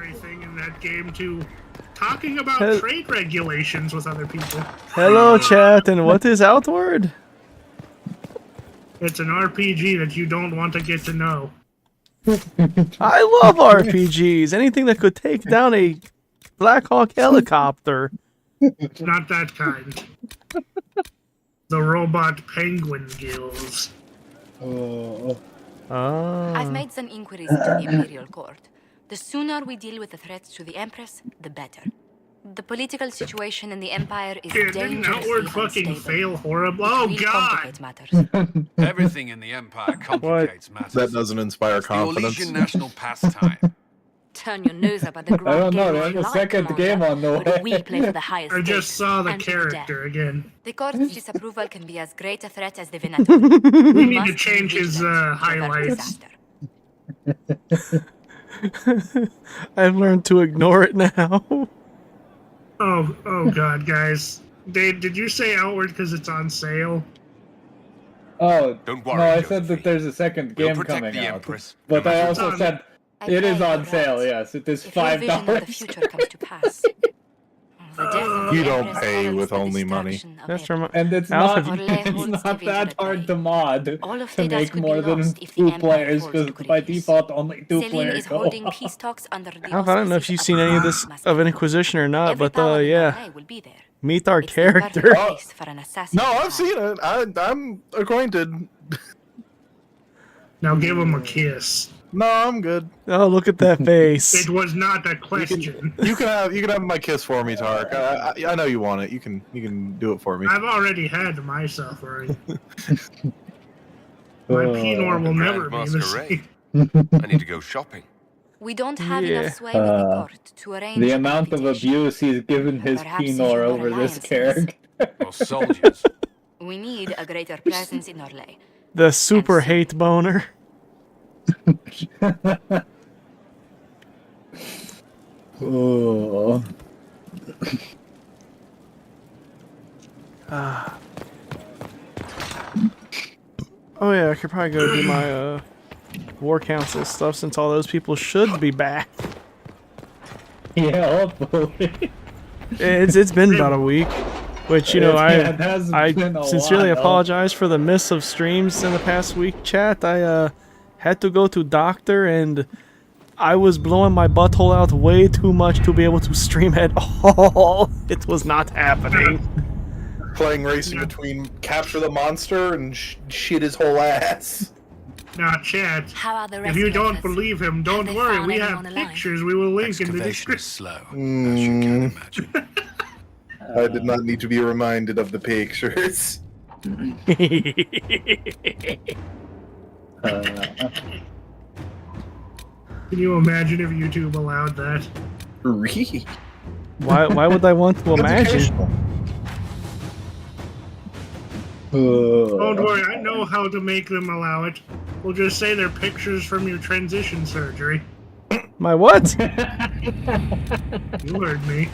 secondary thing in that game to talking about trade regulations with other people. Hello, chat, and what is Outward? It's an RPG that you don't want to get to know. I love RPGs. Anything that could take down a Black Hawk helicopter. Not that kind. The robot penguin gills. Oh. I've made some inquiries into the Imperial Court. The sooner we deal with the threats to the Empress, the better. The political situation in the Empire is dangerously Outward fucking unstable. fail horrible. Oh It will god! complicate matters. Everything in the Empire complicates matters. That doesn't inspire It's the confidence. Orlesian national pastime. Turn your nose up at the I grand don't know, game there's of a light, second Commander, game on the but way. we play for the highest I just stakes saw the and to the death. character again. The court's disapproval can be as great a threat as the Venator. We need to change his highlights. I've learned to ignore it now. Oh god, guys. Did you say Outward because it's on sale? Oh, Don't worry, no, I Josephine. said that there's a second We'll game protect coming the out. Empress. But No I matter also what. said it is on sale, yes. It is If your vision of the $5. future comes to pass, the death of the You don't Empress pay heralds with the only money. destruction of That's Empire. from And it's Alpha- not, Orlais it's holds not division that at hard bay. to mod All of to Thedas make could be more than lost if the 2 Empire players, falls because to by Greece. default only 2 Celine players is go holding on. peace talks under the Alpha, I don't know if auspices you've of seen any of this Master. of Inquisition or not, Every but power in yeah, Orlais will be there. meet our It's the perfect character. place for an assassin No, to I've hide. seen it. I'm acquainted. Now give him a kiss. No, I'm good. Oh, look at that face. It was not a question. You can have my kiss for me, Tark. I know you want it. You can do it for me. I've already had my suffering. My Pinor will never be the same. I need to go shopping. We don't have Yeah. enough sway with the court to arrange The an amount of invitation. abuse he's given his Perhaps if Pinor you were over this alliances. character. Or soldiers. We need a greater presence in Orlais. The super hate boner. Oh. Oh yeah, I could probably go do my war council stuff since all those people should be back. Yeah, hopefully. It's been about a week, which Yeah, it has I been a sincerely while. apologize for the miss of streams in the past week. Chat, I had to go to doctor and I was blowing my butthole out way too much to be able to stream at all. It was not happening. Playing racing between capture the monster and shit his whole ass. Now, Chad, How are the if rest you of don't us? believe him, don't they worry. found We anyone have alive? pictures we will link in the Excavation is description. slow, as you can imagine. I did not need to be reminded of the pictures. Can you imagine if YouTube allowed that? Why would I want to imagine? Don't worry, I know how to make them allow it. We'll just say they're pictures from your transition surgery. My what? You heard me.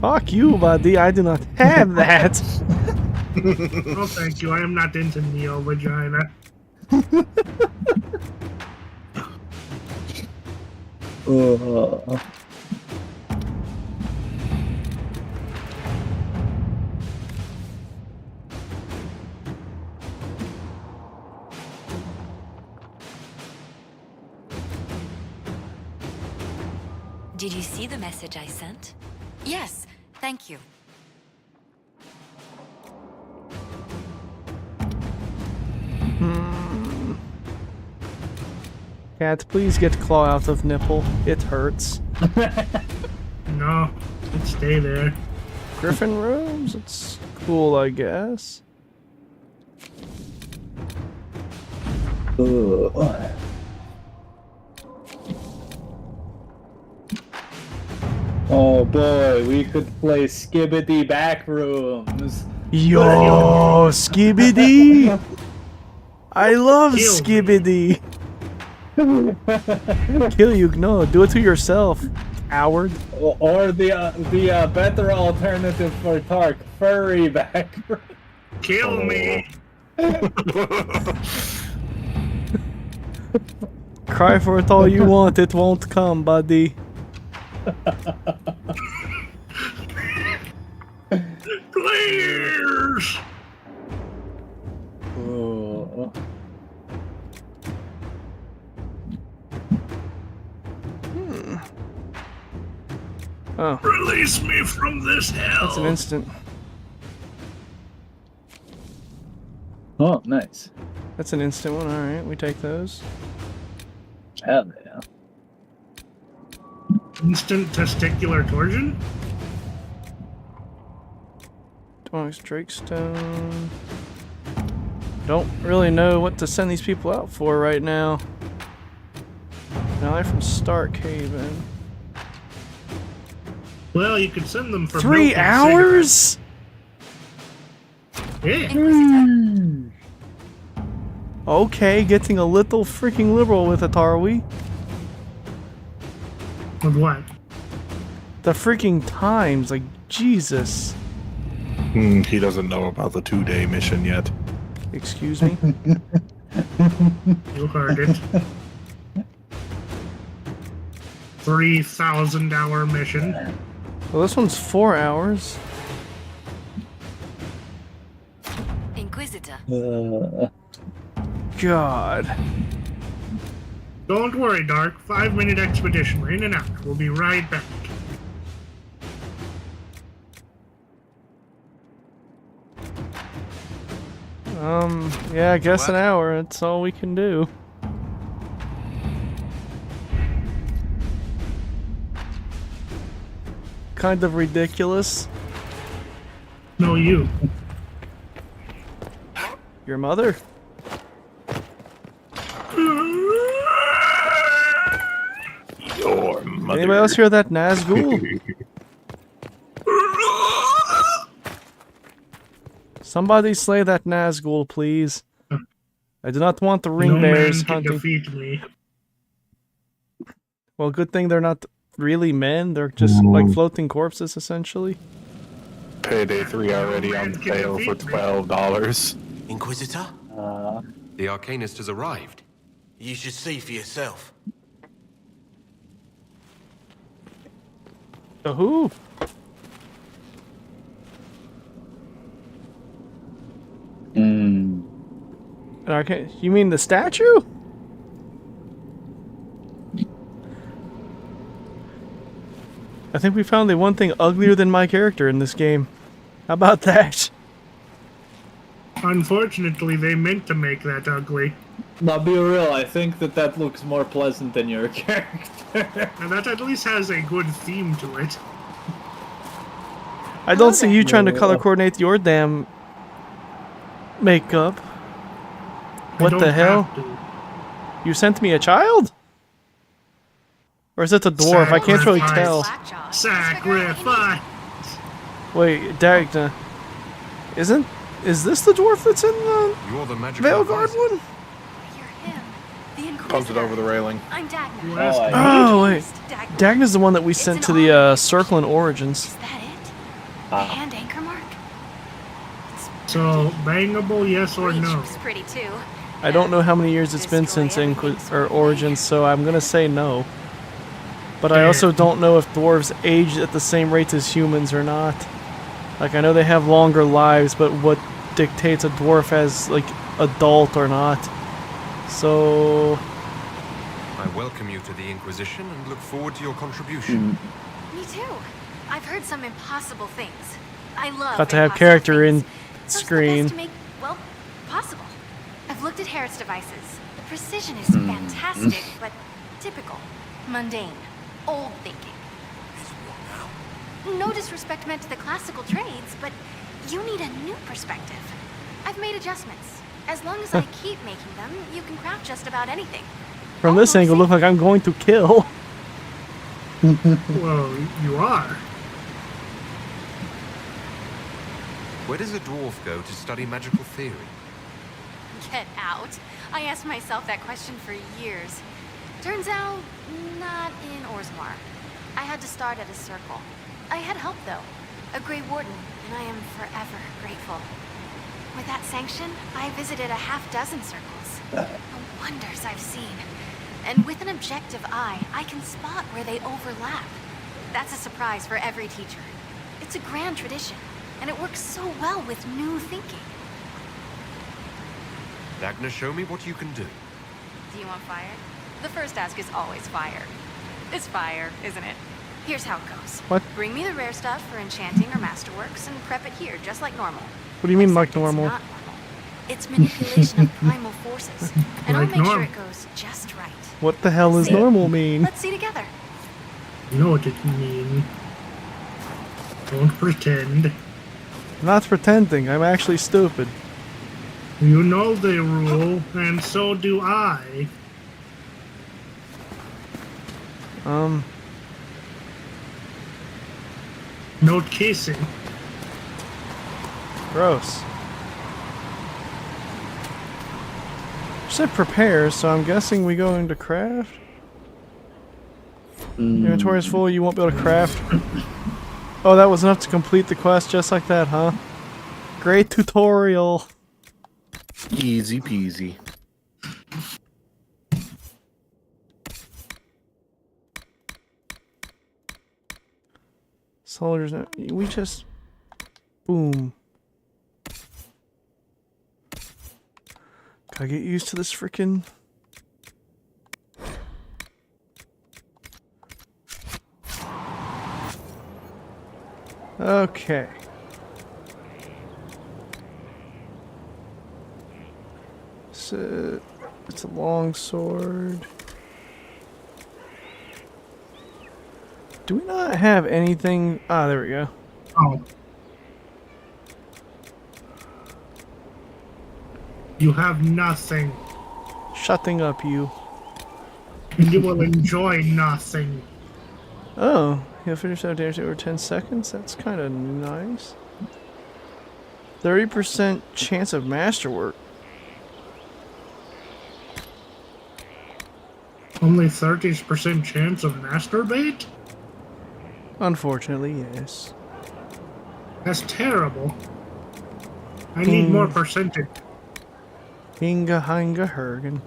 Fuck you, buddy. I do not have that. Oh, thank you. I am not into neo-vagina. Did you see the message I sent? Yes, thank you. Cat, please get claw out of nipple. It hurts. No, it'd stay there. Griffin rooms? It's cool, I guess. Oh boy, we could play Skibbity Backrooms. Yo, Skibbity! I love Kill me. Skibbity! Kill you? No, do it to yourself, coward. Or the better alternative for Tark, Furry Backroom. Kill me! Cry for it all you want, it won't come, buddy. Players! Oh. Oh, Release me from this hell! that's an instant. Oh, nice. That's an instant one. Alright, we take those. Hell yeah. Instant testicular torsion? Onyx Drakestone. Don't really know what to send these people out for right now. Now they're from Starkhaven. Well, you could send them for 3 milk and hours? cigarettes. Yeah. Inquisitor. Okay, getting a little freaking liberal with it, are we? With what? The freaking times, like, Jesus. He doesn't know about the 2-day mission yet. Excuse me? You heard it. 3,000-hour mission. Well, this one's 4 hours. Inquisitor. God. Don't worry, Dark. 5-minute expedition. We're in and out. We'll be right back. Yeah, I guess an hour. That's all we can do. Kind of ridiculous. No, you. Your mother? Your mother. Anybody else hear that Nazgul? Somebody slay that Nazgul, please. I do not want the ring No bears man can hunting. defeat me. Well, good thing they're not really men. They're just like floating corpses, essentially. Payday 3 already on sale for $12. Inquisitor? The Arcanist has arrived. You should see for yourself. The who? You mean the statue? I think we found the one thing uglier than my character in this game. How about that? Unfortunately, they meant to make that ugly. Now, be real, I think that looks more pleasant than your character. And that at least has a good theme to it. I don't see you trying to color coordinate your damn makeup. I What don't the hell? have to. You sent me a child? Or is it a dwarf? I can't really tell. Slackjaw. Sacrifice! Wait, Dagna. Is this the dwarf that's in the You're the magical Veilguard advisor. one? You're him. The Inquisitor. Punts it over the railing. I'm Dagna. You asked Oh, me. Oh, wait. Dagna. Dagna's the one that we sent to the Circle in Origins. Is that it? The hand anchor mark? So, bangable, yes or Reach no? was pretty too. I don't know how many years it's been Destroy since everything or so Origins, so I'm gonna say no. But I also don't know if dwarves age at the same rate as humans or not. Like, I know they have longer lives, but what dictates a dwarf as, like, adult or not? So... I welcome you to the Inquisition and look forward to your contribution. Me too. I've heard some impossible things. I love Got to have impossible character things. in Those are the screen. best to make, well, possible. I've looked at Harriet's devices. The precision is fantastic, but typical. Mundane. Old thinking. No disrespect meant to the classical trades, but you need a new perspective. I've made adjustments. As long as I keep making them, you can craft just about anything. From this angle, look like I'm going to kill. Well, you are. Where does a dwarf go to study magical theory? Get out. I asked myself that question for years. Turns out, not in Orzammar. I had to start at a circle. I had help, though. A Grey Warden, and I am forever grateful. With that sanction, I visited a half-dozen circles. The wonders I've seen. And with an objective eye, I can spot where they overlap. That's a surprise for every teacher. It's a grand tradition, and it works so well with new thinking. Dagna, show me what you can do. Do you want fire? The first ask is always fire. It's fire, isn't it? Here's how it goes. What? Bring me the rare stuff for enchanting or masterworks and prep it here, just like normal. What do you mean like Except normal? It's not normal. It's manipulation of primal forces. And I'll Like make sure normal. it goes just right. What the hell does See? normal mean? Let's see together. You know what it means. Don't pretend. I'm not pretending. I'm actually stupid. You know the rule, and so do I. No kissing. Gross. You said prepare, so I'm guessing we go into craft? Inventory is full, you won't be able to craft. Oh, that was enough to complete the quest just like that, huh? Great tutorial. Easy peasy. Soldiers, we just... Boom. Gotta get used to this frickin'... Okay. So, it's a long sword. Do we not have anything? Ah, there we go. Oh. You have nothing. Shutting up, you. And you will enjoy nothing. Oh, he'll finish out damage over 10 seconds? That's kind of nice. 30% chance of masterwork. Only 30% chance of masturbate? Unfortunately, yes. That's terrible. I need more percentage. Hinga Hinga Hergen.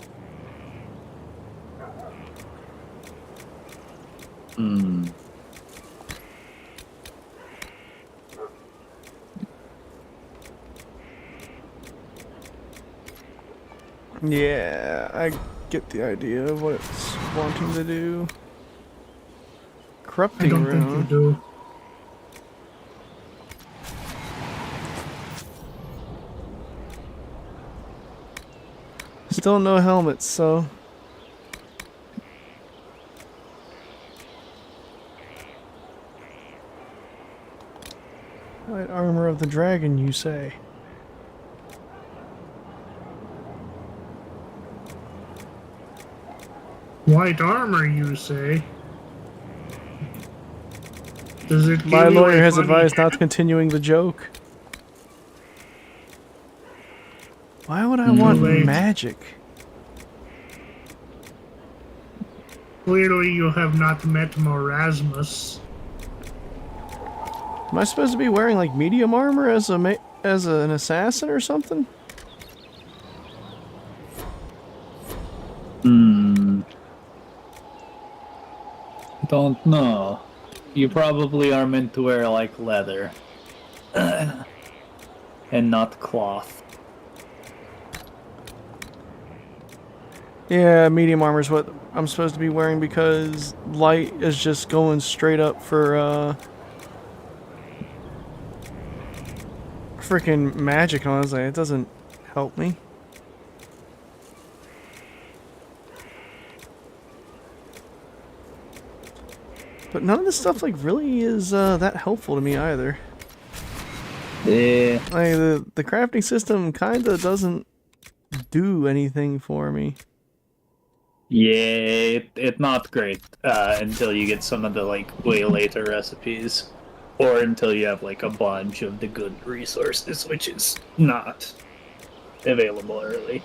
Yeah, I get the idea of what it's wanting to do. I Corrupting don't think you rune. do. Still no helmets, so... Light armor of the dragon, you say? White armor, you say? Does it give My you lawyer a has funny advised not continuing the joke. Why would I want late. magic? Clearly you have not met Morasmus. Am I supposed to be wearing like medium armor as a as an assassin or something? Don't know. You probably are meant to wear like leather. And not cloth. Yeah, medium armor is what I'm supposed to be wearing because light is just going straight up for freaking magic, honestly. It doesn't help me. But none of this stuff like really is that helpful to me either. Yeah. Like the crafting system kinda doesn't do anything for me. Yeah, it's not great until you get some of the like way later recipes. Or until you have like a bunch of the good resources, which is not available early.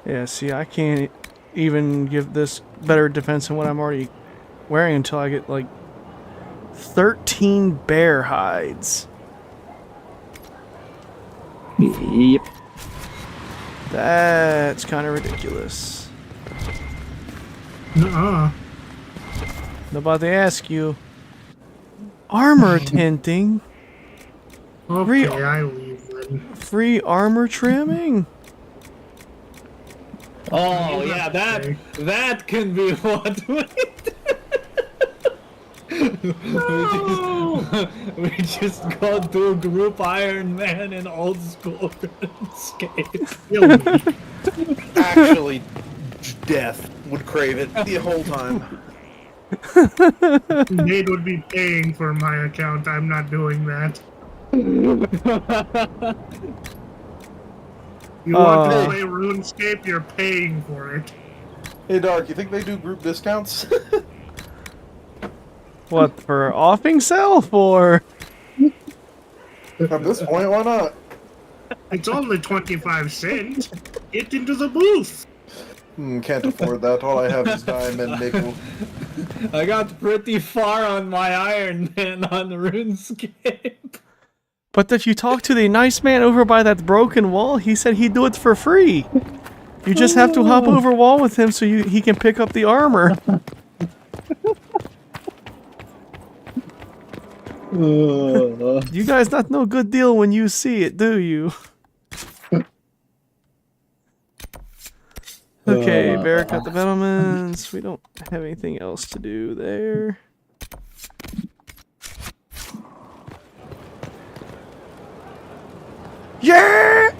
Yeah, see, I can't even give this better defense than what I'm already wearing until I get like 13 bear hides. Yep. That's kind of ridiculous. Nuh-uh. About to ask you. Armor tinting? Okay, I leave then. Free armor trimming? Oh yeah, that can be what we we just go do group Iron Man in old school RuneScape. Actually, death would crave it the whole time. Nate would be paying for my account. I'm not doing that. You want to play RuneScape? You're paying for it. Hey, Dark, you think they do group discounts? What, for offing self or? At this point, why not? It's only 25 cents. Get into the booth. Can't afford that. All I have is dime and nickel. I got pretty far on my Iron Man on RuneScape. But if you talk to the nice man over by that broken wall, he said he'd do it for free. You just have to hop over wall with him so he can pick up the armor. You guys not know good deal when you see it, do you? Okay, Barricade developments. We don't have anything else to do there. Yeah!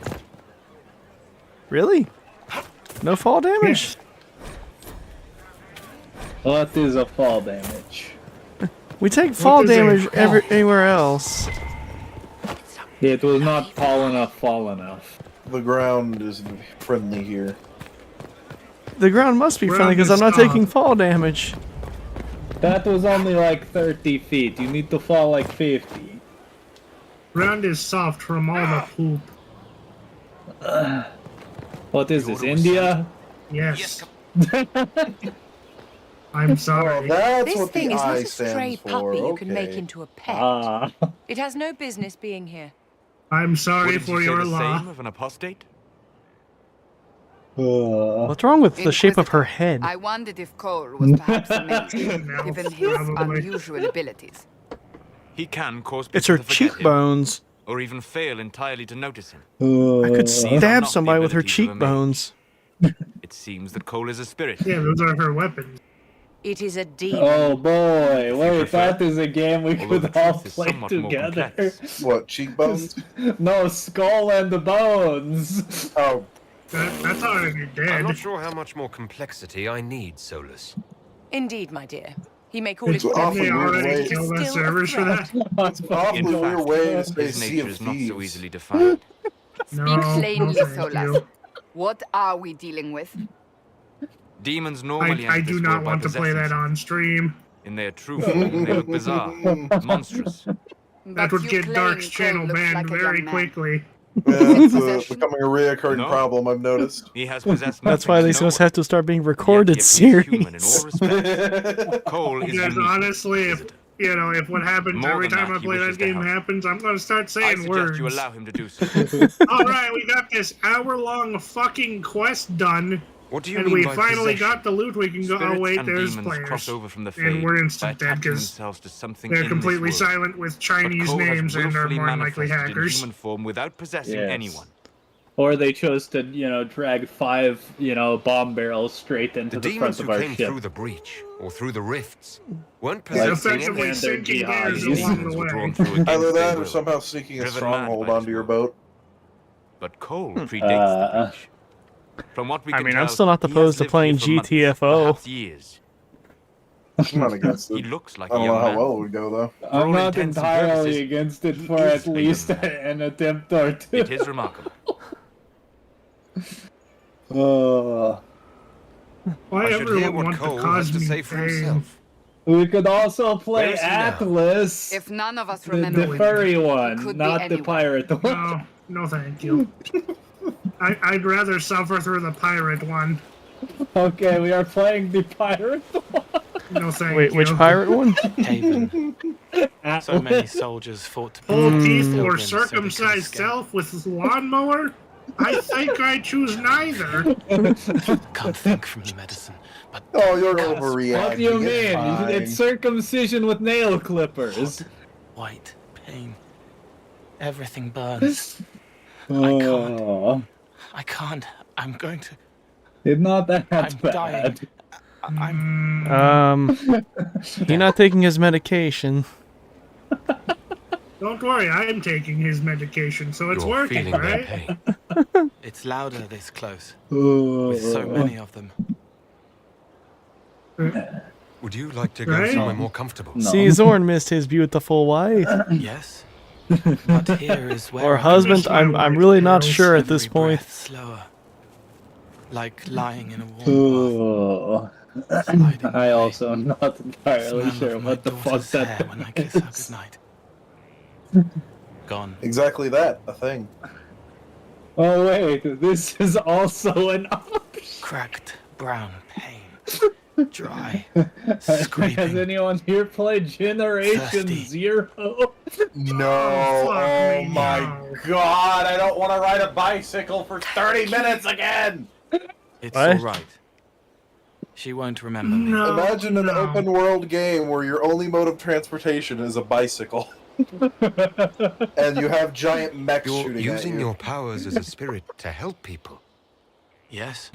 Really? No fall damage? What is a fall damage? We take fall is a damage fall? anywhere else. It was not fall enough. The ground is friendly here. The ground must be Ground friendly because is I'm not soft. taking fall damage. That was only like 30 feet. You need to fall like 50. Ground is soft from all the poop. What is this, India? Yes. I'm Oh, sorry. that's This what thing the is not I a stray stands for. puppy you can make Okay. into a pet. Ah. It has no business being here. I'm sorry Wouldn't for you say your the law. same of an apostate? What's wrong with the shape of her head? I wondered if Cole was perhaps a mage, No, given his probably. unusual abilities. He can cause It's people her to forget him, cheekbones. or even fail entirely to notice him. I could These are stab not the somebody with her abilities of a mage. cheekbones. It seems that Cole is a spirit. Yeah, those are her weapons. It is a demon. Oh boy, wait, prefer. that is a game we Although could the all truth is play somewhat more together. complex. What, cheekbones? No, skull and the bones. Oh, That's already I'm dead. not sure how much more complexity I need, Solus. Indeed, my dear. He may call It's it whatever awfully They he weird already way. wants. killed the It's still a servers for threat. that? it's an awfully In weird fact, way to say his Sea nature of is not so Thieves. easily defined. No, Speak plainly, no, thank Solas. you. What are we dealing with? Demons normally I enter do this not world by want to play possessing that something. on stream. In their true form, they look bizarre, monstrous. That But would you get claim Dark's Cole channel looks banned like a very young man. quickly. Yeah, it's Possession? becoming a reoccurring No. problem, I've noticed. He has possessed That's nothing why and these no must one. have to start being Yet recorded if he is human in all series. respects. Cole is Because unique. honestly, if if what happens More every than time that, I he play wishes that to game help. happens, I'm gonna start I saying suggest words. you allow him to do so. Alright, we got this hour-long fucking quest done, What do you and mean we by finally possession? got the loot we can go. Oh Spirits wait, and there's demons players. cross over from the And fade we're by instant dead attaching because themselves to something they're in completely this world. silent with But Chinese Cole has names and are willfully more than likely manifested in hackers. human form without possessing Yes. anyone. Or they chose to, drag 5, bomb barrels straight into The the front demons of who our came ship. through the breach, or through the rifts, weren't Yeah, possessing effectively anything. sinking jihadis. theirs along the Demons were way. drawn through against Either their that or will. somehow seeking a Driven stronghold mad by onto your this boat. But Cole predates the breach. From what we I can mean, I'm tell, still not he has opposed to lived playing here for months, GTFO. perhaps years. I'm not against He it. looks like I a don't know young how man. well it would go, though. For all I'm not intents and entirely purposes, against it he for is at a least young man. an attempt or two. It is remarkable. Why I should hear everyone what want Cole to has cause to me say for pain? himself. We could also play Where is he now? Atlas. If none of us The remember, furry one, could be not the anyone. pirate one. No, no, thank you. I'd rather suffer through the pirate one. Okay, we are playing the pirate one. No, thank Wait, you. which pirate one? Haven. Atlas. So many soldiers fought to Full protect teeth or pilgrims so they could circumcised escape. self with lawnmower? I think I choose neither. Can't think from the medicine, but Oh, you're overreacting. What do you It's mean? fine. It's circumcision with nail clippers. white pain. Everything burns. Oh, I can't. I'm going to. it's not that I'm bad. dying. I'm. He's not taking his medication. Don't worry, I'm taking his medication, so it's You're working, feeling their right? pain. It's louder this close. With so many of them. Would you like to go Right? somewhere more comfortable? No. See, Zorn missed his beautiful wife. Yes. But here is where Or I husband, miss my I'm wife, really not girls. sure at this every point. breath slower. Like lying in a warm Oh, bath. Sliding I away. also am not entirely Smell sure of my what the fuck daughter's that hair when I kiss her is. goodnight. Gone. Exactly that, a thing. Oh wait, this is also an option. Cracked brown pain. Dry. Has Scraping. anyone here played Generation Thirsty. Zero? No, fuck oh me, my no. god, I don't want to ride a bicycle for 30 minutes again! It's What? alright. She won't remember me. No. Imagine an no. open world game where your only mode of transportation is a bicycle. And you have giant mechs You're shooting at using you. your powers as a spirit to help people. Yes.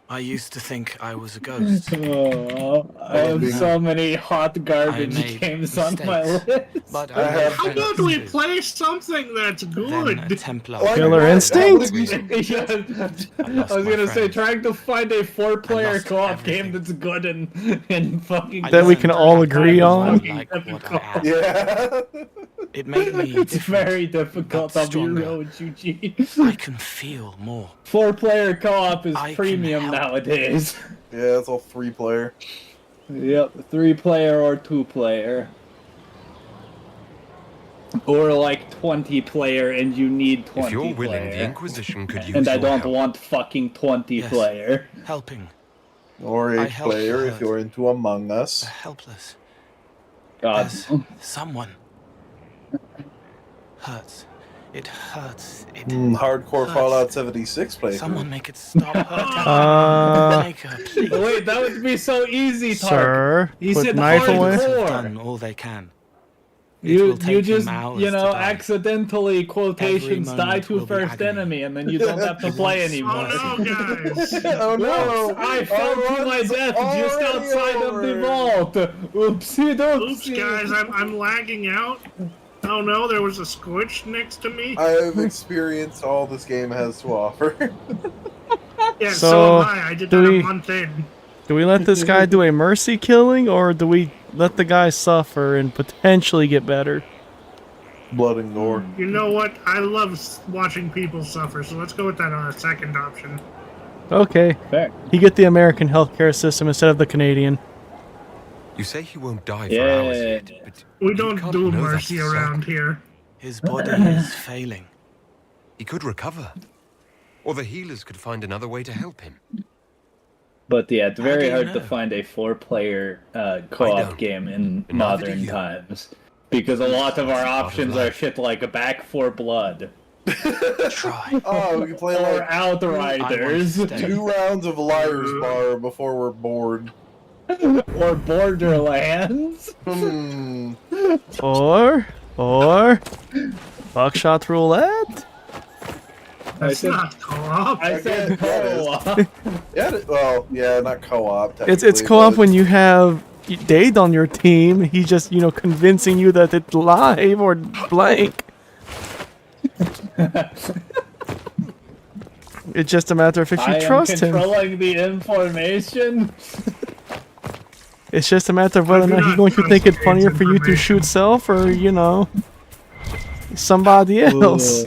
I used to think I was a ghost. Oh, I have so many hot I garbage made games on my mistakes, list. But I have- How about we play something that's Then a good? Templar. Like, Killer what? Instinct? Yeah, I lost was my gonna say, friends. trying to find a I 4-player lost co-op game everything. that's good and fucking. That we can all agree on. Like what I am. Yeah. It made me It's different. very difficult but on stronger. Euro GG. I can feel more. 4-player co-op is I can premium help. nowadays. Yeah, it's all 3-player. Yep, 3-player or 2-player. Or like 20-player and you need 20 If you're willing, the player. Inquisition could use And I your don't help. want fucking 20-player. Helping. Or I 8 help player the if you're into Among Us. The helpless. God. As someone. Hurts. It hurts. It Hardcore hurts. Fallout 76 playthrough. Someone make it stop hurting. Make her, please. Wait, that would be so easy, Tark. Sir, He put said knife hardcore. away. Have done all they can. It You will take just, him hours you know, to die. accidentally quotations Every die moment to will be first agony. enemy, and then you don't have to play anymore. Oh no, guys! Oh no! Oops, I fell to my death just already outside of the over. vault. Oopsie doopsie. Oops, guys, I'm lagging out. Oh no, there was a squitch next to me. I have experienced all this game has to offer. Yeah, So, so am I. I did do that we- a month in. Do we let this guy do a mercy killing, or do we let the guy suffer and potentially get better? Blood and gore. You know what? I love watching people suffer, so let's go with that second option. Okay, Fair. he get the American healthcare system instead of the Canadian. You say he won't die for Yeah. hours yet, but We you don't can't do know that mercy for around certain. here. His body is failing. He could recover. Or the healers could find another way to help him. But yeah, it's How very do you hard to know? find a 4-player I co-op don't. game in And neither do modern you. times. Because a lot of our It's part of options are life. shit like Back 4 Blood. Try. Oh, we can play Or like Outriders. I want to stay. 2 rounds of Liar's Bar before we're bored. Or Borderlands. Or buckshot roulette. That's said- not co-op. I said Again, that is- co-op. Yeah, well, yeah, not co-op. It's technically, co-op but when you have Dade on your team. He's just convincing you that it's live or blank. It's just a matter of if you I trust am him. controlling the information. It's just a matter of whether or I do not he's not going to trust think it Dade's funnier for you to information. shoot self or somebody else.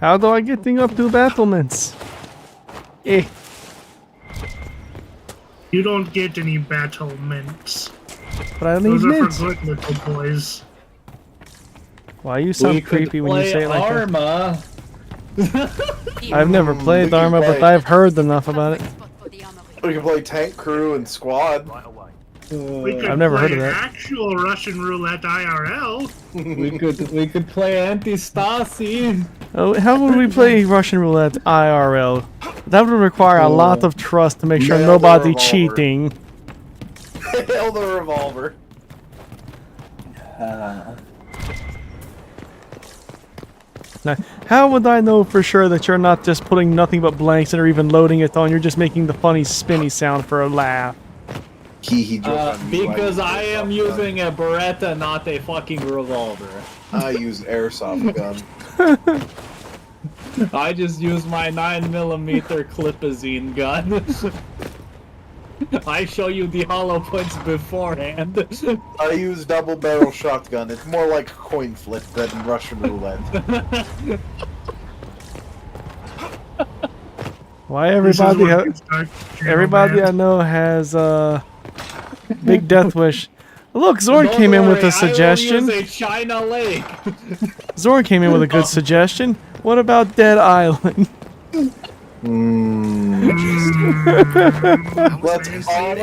How do I get thing up to battlements? Eh. You don't get any battlements. But I need Those are mints. for good little boys. Why you sound We could creepy when you play say it like that? Arma. I've never played we can Dharma, but play. I've heard enough about it. We can play tank crew and squad. We could I've never play heard of that. actual Russian roulette IRL. we could play anti-Stasi. Oh, how would we play Russian roulette IRL? That would require a lot of trust to make sure Nail the nobody revolver. cheating. Hail the revolver. Now, how would I know for sure that you're not just putting nothing but blanks and or even loading it on? You're just making the funny spinny sound for a laugh. He jokes on you, Because use I am airsoft using a Beretta, not a fucking revolver. gun. I use airsoft gun. I just use my 9mm clipazine gun. I show you the hollow points beforehand. I use double barrel shotgun. It's more like coin flip than Russian roulette. Why This is everybody? what we start, Everybody I man. know has big death wish. Look, Zorn Don't came in with worry, a suggestion. I will use a China Lake. Zorn came in with a good suggestion. What about Dead Island? Let's all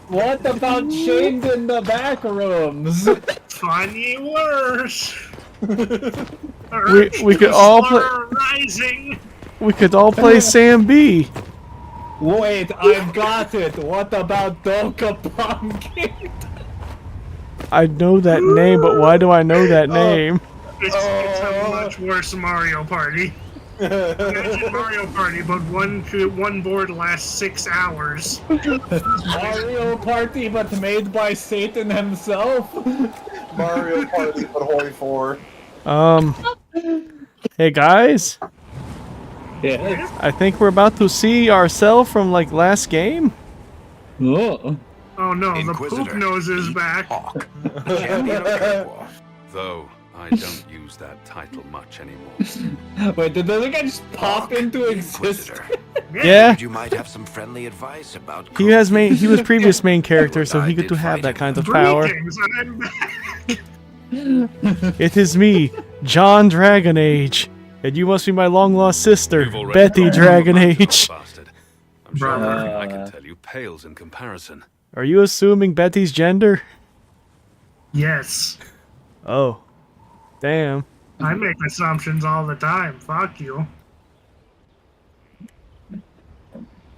What about chained in the back rooms? Funny worse. We could all play. Rising. We could all play Sam B. Wait, I've got it. What about Doka Pumpkin? I know that name, but why do I know that name? It's a much worse Mario Party. Imagine Mario Party, but one board lasts 6 hours. Mario Party, but made by Satan himself? Mario Party, but Hoi 4. Hey guys, Yes. I think we're about to see ourselves from like last game. Oh. Oh no, the Inquisitor, poop nose is eat back. hawk. Champion of Kirkwall. Though I don't use that title much anymore. Wait, did the guy just pop into existence? Inquisitor. Yeah, You might have some friendly advice about. he was previous main character, so he get to have that kind of power. Greetings, I'm back. It is me, John Dragon Age, and you must be my long lost sister, You've already Betty told me Dragon about Age. that bastard. I'm sure Brother. everything I can tell you pales in comparison. Are you assuming Betty's gender? Yes. Oh, damn. I make assumptions all the time. Fuck you.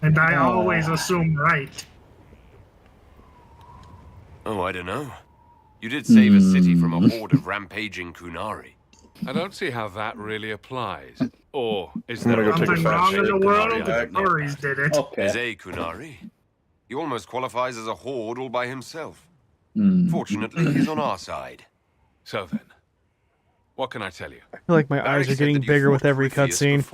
And I always assume right. Oh, I don't know. You did save a city from a horde of rampaging Kunari. I don't see how that really applies. Or is there I'm gonna go take a Something fat wrong shit in the in world, Kunari the back. Tories did it. As Okay. a Kunari? He almost qualifies as a horde all by himself. Hmm. Fortunately, he's on our side. So then, what can I tell you? I feel like my eyes are getting bigger with every cutscene.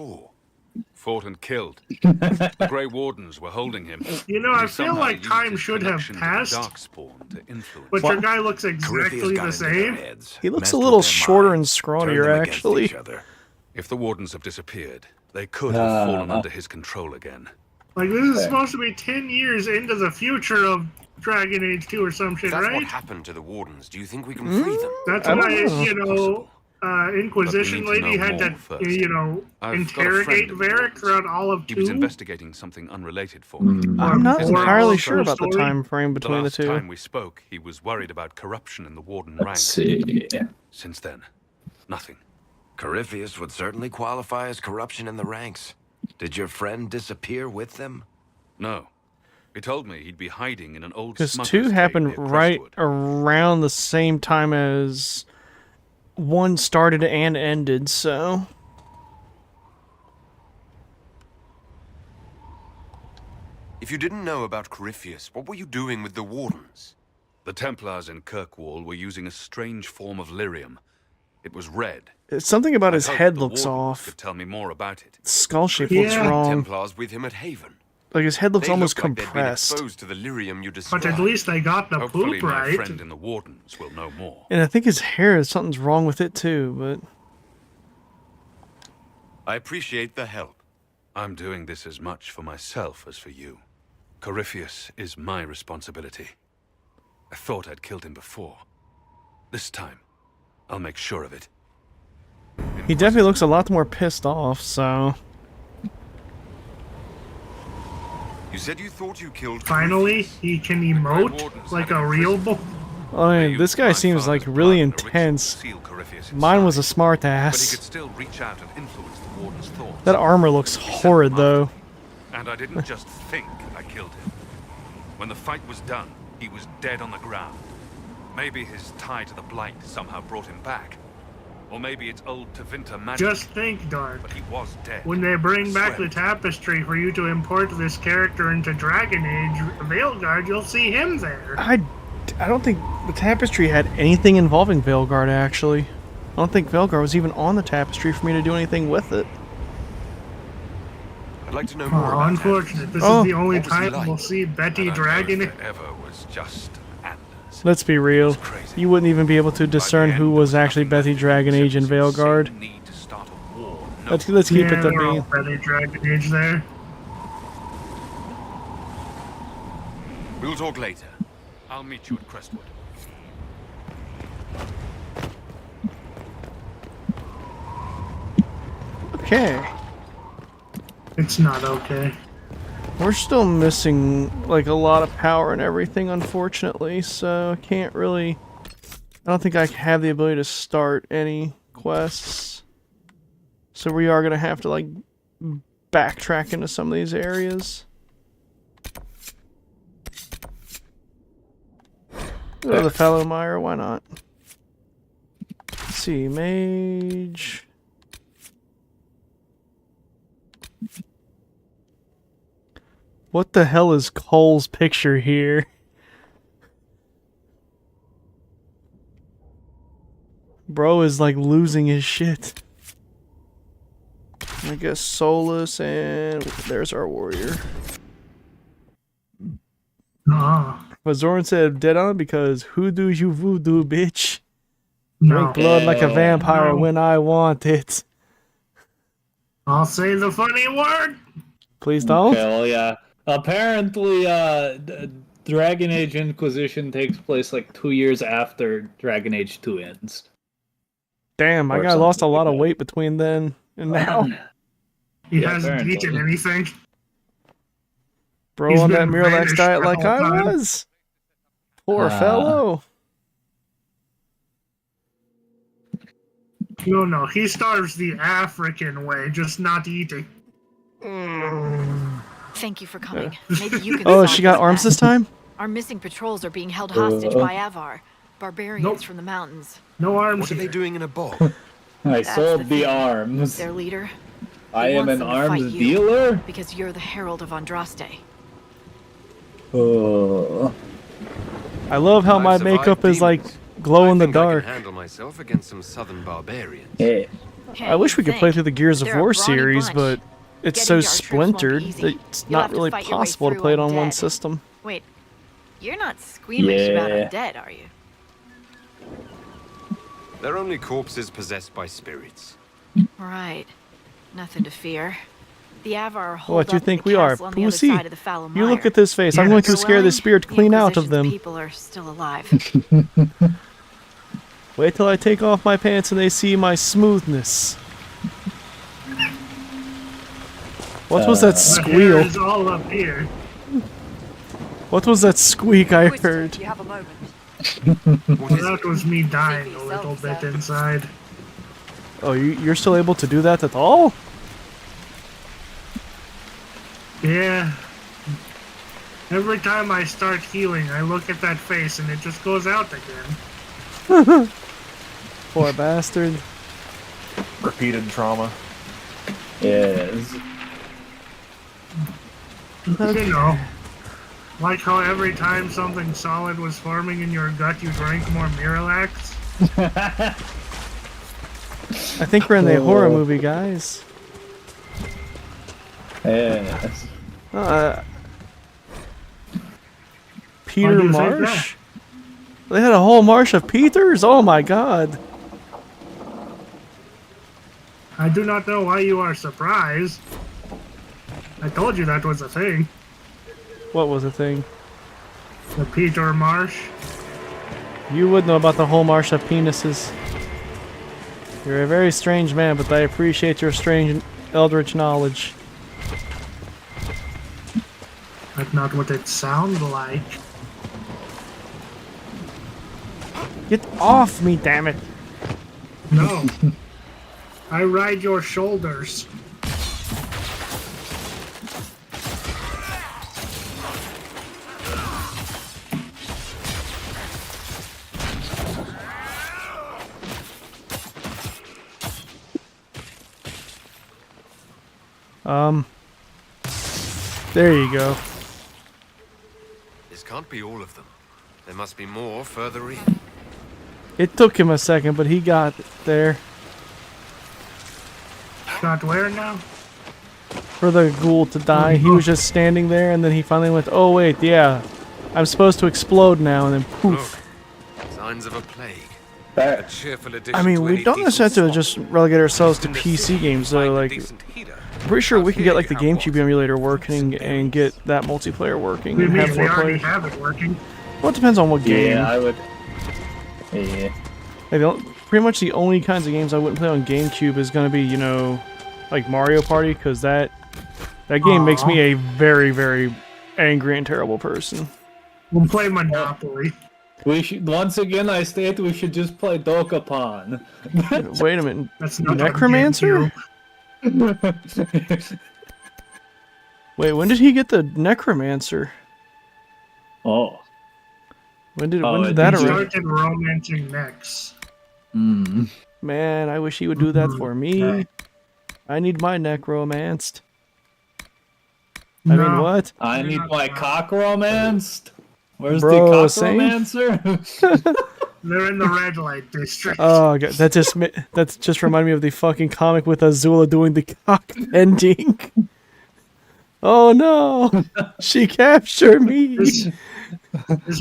Fought and killed. The Grey Wardens were holding him. You know, but I he feel somehow like used time his should have connection to the passed. Darkspawn to influence But What? your guy looks exactly the same. He looks a little shorter and scrawnier, actually. If the Wardens have disappeared, they could have fallen under his control again. Like, this is supposed to be 10 years into the future of Dragon Age 2 or some If shit, that's what right? happened to the Wardens, do you think we can free them? That's I what don't know. you know, Inquisition But we need to lady know had more to, first. you know, I've got a friend interrogate in the Varric Wardens. throughout all of He was 2. investigating something unrelated for me. I'm not His entirely name sure was about the Story. time frame The between the last two. time we spoke, he was worried about corruption in the Warden Let's ranks. see. Since then, nothing. Corypheus would certainly qualify as corruption in the ranks. Did your friend disappear with them? No. He told me he'd be hiding in an old Because smuggler's 2 cave happened near right Crestwood. around the same time as 1 started and ended, so... If you didn't know about Corypheus, what were you doing with the Wardens? The Templars in Kirkwall were using a strange form of lyrium. It was red. Something about I his hoped head the looks Wardens off. could tell me more about it. Skull shape Yeah. looks wrong. Templars with him at Haven. Like his head looks They almost looked like they'd been compressed. exposed to the lyrium you But described. at least they got the Hopefully poop my right. friend in the Wardens will know more. And I think his hair, something's wrong with it too, but... I appreciate the help. I'm doing this as much for myself as for you. Corypheus is my responsibility. I thought I'd killed him before. This time, I'll make sure of it. He definitely looks a lot more pissed off, so... You said you thought you killed Finally, Corypheus. he can emote like a real boy. I mean, this guy seems like really intense. Mine was a smart But he ass. could still reach out and influence the warden's thoughts. That armor looks horrid, though. And I didn't just think I killed him. When the fight was done, he was dead on the ground. Maybe his tie to the Blight somehow brought him back. Or maybe it's old Tevinter magic. Just think, Dark. But he was dead. When they bring back the tapestry for you to import this character into Dragon Age Veilguard, you'll see him there. I don't think the tapestry had anything involving Veilguard, actually. I don't think Veilguard was even on the tapestry for me to do anything with it. I'd like to know more Oh, about unfortunate. This Oh. is the only What was he time like? we'll see Betty I don't know Dragon. if there ever was just Anders. Let's be real. Crazy. You wouldn't even be able to discern who was actually Betty Dragon Age in Veilguard. Need to start a war. No. Let's keep Yeah, it to they're all being. Betty Dragon Age there. We'll talk later. I'll meet you at Crestwood. Okay. It's not okay. We're still missing, like, a lot of power and everything, unfortunately, so I can't really... I don't think I have the ability to start any quests. So we are going to have to, like, backtrack into some of these areas. Go to the Fallowmire, why not? Let's see, Mage... What the hell is Cole's picture here? Bro is like losing his shit. I guess Solus, and there's our warrior. Ah, But Zoran said dead on because who do you voodoo, bitch? no. Drink blood like a vampire when I want it. I'll say the funny word. Please don't. Okay, well, yeah. Apparently, Dragon Age Inquisition takes place like 2 years after Dragon Age 2 ends. Damn, I Or got lost a something lot like of that. weight between then and now. He Yeah, hasn't apparently. eaten anything. Bro He's on that been Miralax vanished diet the like whole I time. was. Poor Ah. fellow. No, he starves the African way, just not eating. Thank you for coming. Maybe you can Oh, solve she got this arms mess. this time? Our missing patrols are being held hostage by Avar, barbarians Nope. from the mountains. No arms What are they here. doing in a bog? I That's sold the the thing. arms. Their leader, I am wants an them to fight arms you. dealer? because you're the herald of Andraste. Oh. I love how I've my survived makeup is like demons. glow in I the think I dark. can handle myself against some southern barbarians. Hey. I wish we could play through the Gears of They're a War brawny series, bunch. but it's Getting so to our troops won't be splintered easy. that it's You'll not have to really fight your way possible to through play it on one undead. system. Wait, you're not squeamish about Yeah. undead, are you? They're only corpses possessed by spirits. Right. Nothing to fear. The Avar hold What, you up in think the we are, castle on the other pussy? side of the Fallowmire. You look at this face. I'm Yeah. going to scare the spirit The clean out of Inquisition's them. people are still alive. Wait till I take off my pants and they see my smoothness. What was that The hair squeal? is all up here. What was that squeak I heard? You have a moment. Well, that was me dying a little bit inside. Oh, you're still able to do that at all? Yeah. Every time I start healing, I look at that face and it just goes out again. Poor bastard. Repeated trauma. Yes. You know, like how every time something solid was forming in your gut, you drank more Miralax. I think we're in the horror movie, guys. Yes. Peter Why do you think Marsh? They had a whole marsh of Peters? Oh my god. I do not know why you are surprised. I told you that was a thing. What was the thing? The Peter Marsh. You would know about the whole marsh of penises. You're a very strange man, but I appreciate your strange eldritch knowledge. That's not what it sounds like. Get off me, damn it! No. I ride your shoulders. There you go. This can't be all of them. There must be more further in. It took him a second, but he got there. Got where now? For the ghoul to die, he was just standing there, and then he finally went, oh wait, yeah, I'm supposed to explode now, and then poof. Look, signs of a plague. A That, cheerful addition I mean, to we any don't necessarily have to decent just relegate ourselves to swamp. PC games, though. Find a Like, decent heater. I'm pretty sure we can get like the Out here, GameCube how emulator working and get that multiplayer working We and mean have they 4 already players. have it working. Well, it depends on what game. yeah, I would. Yeah. Like, pretty much the only kinds of games I wouldn't play on GameCube is gonna be, you know, like Mario Party, because that game makes me a very, very angry and terrible person. We'll play Monopoly. We should once again. I state we should just play Dokapon. Wait a minute, That's not on Necromancer? GameCube. Wait, when did he get the Necromancer? Oh. When did Oh, that did He arrive? started romancing necks. Hmm. Man, I wish he would do that for me. I need my neck romanced. I mean, No. what? I need my cock romanced. Where's Bro, the cock same. romancer? They're in the red light district. Oh, God, that just reminded me of the fucking comic with Azula doing the cock bending. Oh no, she captured me. This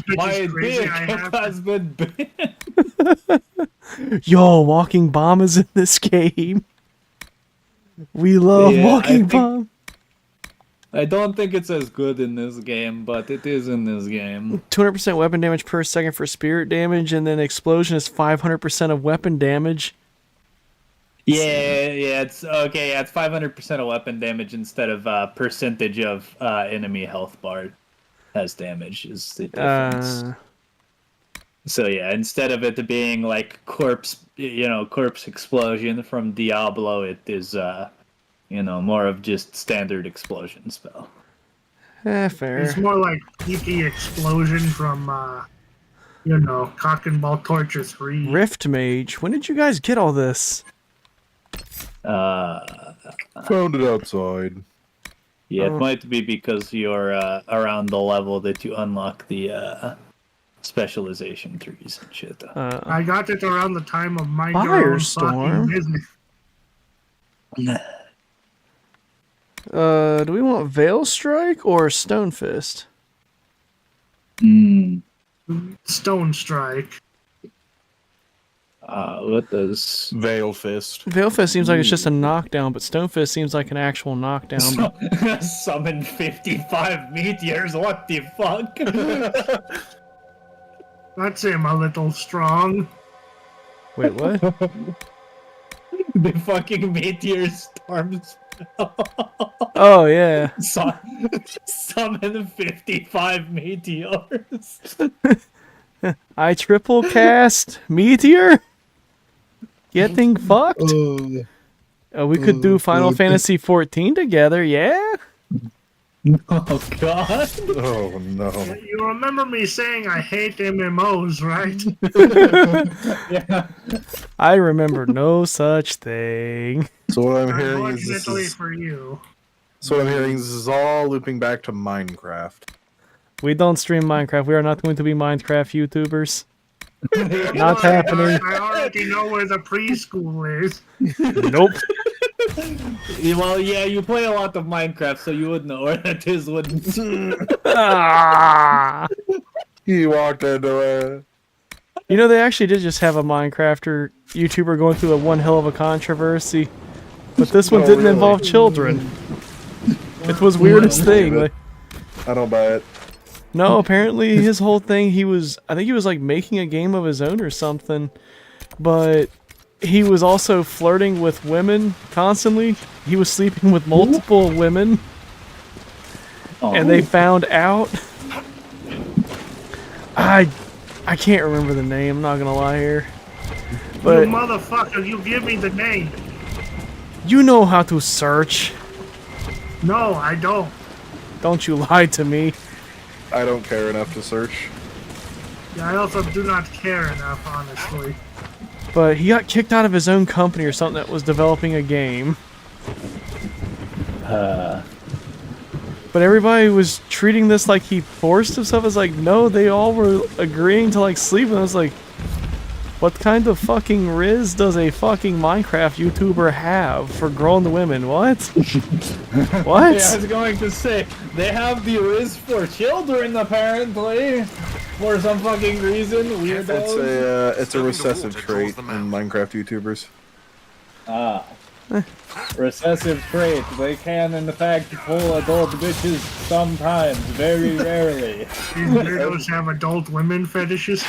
bitch My is crazy. dick I have has been banned. Yo, walking bomb is in this game. We love Yeah, I walking think- bomb. I don't think it's as good in this game, but it is in this game. 200% weapon damage per second for spirit damage, and then explosion is 500% of weapon damage. Yeah, it's okay. Yeah, it's 500% of weapon damage instead of percentage of enemy health bar has damage is the difference. So yeah, instead of it being like corpse explosion from Diablo, it is more of just standard explosion spell. Fair. It's more like PP explosion from Cock and Ball Torture 3. Rift Mage, when did you guys get all this? Found it outside. Yeah, it might be because you're around the level that you unlock the specialization trees and shit. I got it around the time of Mind Your Own Fucking Firestorm. Business. Do we want Veil Strike or Stone Fist? Stone Strike. What does Veil Fist. Veil Fist seems like it's just a knockdown, but Stone Fist seems like an actual knockdown. summon 55 meteors? What the fuck? That's him a little strong. Wait, what? The fucking meteor storm spell. Oh, yeah. Summon 55 meteors. I triple cast Meteor? Getting fucked? We could do Final Fantasy 14 together, yeah? Oh god. Oh no. You remember me saying I hate MMOs, right? Yeah. I remember no such thing. So what I'm hearing is Unfortunately for you. this is all looping back to Minecraft. We don't stream Minecraft. We are not going to be Minecraft YouTubers. Not I happening. already know where the preschool is. Nope. Well, yeah, you play a lot of Minecraft, so you would know where that is, wouldn't you? Ah. He walked into it. You know, they actually did just have a Minecrafter YouTuber going through one hell of a controversy. But this one Oh, didn't really? involve children. It was weirdest thing. Like, I don't buy it. no, apparently his whole thing, I think he was like making a game of his own or something. But he was also flirting with women constantly. He was sleeping with multiple women. And they found out. I can't remember the name, I'm not gonna lie here. But you motherfucker, you give me the name. you know how to search. No, I don't. Don't you lie to me. I don't care enough to search. Yeah, I also do not care enough, honestly. But he got kicked out of his own company or something that was developing a game. But everybody was treating this like he forced himself. It's like, no, they all were agreeing to like sleep. And I was like, what kind of fucking riz does a fucking Minecraft YouTuber have for grown women? What? What? Yeah, I was going to say, they have the riz for children, apparently. For some fucking reason, weirdos. It's a recessive trait in Minecraft YouTubers. Ah. Recessive trait. They can, in fact, pull adult bitches sometimes, very rarely. These weirdos have adult women fetishes.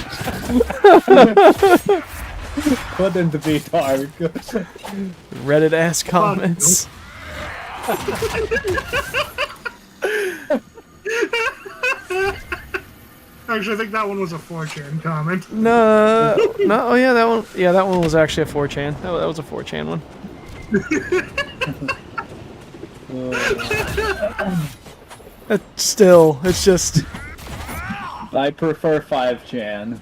Couldn't be dark. Reddit ass comments. Actually, I think that one was a 4chan comment. No, oh yeah, that one. Yeah, that one was actually a 4chan. That was a 4chan one. Still, it's just. I prefer 5chan.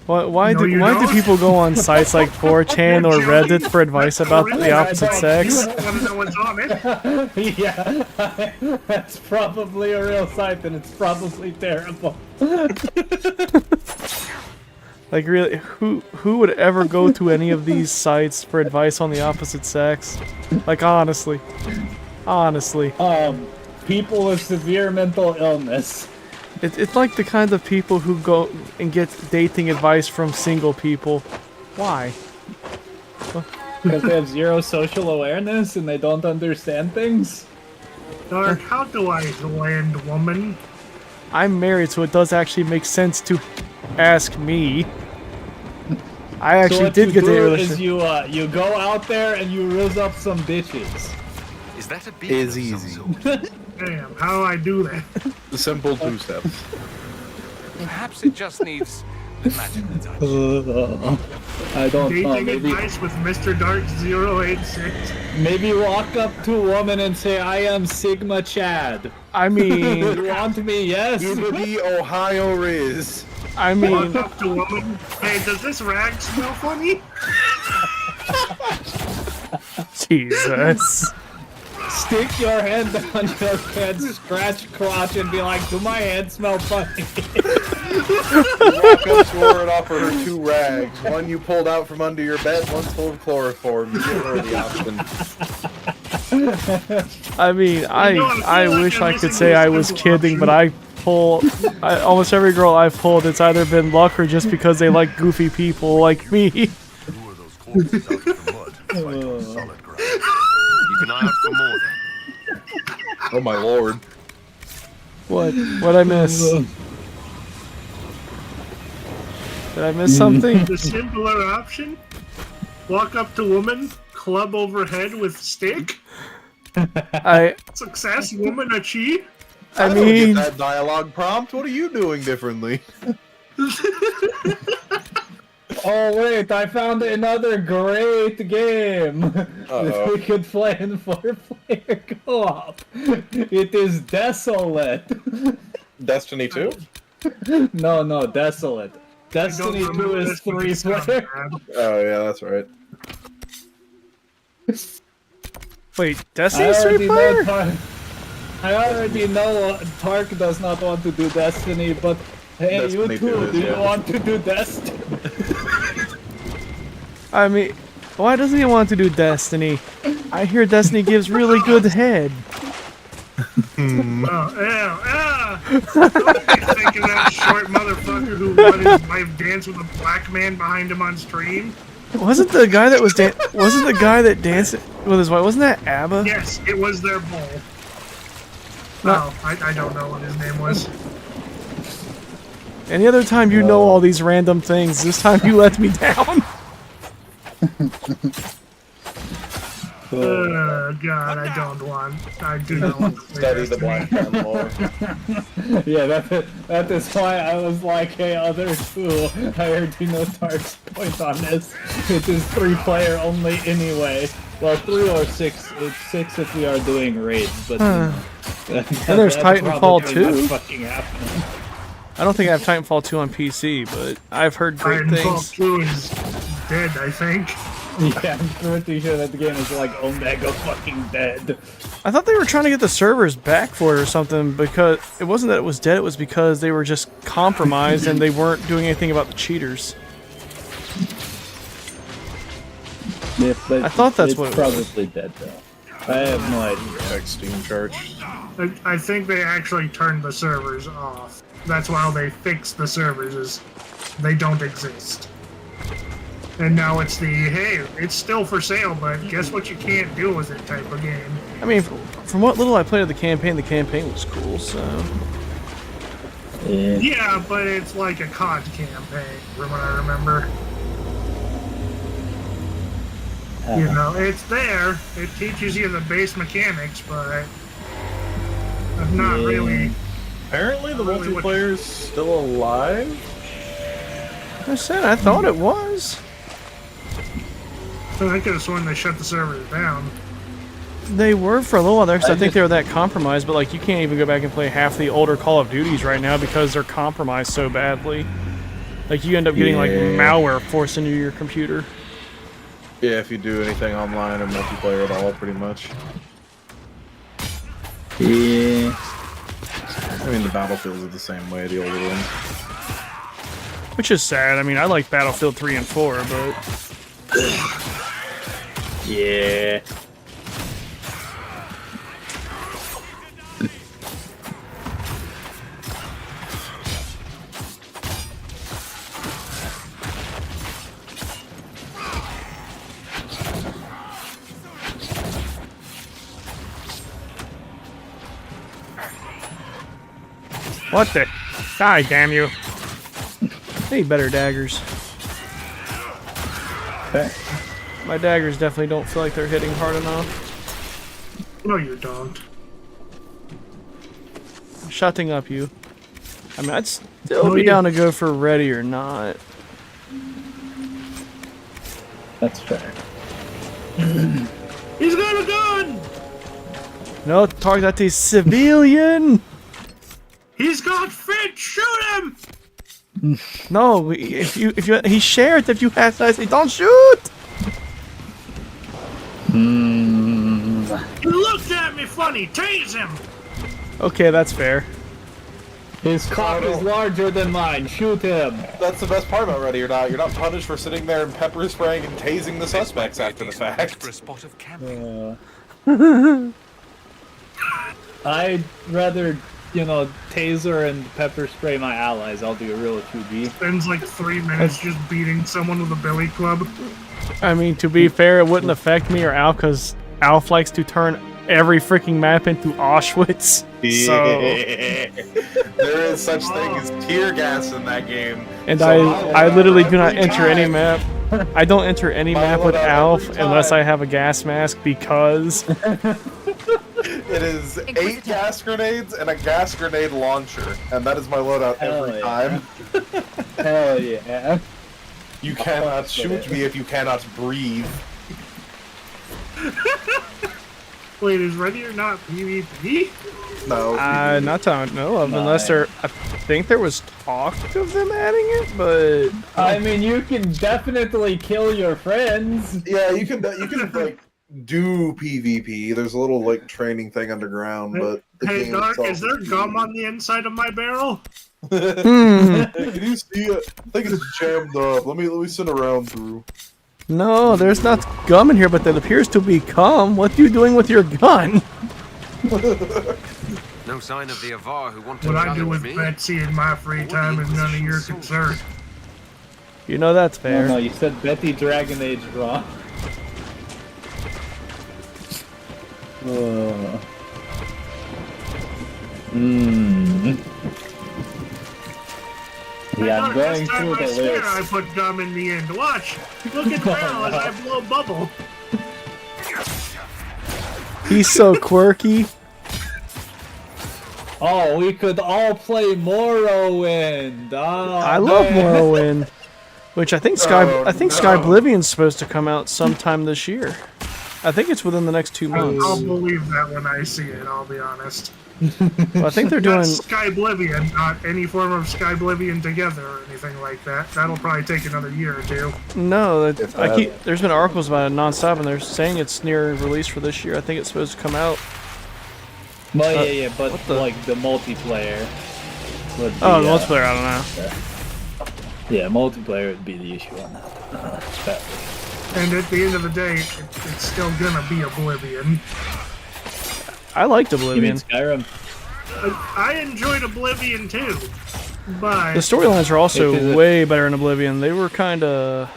Why do people go on sites like 4chan or Reddit for advice about the opposite sex? I want to know what's on it. Yeah, that's probably a real site, and it's probably terrible. Like really, who would ever go to any of these sites for advice on the opposite sex? Like honestly. People with severe mental illness. It's like the kind of people who go and get dating advice from single people. Why? Because they have zero social awareness and they don't understand things? Dark, how do I land woman? I'm married, so it does actually make sense to ask me. I actually did get a relationship. You go out there and you riz up some bitches. Is that a beat? Is easy. Damn, how do I do that? The simple 2 steps. Perhaps it just needs the magical touch. I don't know. Dating Maybe, advice with Mr. Dark 086. maybe walk up to a woman and say, I am Sigma Chad. I mean, You want me? Yes. Ibby Ohio Riz. I mean, Walk up to woman. Hey, does this rag smell funny? Jesus. Stick your hand down your head, scratch crotch, and be like, do my hand smell funny? Walk up to her and offer her 2 rags. One you pulled out from under your bed, one's full of chloroform. You give her the option. I mean, I wish I could say I was kidding, but almost every girl I've pulled, it's either been luck or just because they like goofy people like me. Lure those corpses out of the mud and find on solid ground. Keep an eye out for more then. Oh my lord. What'd I miss? Did I miss something? The simpler option? Walk up to woman, club overhead with stick? Success, woman achieve? I don't mean, get that dialogue prompt. What are you doing differently? Oh wait, I found another great game that we could play in 4-player co-op. It is Desolate. Destiny 2? No, Desolate. Destiny 2 is 3-player. Oh yeah, that's right. wait, Destiny's 3-player? I already know Tark does not want to do Destiny, but hey, Destiny you too, do you want to do Destiny? I mean, why doesn't he want to do Destiny? I hear Destiny gives really good head. Oh, ew. Don't you think of that short motherfucker who let his wife dance with a black man behind him on stream? Wasn't the guy that wasn't the guy that danced with his wife? Wasn't that ABBA? Yes, it was their bull. No. Oh, I don't know what his name was. Any other time you know all these random things, this time you let me down. God, I do not want to play Study the Destiny. black man lore. Yeah, that is why I was like, hey, other two, I heard you know Dark's point on this. It is 3-player only anyway. Well, 3 or 6. It's 6 if we are doing raids, but And there's Titanfall 2. Fucking happening. I don't think I have Titanfall 2 on PC, but I've heard great Titanfall things. 2 is dead, I think. Yeah, I'm pretty sure that the game is like Omega fucking dead. I thought they were trying to get the servers back for it or something, because it wasn't that it was dead, it was because they were just compromised and they weren't doing anything about the cheaters. Yeah, but I thought that's what it's it was. probably dead though. I have no idea. Check Steam charge. I think they actually turned the servers off. That's why they fixed the servers, is they don't exist. And now it's the, hey, it's still for sale, but guess what you can't do with it type of game. I mean, from what little I played of the campaign was cool, so... Yeah, but it's like a COD campaign, from what I remember. You know, it's there. It teaches you the base mechanics, but I'm not really... Apparently the Really, what- multiplayer's still alive? I said, I thought it was. I could have sworn they shut the servers down. They were for a little while there, because I think they were that compromised, but like you can't even go back and play half the older Call of Duties right now because they're compromised so badly. Like you end up getting like malware forced into your computer. Yeah, if you do anything online or multiplayer at all, pretty much. Yeah. I mean, the Battlefields are the same way, the older ones. Which is sad. I mean, I like Battlefield 3 and 4, but... Yeah. What the? Die, damn you. Need better daggers. Okay. My daggers definitely don't feel like they're hitting hard enough. No, you don't. Shutting up, you. I mean, I'd still be down to go for ready or not. That's fair. He's got a gun! No, target that a civilian! He's got fit! Shoot him! No, if you he shared if you have to say don't shoot. He looked at me funny. Tase him! Okay, that's fair. His cock is larger than mine. Shoot him. That's the best part about Ready or Not. You're not punished for sitting there and pepper spraying and tasing the suspects after the fact. For a spot of camping. I'd rather, you know, taser and pepper spray my allies. I'll be a real 2B. Spends like 3 minutes just beating someone with a billy club. I mean, to be fair, it wouldn't affect me or Alf because Alf likes to turn every freaking map into Auschwitz. So, There is such thing as tear gas in that game. and So I literally do not every enter any time- map. I don't enter any My map with loadout Alf every unless time. I have a gas mask because It is 8 gas grenades and a gas grenade launcher, and that is my loadout Hell every yeah. time. Hell yeah. You cannot shoot me if you cannot breathe. Wait, is Ready or Not PvP? No. not that I know of, unless there. I think there was talk of them adding it, but I mean, you can definitely kill your friends. Yeah, you can like do PvP. There's a little like training thing underground, but the Hey, game Dark, itself is there is gum on the inside of my barrel? Hey, can you see it? I think it's jammed up. Let me sit around through. no, there's not gum in here, but there appears to be cum. What are you doing with your gun? No sign of the Avar who want to What I do challenge with me. Betsy in my free time is none of your concern. You know that's fair. No, you said Betty Dragon Age wrong. I'm going this time through I the swear list. I put gum in the end. Watch! Look at Val as I blow bubble. He's so quirky. Oh, we could all play Morrowind. Oh, I love Morrowind, which I think Sky Oblivion's supposed to come out sometime this year. I think it's within the next 2 months. I'll believe that when I see it, I'll be honest. Well, I think they're doing. Not Sky Oblivion, not any form of Sky Oblivion together or anything like that. That'll probably take another year or two. No, there's been articles about it nonstop, and they're saying it's near release for this year. I think it's supposed to come out. Well, yeah, but like the multiplayer. Would be, the multiplayer, I don't know. Yeah, multiplayer would be the issue on that. And at the end of the day, it's still gonna be Oblivion. I liked You mean Oblivion. Skyrim? I enjoyed Oblivion too, but The storylines are also way better in Oblivion. They were kind of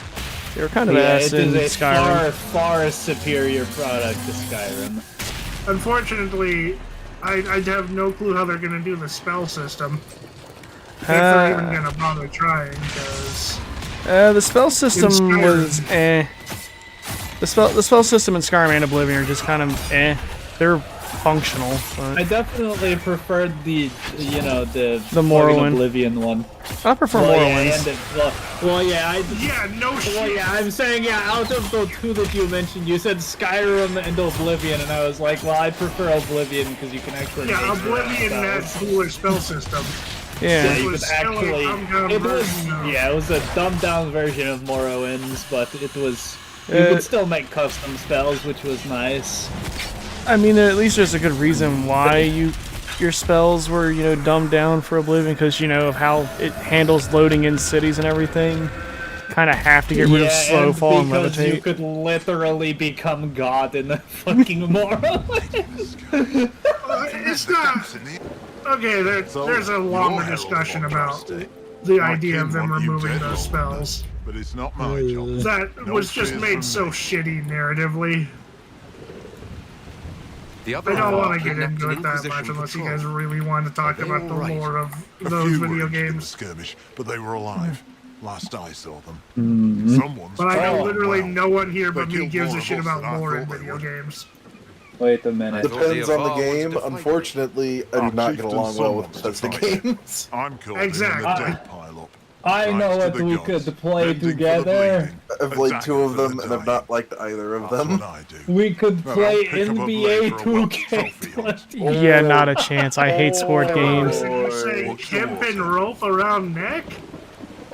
ass in it is a Skyrim. far superior product to Skyrim. unfortunately, I have no clue how they're gonna do the spell system. If they're even gonna bother trying, because The spell system Skyrim. was eh. The spell system in Skyrim and Oblivion are just kind of eh. They're functional. But I definitely preferred the The fucking Morrowind. Oblivion one. I prefer Well, Morrowind. no shit. Well, yeah, I'm saying, out of the two that you mentioned, you said Skyrim and Oblivion, and I was like, well, I prefer Oblivion because you can actually Yeah, make your own Oblivion had spells. cooler spell system. Yeah. You was could still a actually, dumbed-down it was, version of- it was a dumbed down version of Morrowind's, but it was, you Uh, could still make custom spells, which was nice. I mean, at least there's a good reason why your spells were, dumbed down for Oblivion, because, of how it handles loading in cities and everything. Kind of have to get rid of slow fall and because levitate. you could literally become God in the fucking Morrowind. It's not. Okay, there's a longer discussion about the idea of them removing those spells. But it's not my job. That was just made so shitty narratively. The I don't want to get into it that much unless you guys really want to talk about the lore of those video games. Skirmish, but they were alive. Last I saw them. Someone's But I know well, literally no one here they but me killed gives more a of shit us about than I lore in thought they video would. games. Wait a minute. Depends on the game. Unfortunately, I do not get along well with Bethesda games. I'm calling Exactly. them a dead pile up. I know Thanks to what the we gods, could play bending for the together. bleeding, I've played attacking 2 of for the them, and I've dying. not liked either of That's them. what I do. We could Well, play pick up a blade NBA for a weapon 2K20. Yeah, not a chance. I hate sport games. You say Watch the hemp and water. rope around neck?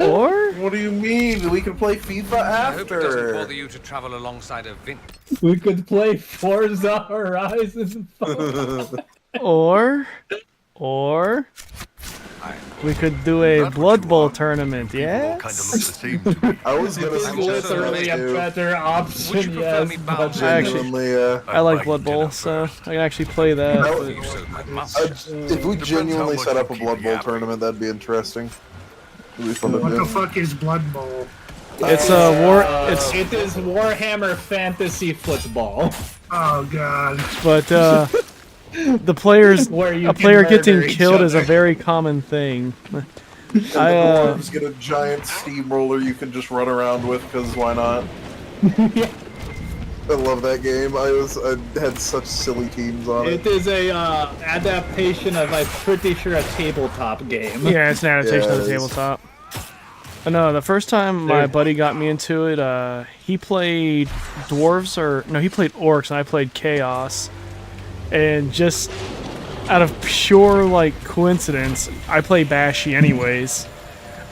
Or What do you mean? We can play FIFA I hope it doesn't after. bother you to travel alongside a Vint. We could play Forza Horizon 5. or we could do a Blood Bowl tournament. People all kind of look the Yes. same to me. I was gonna It's suggest literally a that too. better Would option, you prefer me yes. bound But to Actually- Genuinely, I like I'd Blood like Bowl, dinner so first. I can actually play that. No. but- You sewed my muscles. if we genuinely much set you up a keep Blood me Bowl happy. tournament, that'd be interesting. It'd be fun to What the do. fuck is Blood Bowl? It's a war. It's it is Warhammer Fantasy Football. Oh god. but the players, Where you a can player murder getting each killed is a other. very common thing. And I, the dwarves get a giant steamroller you can just run around with, because why not? I love that game. I had such silly teams on it. It is a adaptation of, I'm pretty sure, a tabletop game. Yeah, it's an adaptation Yeah, of it the is. tabletop. No, the first time my buddy got me into it, he played dwarves, he played orcs, and I played chaos. And just out of pure, coincidence, I play Bashy anyways.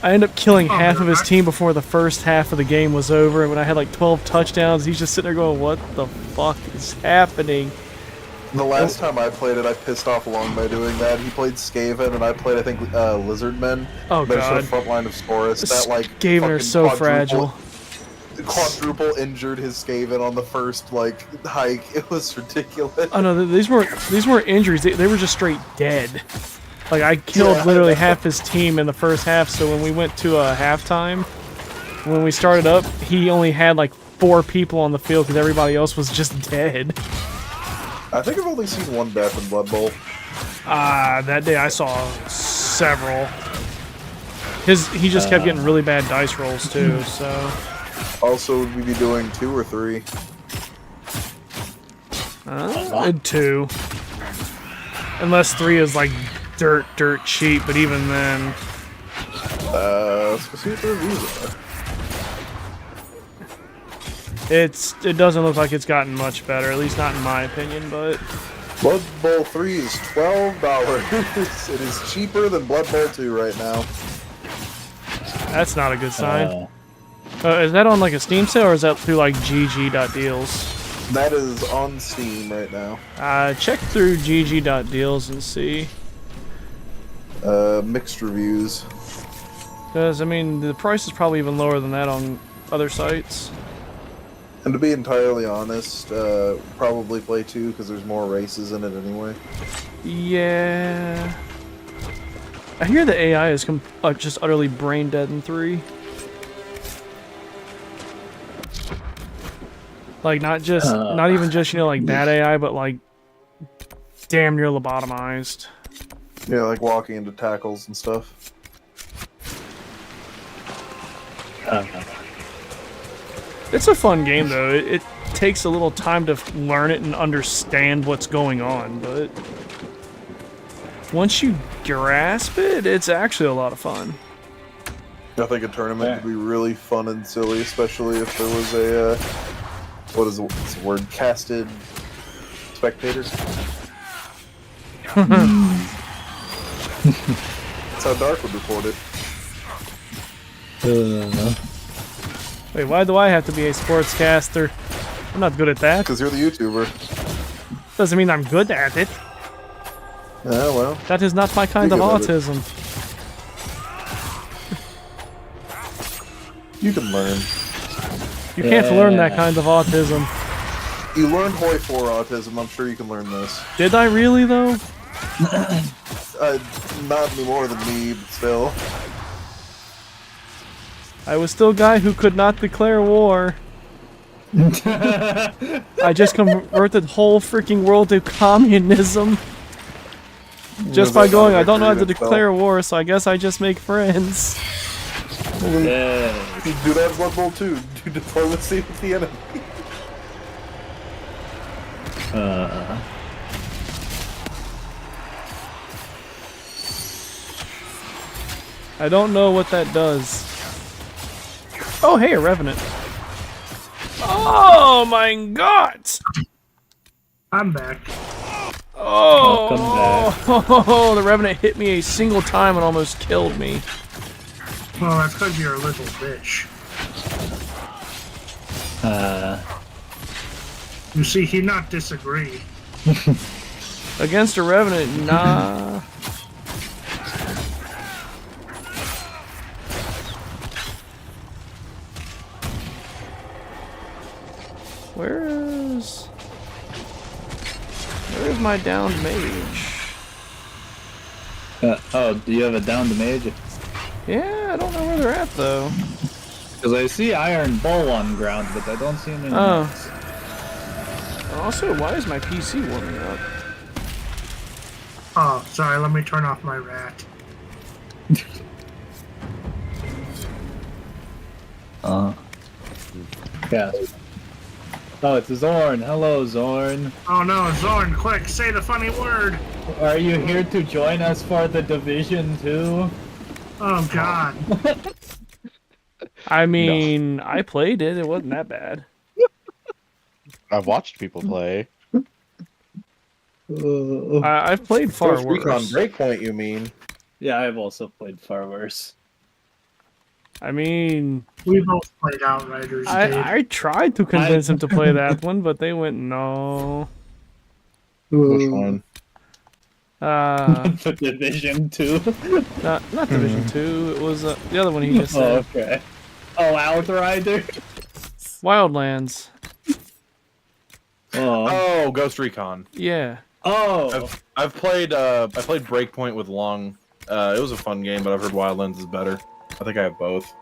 I ended up killing half of his team before the first half of the game was over, and when I had 12 touchdowns, he's just sitting there going, what the fuck is happening? The last time I played it, I pissed off Long by doing that. He played Skaven, and I played, I think, Lizardmen. Oh, There's God. a front line of Saurus that, Skaven are fucking so fragile. Quadruple injured his Skaven on the first, hike. It was ridiculous. Oh no, these weren't injuries, they were just straight dead. I killed literally half his team in the first half, so when we went to halftime, when we started up, he only had 4 people on the field because everybody else was just dead. I think I've only seen one death in Blood Bowl. That day I saw several. He just kept getting really bad dice rolls too. So Also, would we be doing 2 or 3? 2, unless 3 is like dirt cheap. But even then, Let's see what the reviews are. it doesn't look like it's gotten much better. At least not in my opinion. But Blood Bowl 3 is $12. It is cheaper than Blood Bowl 2 right now. that's not a good sign. Is that on like a Steam sale or is that through like GG.deals? That is on Steam right now. Check through GG.deals and see. Mixed reviews. Because, I mean, the price is probably even lower than that on other sites. And to be entirely honest, probably play 2 because there's more races in it anyway. Yeah. I hear the AI is just utterly brain dead in 3. Like, not even just, like, bad AI, but, like, damn near lobotomized. Yeah, like walking into tackles and stuff. It's a fun game, though. It takes a little time to learn it and understand what's going on, but once you grasp it, it's actually a lot of fun. I think a tournament would be really fun and silly, especially if there was a, what's the word, casted spectators. That's how Dark would report it. Wait, why do I have to be a sportscaster? I'm not good at that. Because you're the YouTuber. Doesn't mean I'm good at it. Yeah, well. That is not my kind of You're good at it. autism. You can learn. You can't learn that kind of autism. You learned Hoi 4 autism, I'm sure you can learn this. Did I really, though? Not any more than me, but still. I was still a guy who could not declare war. I just converted the whole freaking world to communism. Just by going, I don't know how to declare war, so I guess I just make friends. Yeah. Do that in Blood Bowl 2. Do diplomacy with the enemy. I don't know what that does. Oh, hey, a revenant. Oh my god! I'm back. Oh, the revenant hit me a single time and almost killed me. Well, that's because you're a little bitch. You see, he not disagree. Against a revenant, nah. Where's my downed mage? Oh, do you have a downed mage? Yeah, I don't know where they're at though. Because I see Iron Bull on ground, but I don't see any. Oh. Also, why is my PC warming up? Oh, sorry, let me turn off my rat. Yeah. Oh, it's Zorn. Hello, Zorn. Oh no, Zorn, quick, say the funny word! Are you here to join us for the Division 2? Oh god. I mean, I played it. It wasn't that bad. I've watched people play. I've played far Ghost worse. Recon Breakpoint, you mean? Yeah, I've also played far worse. I mean, We both played Outriders, dude. I tried to convince them to play that one, but they went no. Which one? The Division 2? Not Division 2. It was the other one he just said. Oh, okay. Oh, Outrider? Wildlands. Oh, Ghost Recon. Yeah. Oh. I've played I played Breakpoint with Long. It was a fun game, but I've heard Wildlands is better. I think I have both.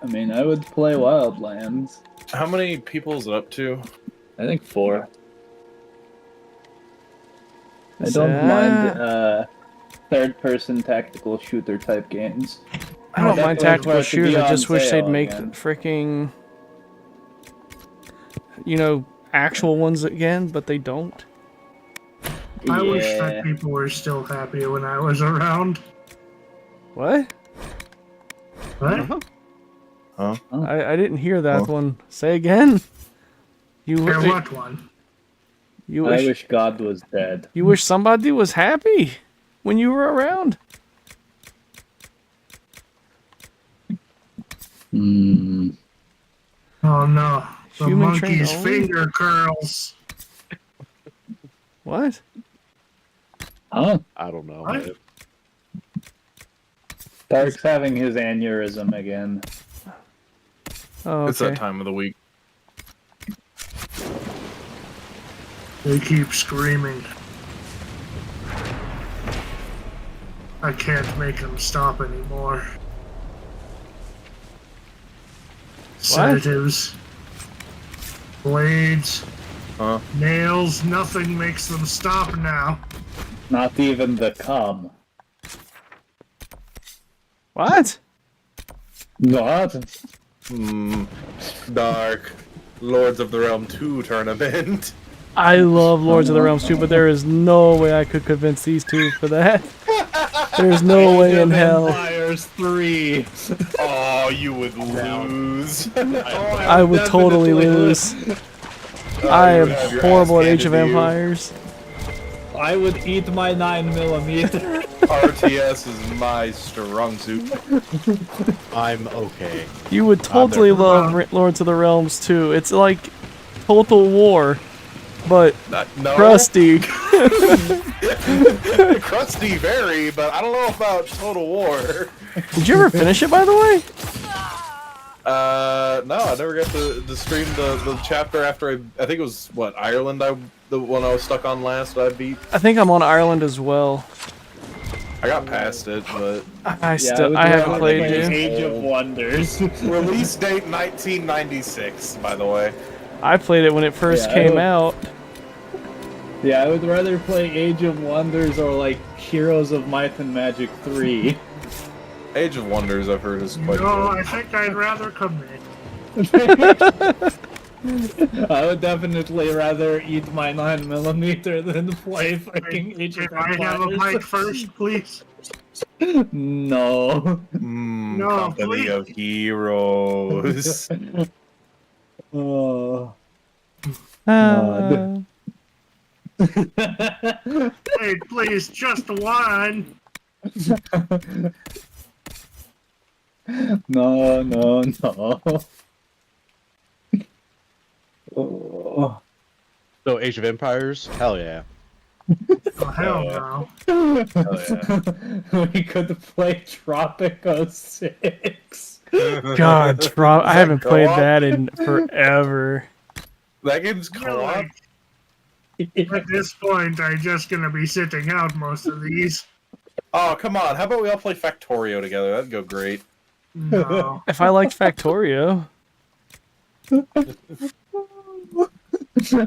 I mean, I would play Wildlands. How many people is it up to? I think 4. I don't mind third-person tactical shooter type games. I don't mind tactical Well, to be shooters. I on just wish they'd sale make again. freaking, you know, actual ones again, but they don't. I wish that people were still happy when I was around. What? What? Huh? I didn't hear that one. Say again. You Hear what one? You I wish wish God was dead. you wish somebody was happy when you were around. Oh no. The Human trained monkey's only? finger curls. What? Huh? I don't know. What? man. Dark's having his aneurysm again. Oh, It's okay. that time of the week. They keep screaming. I can't make them stop anymore. Sedatives, blades, Huh? nails, nothing makes them stop now. Not even the cum. What? What? Dark. Lords of the Realm 2 tournament. I love Lords of the Realms too, but there is no way I could convince these two for that. There's no way in hell. Empires 3. Oh, you would lose. I would totally lose. I am horrible at Age of Empires. I would eat my 9mm. RTS is my strong suit. I'm okay. You would totally love Lords of the Realms too. It's like Total War, but No. crusty. Crusty, very, but I don't know about Total War. Did you ever finish it, by the way? No, I never got to stream the chapter after I think it was, what, Ireland, the one I was stuck on last I beat. I think I'm on Ireland as well. I got past it, but... I haven't played it. Age of Wonders. Release date 1996, by the way. I played it when it first Yeah, came out. Yeah, I would rather play Age of Wonders or like Heroes of Might and Magic 3. Age of Wonders, I've heard, is quite No, good. I think I'd rather commit. I would definitely rather eat my 9mm than play fucking Age of Can I have a Empires. mic first, please? No. No, Company please. of Heroes. Oh. Wait, please, just one. No. Oh. So, Age of Empires? Hell yeah. Oh, hell no. Hell yeah. We could play Tropico 6. God, I haven't played Co-op? that in forever. That game's co-op? At this point, I'm just gonna be sitting out most of these. Oh, come on. How about we all play Factorio together? That'd go great. No. If I liked Factorio,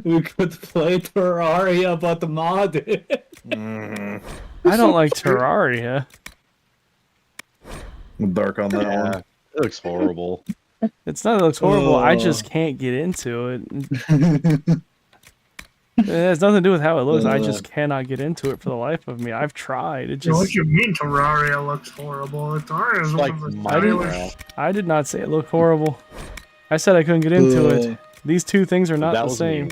We could play Terraria, but modded. I don't like Terraria. Dark on that Yeah. one. It looks horrible. It's not that it looks horrible. I just can't get into it. It has nothing to do with how it looks. I just cannot get into it for the life of me. I've tried. It What just. you mean Terraria looks horrible? Terraria's one Like of the Minecraft. I did not say it looked horrible. I said I couldn't get into it. These two things are not That the was same. me.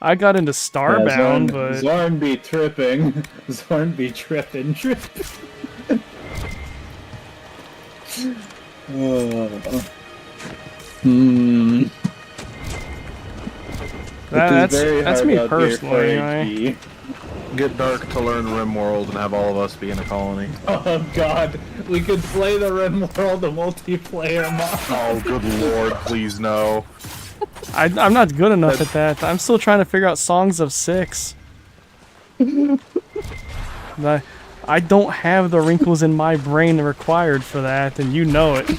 I got into Starbound, but Zorn be tripping. Zorn be tripping. that's me personally. Anyway. Get Dark to learn RimWorld and have all of us be in a colony. Oh god, we could play the RimWorld multiplayer mod. Oh, good lord, please no. I'm not good enough at that. I'm still trying to figure out Songs of Six. I don't have the wrinkles in my brain required for that, and you know it.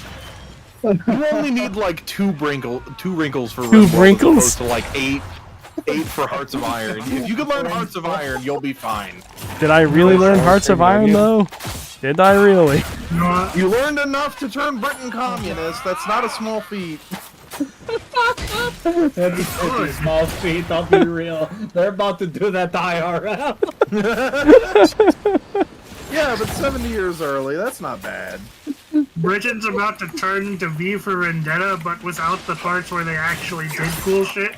You only need like two wrinkles for Two RimWorld wrinkles? as opposed to like eight for Hearts of Iron. If you can learn Hearts of Iron, you'll be fine. Did I really learn Hearts of Iron though? Did I really? You learned enough to turn Britain communist. That's not a small feat. That'd be small feet, I'll be real. They're about to do that to IRL. Yeah, but 70 years early, that's not bad. Britain's about to turn to V for Vendetta, but without the parts where they actually did cool shit.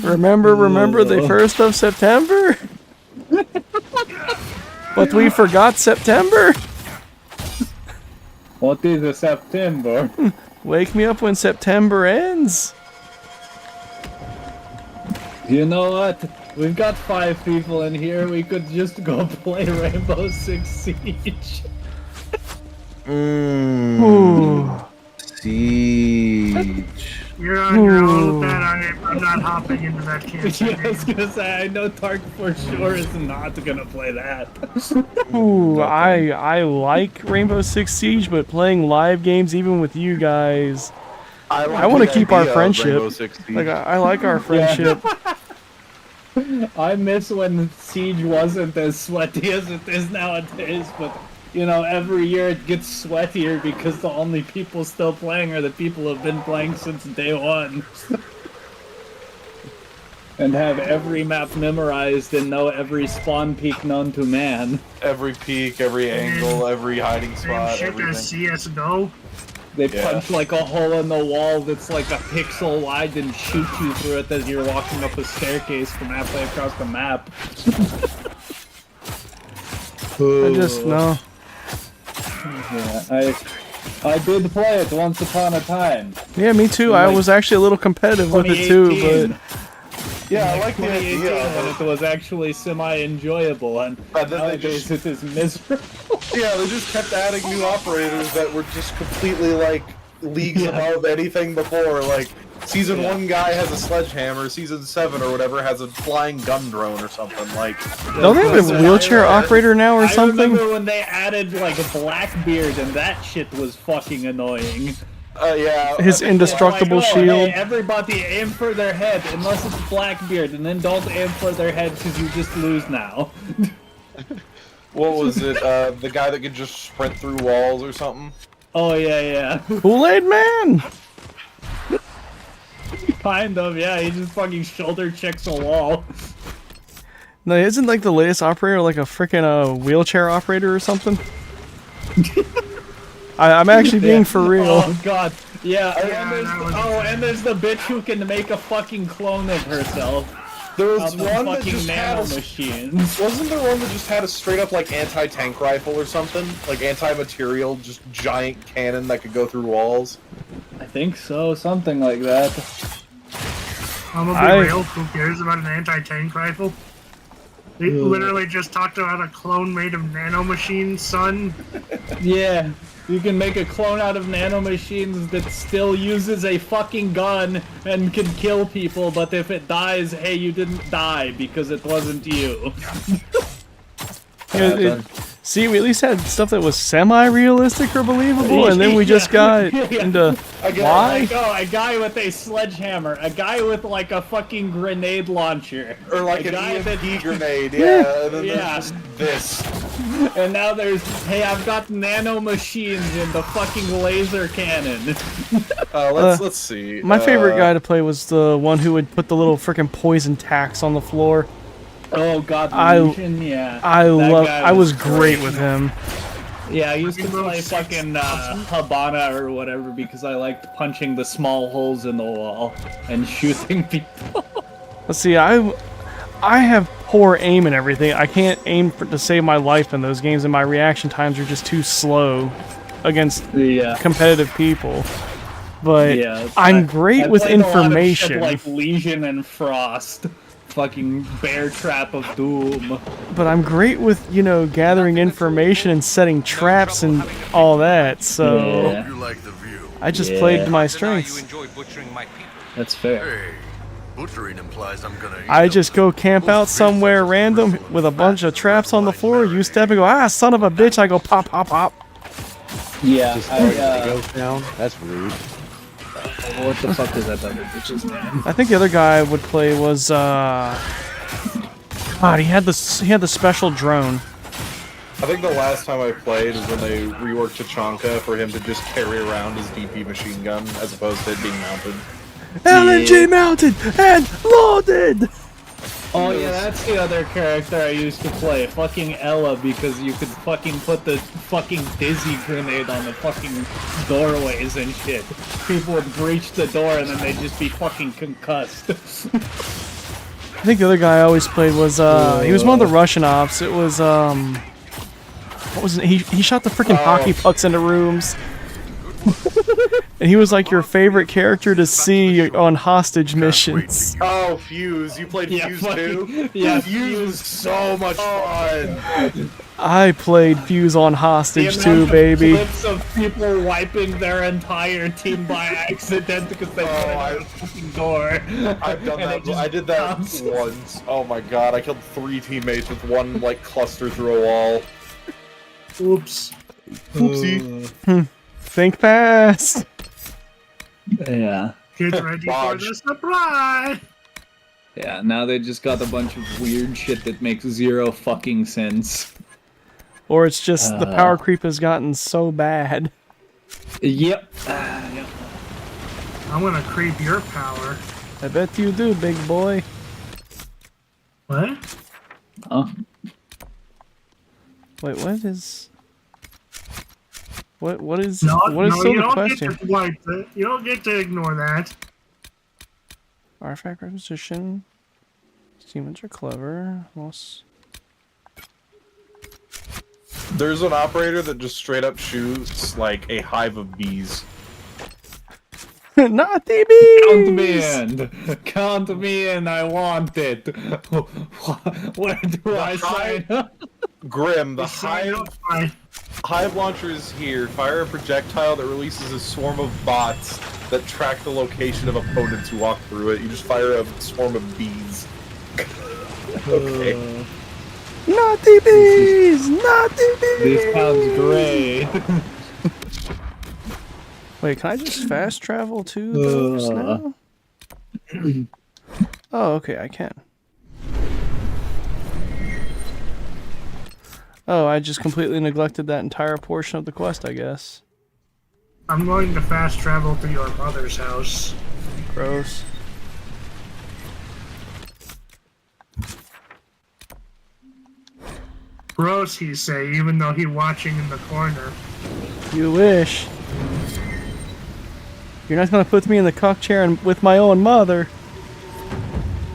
Remember the 1st of September? But we forgot September. What is a September? Wake me up when September ends. You know what? We've got 5 people in here. We could just go play Rainbow Six Siege. Ooh. Siege. You're on your own with that. I'm not hopping into that campaign. Yeah, I was gonna say, I know Tark for sure is not gonna play that. Ooh, I like Rainbow Six Siege, but playing live games even with you guys, I want to keep our friendship. Like I like our friendship. I miss when Siege wasn't as sweaty as it is nowadays, but you know, every year it gets sweatier because the only people still playing are the people who have been playing since day one. And have every map memorized and know every spawn peak known to man. Every peak, every angle, every hiding spot, Shit everything. as CSGO. They punch like a hole in the wall that's like a pixel wide and shoot you through it as you're walking up a staircase from halfway across the map. I just know. Yeah, I did play it once upon a time. Yeah, me too. I was actually a little competitive with it too, but yeah, I like the idea when it was actually semi-enjoyable, and nowadays it is miserable. Yeah, they just kept adding new operators that were just completely like leagues above anything before. Like season 1 guy has a sledgehammer, season 7 or whatever has a flying gun drone or something. Like, don't they have a wheelchair operator now or something? I remember when they added like a Blackbeard, and that shit was fucking annoying. Yeah. His indestructible like, shield. Hey, everybody aim for their head, unless it's Blackbeard, and then don't aim for their head because you just lose now. What was it? The guy that could just sprint through walls or something? Oh yeah. Kool-Aid Man. Kind of, yeah. He just fucking shoulder checks a wall. No, isn't like the latest operator like a freaking wheelchair operator or something? I'm actually being for real. Oh god, yeah. And there's the bitch who can make a fucking clone of herself. There was one that fucking just had nanomachines. Wasn't there one that just had a straight up like anti-tank rifle or something? Like anti-material, just giant cannon that could go through walls? I think so, something like that. I'm gonna be real. Who cares about an anti-tank rifle? They literally just talked about a clone made of nanomachines, son. Yeah, you can make a clone out of nanomachines that still uses a fucking gun and can kill people, but if it dies, hey, you didn't die because it wasn't you. See, we at least had stuff that was semi-realistic or believable, and then we just got into why? A guy with a sledgehammer, a guy with like a fucking grenade launcher, or like an EMP grenade, and then there's just this. And now there's, hey, I've got nanomachines in the fucking laser cannon. Let's see. My favorite guy to play was the one who would put the little freaking poison tacks on the floor. Oh god, I was great with him. Yeah, I used to play fucking Habana or whatever because I liked punching the small holes in the wall and shooting people. Let's see, I have poor aim and everything. I can't aim to save my life in those games, and my reaction times are just too slow against competitive people. But I'm great with information. A lot of shit like Legion and Frost. Fucking bear trap of doom. But I'm great with, gathering information and setting traps and all that, so I just played to my strengths. That's fair. Hey, butchering implies I'm gonna I just go camp out somewhere random with a bunch of traps on the floor, you step and go, son of a bitch, I go pop, pop, pop. Yeah, goes down. That's rude. What the fuck is that other bitch's name? I think the other guy I would play was, God, he had the special drone. I think the last time I played is when they reworked Tachanka for him to just carry around his DP machine gun as opposed to it being mounted. LMG mounted and loaded! Oh yeah, that's the other character I used to play, fucking Ella, because you could fucking put the fucking dizzy grenade on the fucking doorways and shit. People would breach the door and then they'd just be fucking concussed. I think the other guy I always played was, he was one of the Russian ops. It was, what was it? He shot the freaking hockey pucks into rooms. And he was like your favorite character to see on hostage missions. Oh, Fuse. You played Fuse too? Yeah, Fuse was so much fun. I played Fuse on hostage too, baby. Clips of people wiping their entire team by accident because they put it on the fucking door. I've done that. I did that once. Oh my god, I killed 3 teammates with one, like, cluster through a wall. Oops. Oopsie. Think fast. Yeah. Get ready for the supply. Yeah, now they just got a bunch of weird shit that makes zero fucking sense. Or it's just the power creep has gotten so bad. Yep. I'm gonna creep your power. I bet you do, big boy. What? Huh? Wait, what is... What is No, what is no, still you the don't question? Get to wipe it. You don't get to ignore that. Artifact requisition. Demons are clever. Most... There's an operator that just straight up shoots, like, a hive of bees. Not the bees! Count me in! Count me in, I want it! Where do I sign up? Grim, the hive launcher is here. Fire a projectile that releases a swarm of bots that track the location of opponents who walk through it. You just fire a swarm of bees. Okay. Not the bees! Not the bees! This sounds great. Wait, can I just fast travel to those now? Oh, okay, I can. Oh, I just completely neglected that entire portion of the quest, I guess. I'm going to fast travel to your mother's house. Gross. Gross, he say, even though he watching in the corner. You wish. You're not gonna put me in the cock chair and with my own mother.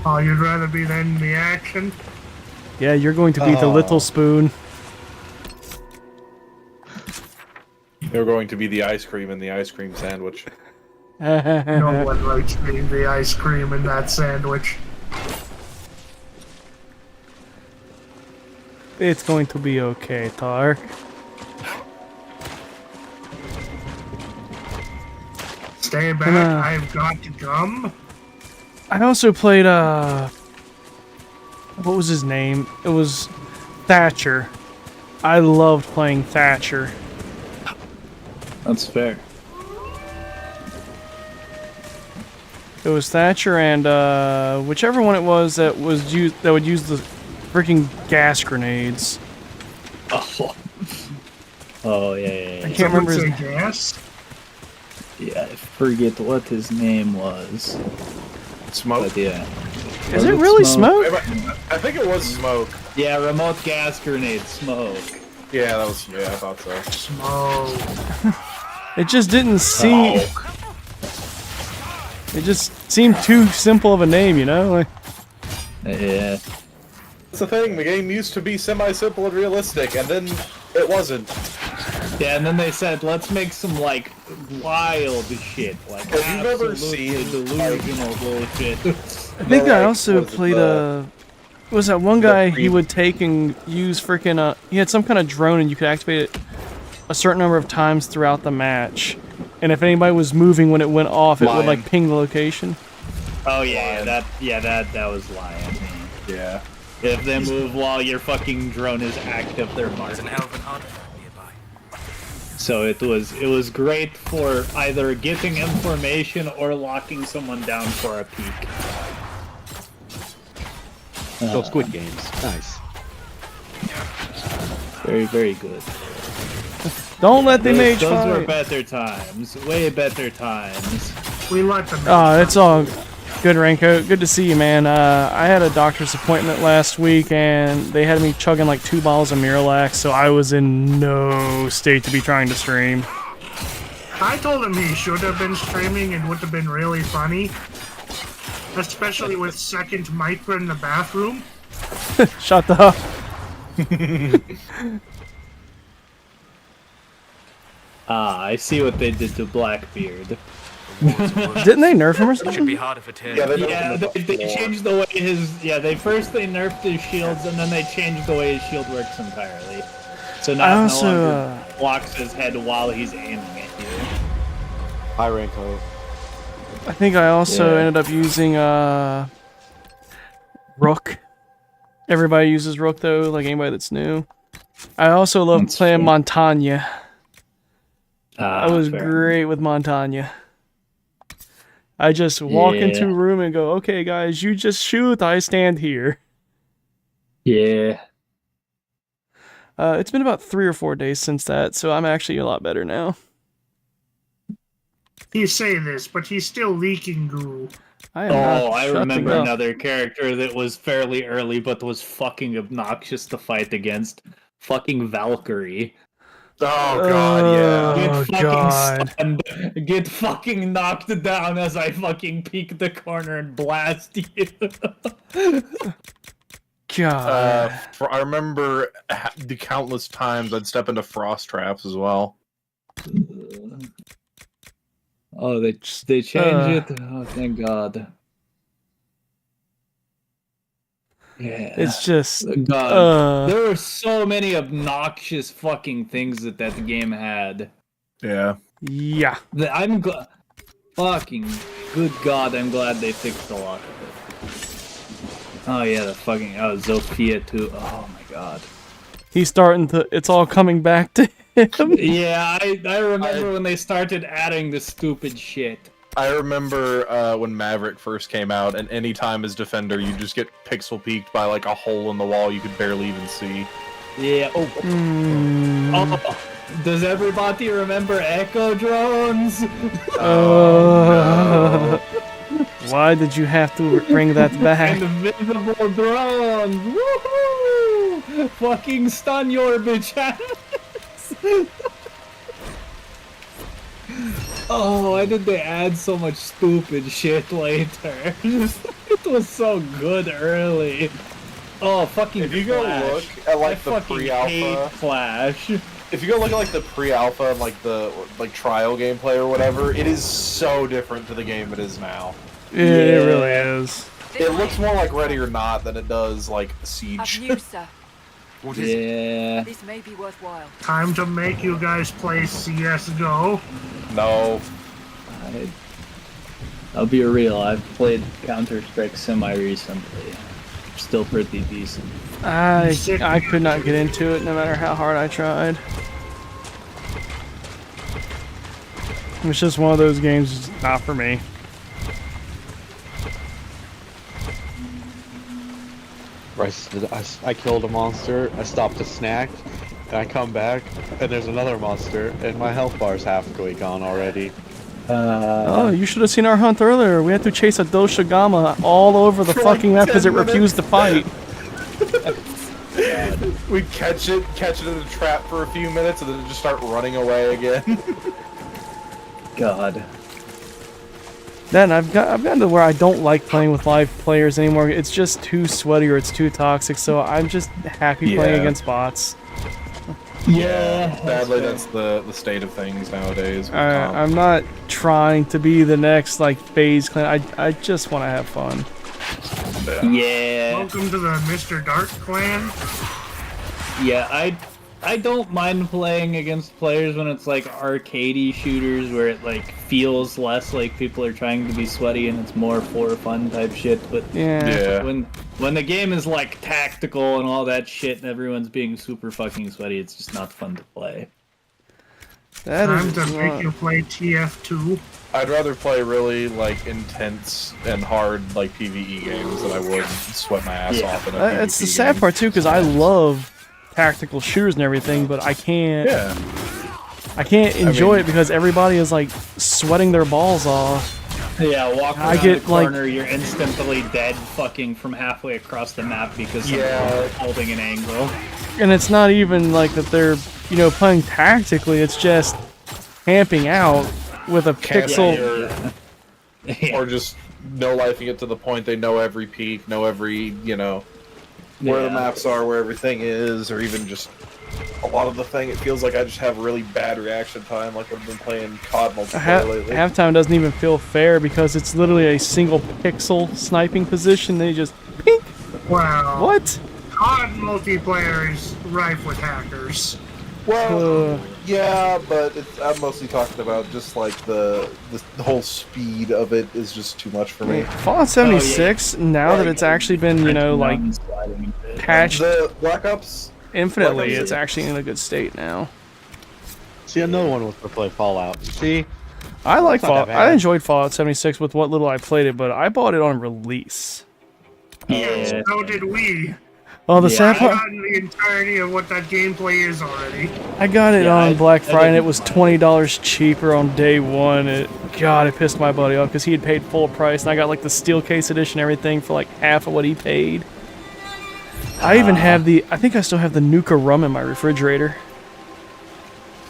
Oh, you'd rather be in the action? Yeah, you're going to be the little spoon. You're going to be the ice cream in the ice cream sandwich. No one likes being the ice cream in that sandwich. It's going to be okay, Tark. Stay back, I've got to come. I also played, what was his name? It was Thatcher. I loved playing Thatcher. That's fair. It was Thatcher and, whichever one it was that was that would use the freaking gas grenades. Oh yeah. I can't remember his name. Gas? Yeah, I forget what his name was. Smoke? But yeah. Is it really Smoke? I think it was Smoke. Yeah, remote gas grenade, Smoke. Yeah, that was. Yeah, I thought so. Smoke. It just didn't seem... It just seemed too simple of a name, you know? Like, Yeah. That's the thing, the game used to be semi-simple and realistic, and then it wasn't. Yeah, and then they said, let's make some, like, wild shit. Like, Have you ever absolutely seen, delusional bullshit. I think I also played was that one guy he would take and use freaking he had some kind of drone and you could activate it a certain number of times throughout the match. And if anybody was moving when it went off, it would like ping the location. Oh yeah, that was Lion. Yeah. If they move while your fucking drone is active, they're marked. An elven artifact nearby. So it was great for either getting information or locking someone down for a peek. So Squid Games. Nice. Very, very good. Don't let the mage Those were fight. better times. Way better times. We let them. Oh, it's all good, Ranko. Good to see you, man. I had a doctor's appointment last week, and they had me chugging like 2 bottles of Miralax, so I was in no state to be trying to stream. I told him he should have been streaming and would have been really funny. Especially with second Micra in the bathroom. Shut up. I see what they did to Blackbeard. Didn't they nerf him or something? They changed the way his. Yeah, they nerfed his shields, and then they changed the way his shield works entirely. So now it no longer blocks his head while he's aiming at you. Hi, Ranko. I think I also ended up using Rook. Everybody uses Rook though, like anybody that's new. I also love playing Montagne. I was great with Montagne. I just walk into a room and go, okay guys, you just shoot, I stand here. Yeah. It's been about 3 or 4 days since that, so I'm actually a lot better now. You say this, but he's still leaking goo. I remember another character that was fairly early but was fucking obnoxious to fight against. Fucking Valkyrie. Oh god, yeah. Get fucking knocked down as I fucking peek the corner and blast you. God. I remember the countless times I'd step into frost traps as well. Oh, they changed it? Oh, thank God. Yeah. It's just... God. There were so many obnoxious fucking things that game had. Yeah. Yeah. I'm glad... Fucking good God, I'm glad they fixed a lot of it. Oh yeah, the fucking... Oh, Zofia too. Oh my God. He's starting to... It's all coming back to him. Yeah, I remember when they started adding the stupid shit. I remember when Maverick first came out, and anytime as Defender, you just get pixel peeked by like a hole in the wall you could barely even see. Yeah. Oh, does everybody remember Echo Drones? No. Why did you have to bring that back? Invisible drones! Woohoo! Fucking stun your bitch ass! Oh, why did they add so much stupid shit later? It was so good early. Oh, fucking If you go look at like the pre-alpha Flash. If you go look at like the pre-alpha and like the trial gameplay or whatever, it is so different to the game it is now. Yeah, it really is. It looks more like Ready or Not than it does like Siege. What is it? Yeah. This may be worthwhile. Time to make you guys play CSGO. No. I'll be real, I've played Counter-Strike semi-recently. Still pretty decent. I could not get into it no matter how hard I tried. It's just one of those games, it's not for me. I killed a monster, I stopped a snack, and I come back, and there's another monster, and my health bar's halfway gone already. Oh, you should have seen our hunt earlier. We had to chase a Doshigama all over the fucking map because it refused to fight. We'd catch it in a trap for a few minutes, and then it'd just start running away again. God. Then I've gotten to where I don't like playing with live players anymore. It's just too sweaty or it's too toxic, so I'm just happy playing against bots. Yeah. Sadly, that's the state of things nowadays. I'm not trying to be the next like FaZe clan. I just want to have fun. Yeah. Welcome to the Mr. Dark clan. Yeah, I don't mind playing against players when it's like arcadey shooters where it like feels less like people are trying to be sweaty and it's more for fun type shit. But when the game is like tactical and all that shit and everyone's being super fucking sweaty, it's just not fun to play. Time to make you play TF2. I'd rather play really like intense and hard like PvE games than I would sweat my ass off in a PvP It's the sad game. part too, because I love tactical shooters and everything, but I can't. Yeah. I can't enjoy it because everybody is like sweating their balls off. Yeah, walk around I get, the corner, you're instantly dead fucking from halfway across the map because someone's holding an angle. And it's not even like that they're, you know, playing tactically, it's just camping out with a pixel. Or just no-lifing it to the point they know every peak, know every, you know, where the maps are, where everything is, or even just a lot of the thing, it feels like I just have really bad reaction time, like I've been playing COD multiplayer lately. Halftime doesn't even feel fair because it's literally a single pixel sniping position, they just pink. Wow. What? COD multiplayer is rife with hackers. Well, yeah, but I'm mostly talking about just like the whole speed of it is just too much for me. Fallout 76, now that it's actually been, you know, like patched the Black Ops infinitely, it's actually in a good state now. See, another one wants to play Fallout. See, I like It's not that Fallout. bad. I enjoyed Fallout 76 with what little I played it, but I bought it on release. Yes, so did we. Oh, the sad I've part. gotten the entirety of what that gameplay is already. I got it on Black Friday, and it didn't was mind $20 cheaper on day one. God, it pissed my buddy off because he had paid full price, and I got like the steel case edition, and everything for like half of what he paid. I even have the. I think I still have the Nuka rum in my refrigerator.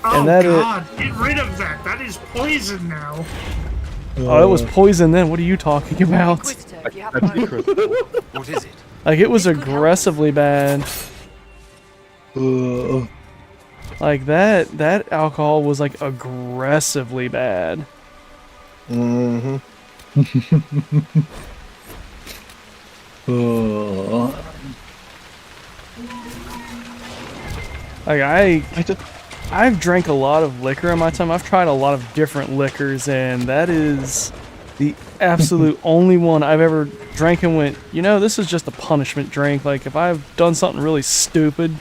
Oh And that God! Get rid of that. That is poison now. Oh, it was poison then. What are you talking about? What is it? Like, it was aggressively bad. Like, that alcohol was, like, aggressively bad. Mm-hmm. Like, I've drank a lot of liquor in my time. I've tried a lot of different liquors, and that is the absolute only one I've ever drank and went, you know, this is just a punishment drink. Like, if I've done something really stupid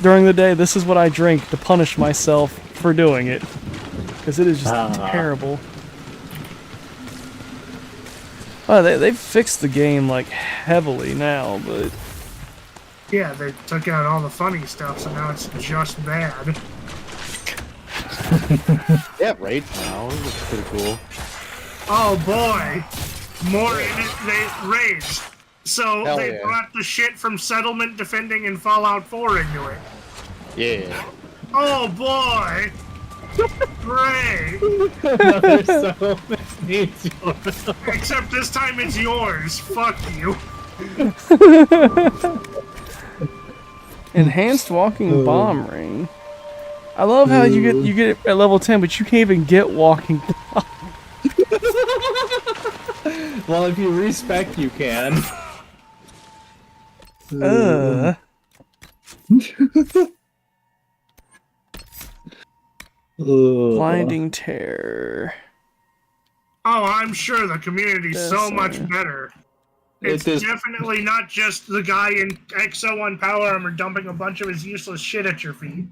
during the day, this is what I drink to punish myself for doing it. Because it is just terrible. Oh, they've fixed the game, like, heavily now, but... Yeah, they took out all the funny stuff, so now it's just bad. They have raids now, which is pretty cool. Oh boy! More raids. So Hell they yeah. brought the shit from Settlement Defending and Fallout 4 into it. Yeah. Oh boy! Great! Except this time it's yours. Fuck you. Enhanced walking bomb ring. I love how you get it at level 10, but you can't even get walking. Well, if you respec, you can. Blinding terror. Oh, I'm sure the community's so much better. It's definitely not just the guy in XO1 Power Armor dumping a bunch of his useless shit at your feet.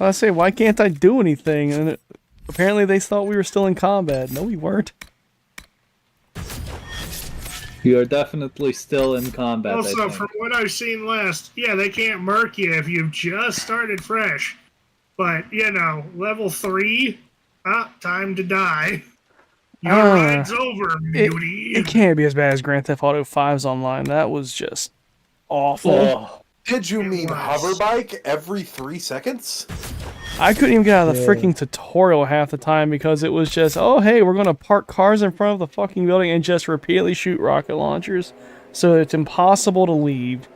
I say, why can't I do anything? And apparently they thought we were still in combat. No, we weren't. You are definitely still in combat. Also, from what I've seen last, yeah, they can't murk you if you've just started fresh. But, you know, level 3, time to die. Your ride's over, beauty. It can't be as bad as Grand Theft Auto 5's online. That was just awful. Oh. Did you mean hover bike every 3 seconds? I couldn't even get out of the freaking tutorial half the time because it was just, oh, hey, we're going to park cars in front of the fucking building and just repeatedly shoot rocket launchers. So it's impossible to leave.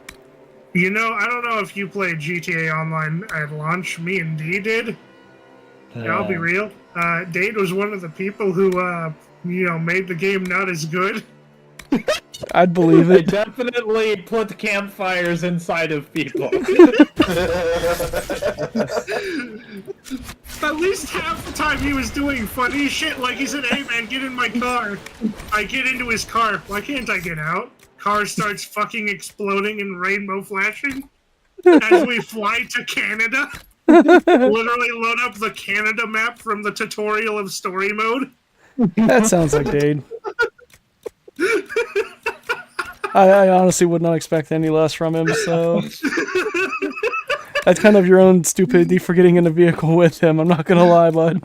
You know, I don't know if you played GTA Online at launch. Me and Dee did. I'll be real. Dade was one of the people who, you know, made the game not as good. I'd believe I it. definitely put campfires inside of people. At least half the time he was doing funny shit, like he said, "Hey man, get in my car." I get into his car. Why can't I get out? Car starts fucking exploding and rainbow flashing as we fly to Canada. Literally load up the Canada map from the tutorial of story mode. That sounds like Dade. I honestly would not expect any less from him, so... That's kind of your own stupidity for getting in a vehicle with him, I'm not gonna lie, bud.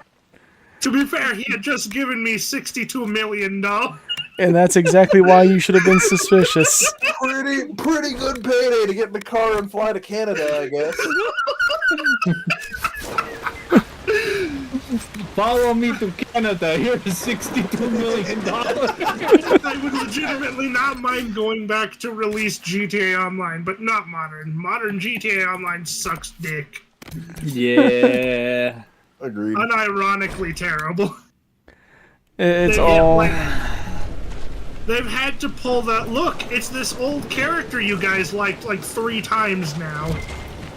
To be fair, he had just given me $62 million. And that's exactly why you should have been suspicious. Pretty good payday to get in the car and fly to Canada, I guess. Follow me to Canada. Here's $62 million. I would legitimately not mind going back to release GTA Online, but not Modern. Modern GTA Online sucks dick. Yeah. Agreed. Unironically terrible. It's all... They've had to pull the... Look, it's this old character you guys liked like 3 times now.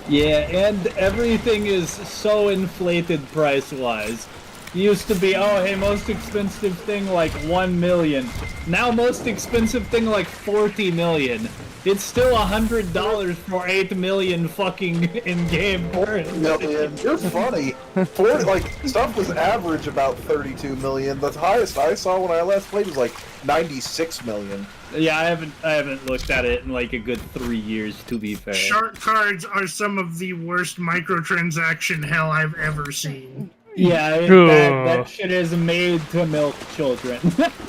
Yeah, and everything is so inflated price-wise. Used to be, oh, hey, most expensive thing like 1 million. Now most expensive thing like 40 million. It's still $100 for 8 million fucking in-game Million. You're funny. Stuff was average about 32 million. The highest I saw when I last played was like 96 million. Yeah, I haven't looked at it in like a good 3 years, to be fair. Shark cards are some of the worst microtransaction hell I've ever seen. Yeah, that shit is made to milk children.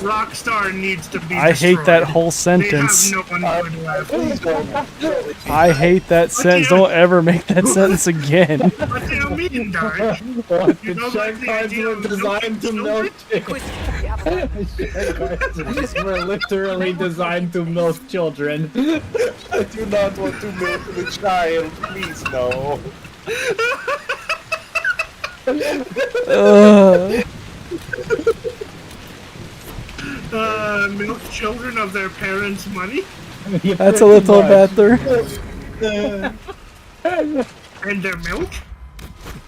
Rockstar needs to be I hate that whole sentence. They have no one good left. I hate that sentence. Don't ever make that sentence again. What do you mean, Dark? You don't like the idea of designed to milk children. We're literally designed to milk children. I do not want to milk the child. Please, no. Milk children of their parents' money? That's a little better. And their milk?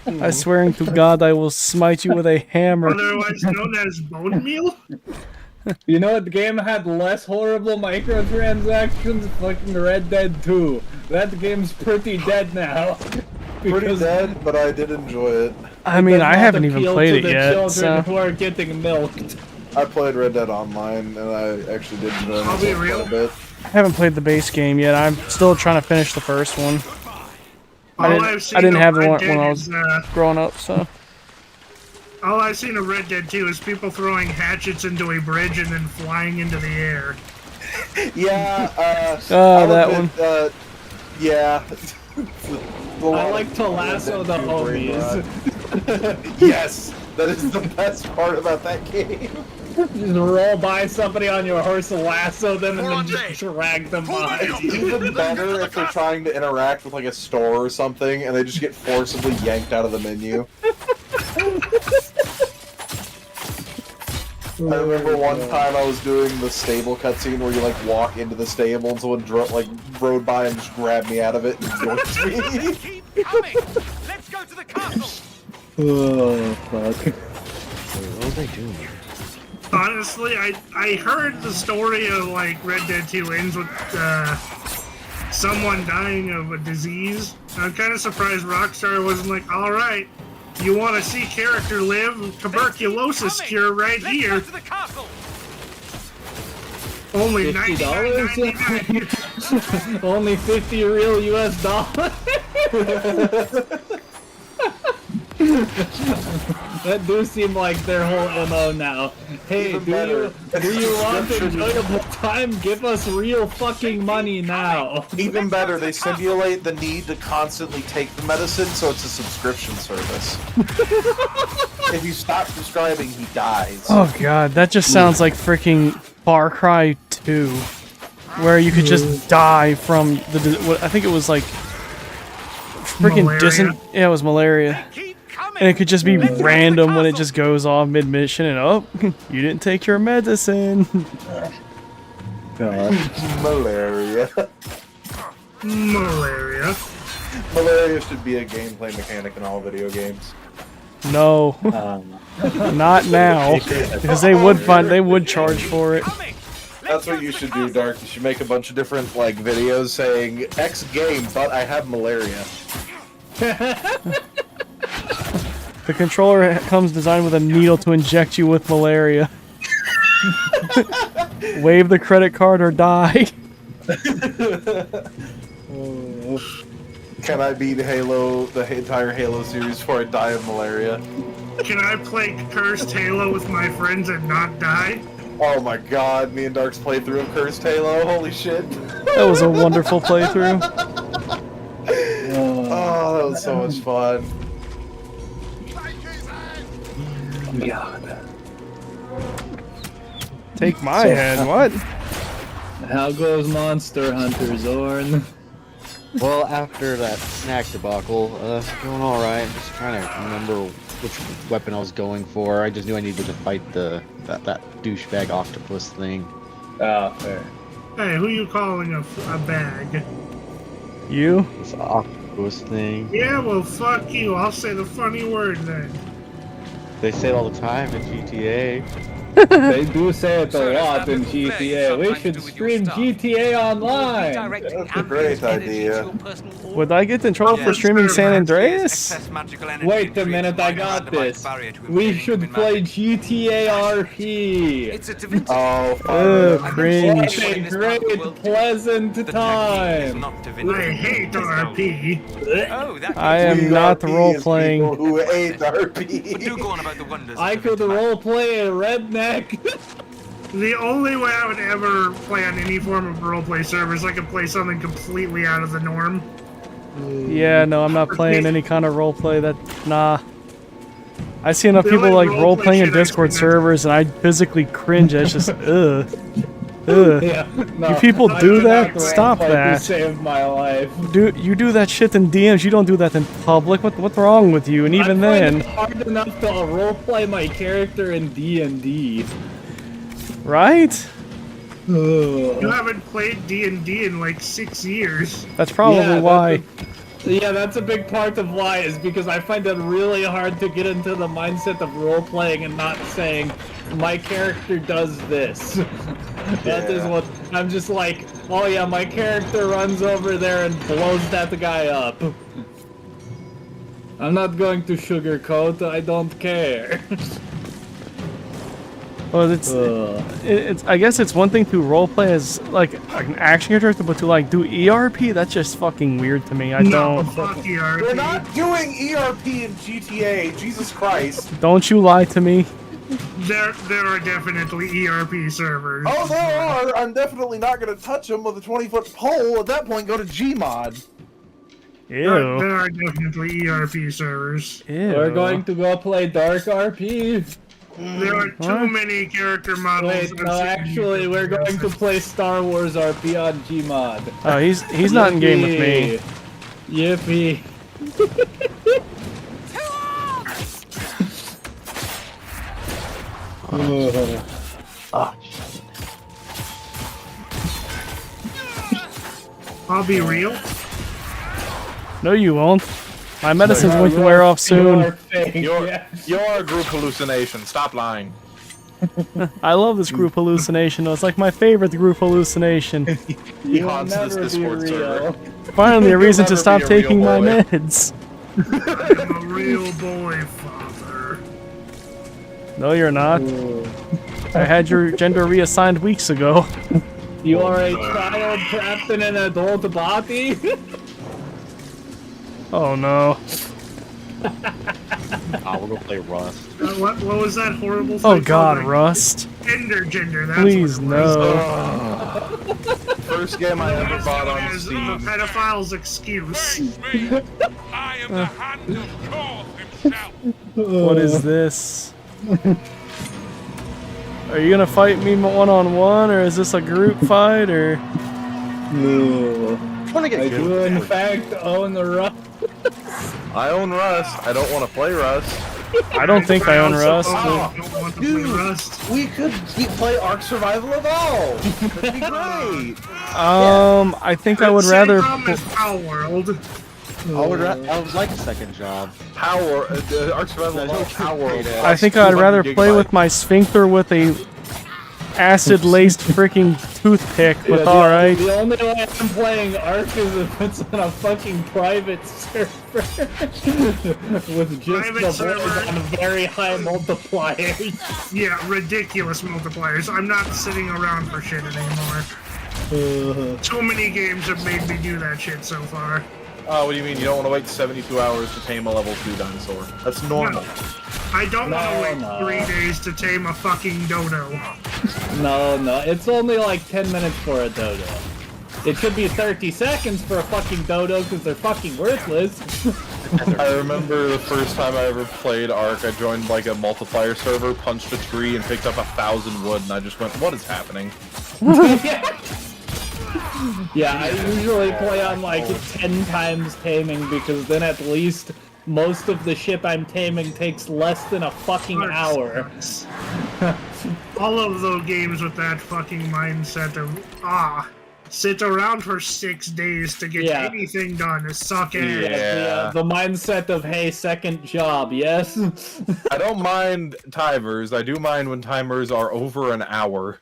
I swearing to God, I will smite you with a hammer. Otherwise known as bone meal? You know what game had less horrible microtransactions? Fucking Red Dead 2. That game's pretty dead now. Pretty dead, but I did enjoy it. I mean, I haven't even played it yet. Children So. who are getting milked. I played Red Dead Online, and I actually did enjoy I'll be myself real. quite a bit. I haven't played the base game yet. I'm still trying to finish the first one. I didn't have the one when I was growing up, so. All I've seen of Red Dead 2 is people throwing hatchets into a bridge and then flying into the air. Yeah, that one. Yeah. I like to lasso the homies. Yes, that is the best part about that game. Just roll by somebody on your horse, lasso them, and then just drag them by. It's even better if they're trying to interact with like a store or something, and they just get forcibly yanked out of the menu. I remember one time I was doing the stable cutscene where you like walk into the stable and someone rode by and just grabbed me out of it and yoinked me. Keep coming! Let's go to the castle! Oh, fuck. What was I doing? Honestly, I heard the story of like Red Dead 2 ends with someone dying of a disease. I'm kind of surprised Rockstar wasn't like, all right, you want to see character live? Tuberculosis cure right here. Only $99.99. Only 50 real US dollars. That do seem like their whole MO now. Hey, do you want enjoyable time? Give us real fucking money now. Even better, they simulate the need to constantly take the medicine, so it's a subscription service. If you stop subscribing, he dies. Oh god, that just sounds like freaking Far Cry 2, where you could just die from the. I think it was like freaking yeah, it was malaria. And it could just be random when it just goes off mid-mission and oh, you didn't take your medicine. Malaria. Malaria. Malaria should be a gameplay mechanic in all video games. No, not now, because they would charge for it. That's what you should do, Dark. You should make a bunch of different like videos saying X game, but I have malaria. The controller comes designed with a needle to inject you with malaria. Wave the credit card or die. Can I beat Halo, the entire Halo series before I die of malaria? Can I play Cursed Halo with my friends and not die? Oh my god, me and Dark's playthrough of Cursed Halo, holy shit. That was a wonderful playthrough. Oh, that was so much fun. God. Take my head, what? How goes Monster Hunter, Zorn? Well, after that snack debacle, going alright. I'm just trying to remember which weapon I was going for. I just knew I needed to fight that douchebag octopus thing. Oh, fair. Hey, who you calling a bag? You? This octopus thing. Yeah, well, fuck you. I'll say the funny word then. They say it all the time in GTA. They do say it a lot in GTA. We should stream GTA Online. That's a great idea. Would I get in trouble for streaming San Andreas? Wait a minute, I got this. We should play GTA RP. Oh, cringe. What a great, pleasant time. I hate RP. I am not role-playing. Who hate RP. I could roleplay a redneck. The only way I would ever play on any form of roleplay server is I could play something completely out of the norm. Yeah, no, I'm not playing any kind of roleplay. Nah. I see enough The people only like role-playing in shit I've Discord seen servers, and I physically cringe. It's just, ugh. Ugh. Yeah, no, You people I do did that? not Stop roleplay that. to save my life. You do that shit in DMs. You don't do that in public. What's wrong with you? And even I find then, it hard enough to roleplay my character in D&D. right? You haven't played D&D in like 6 years. That's probably why. Yeah, that's a big part of why, is because I find it really hard to get into the mindset of role-playing and not saying, my character does this. That is what, I'm just like, oh yeah, my character runs over there and blows that guy up. I'm not going to sugarcoat, I don't care. Well, it's. I guess it's one thing to roleplay as like an action character, but to like do ERP, that's just fucking weird to me. I No, don't. fuck ERP. We're not doing ERP in GTA, Jesus Christ. Don't you lie to me. There are definitely ERP servers. Oh, there are. I'm definitely not going to touch them with a 20-foot pole. At that point, go to Gmod. Ew. There are definitely ERP servers. Ew. We're going to go play Dark RP. There are too many character models. Wait, no, actually, we're going to play Star Wars RP on Gmod. Oh, he's not in game with me. Yippee. I'll be real. No, you won't. My medicine's going to wear off soon. You're a group hallucination. Stop lying. I love this group hallucination. Though. It's like my favorite group hallucination. He haunts this Discord server. Finally, a reason to never stop be a real taking my boy. meds. I'm a real boy, father. No, you're not. I had your gender reassigned weeks ago. You are a child trapped in an adult body? Oh no. We'll go play Rust. What was that horrible thing? Oh god, called? Rust. Gender, that's Please, what it was. no. First game I ever bought on As a Steam. pedophile's excuse. I am the hand of Koth himself. What is this? Are you gonna fight me one-on-one, or is this a group fight, or? No. I'm trying to get I good. do in fact own the Rust. I own Rust. I don't want to play Rust. I don't think I own Rust. I don't want to play Dude, Rust. we could play Ark Survival Evolved. That'd be great. I think I would rather. Same problem as Power World. I would like a second job. Power, Ark Survival There's no Evolved Power. I think I'd rather play with my sphincter with a acid-laced freaking toothpick, but alright. The only way I'm playing Ark is if it's on a fucking private server with just Private the server. boys on very high multipliers. Yeah, ridiculous multipliers. I'm not sitting around for shit anymore. Too many games have made me do that shit so far. Oh, what do you mean? You don't want to wait 72 hours to tame a level 2 dinosaur? That's normal. No. I don't want to wait 3 days to tame a fucking dodo. No, it's only like 10 minutes for a dodo. It should be 30 seconds for a fucking dodo because they're fucking worthless. I remember the first time I ever played Ark, I joined like a multiplier server, punched a tree, and picked up 1,000 wood, and I just went, what is happening? Yeah, I usually play on like 10 times taming because then at least most of the ship I'm taming takes less than a fucking hour. All of those games with that fucking mindset of, sit around for 6 days to get anything done is suck ass. The mindset of, hey, second job, yes? I don't mind timers. I do mind when timers are over an hour.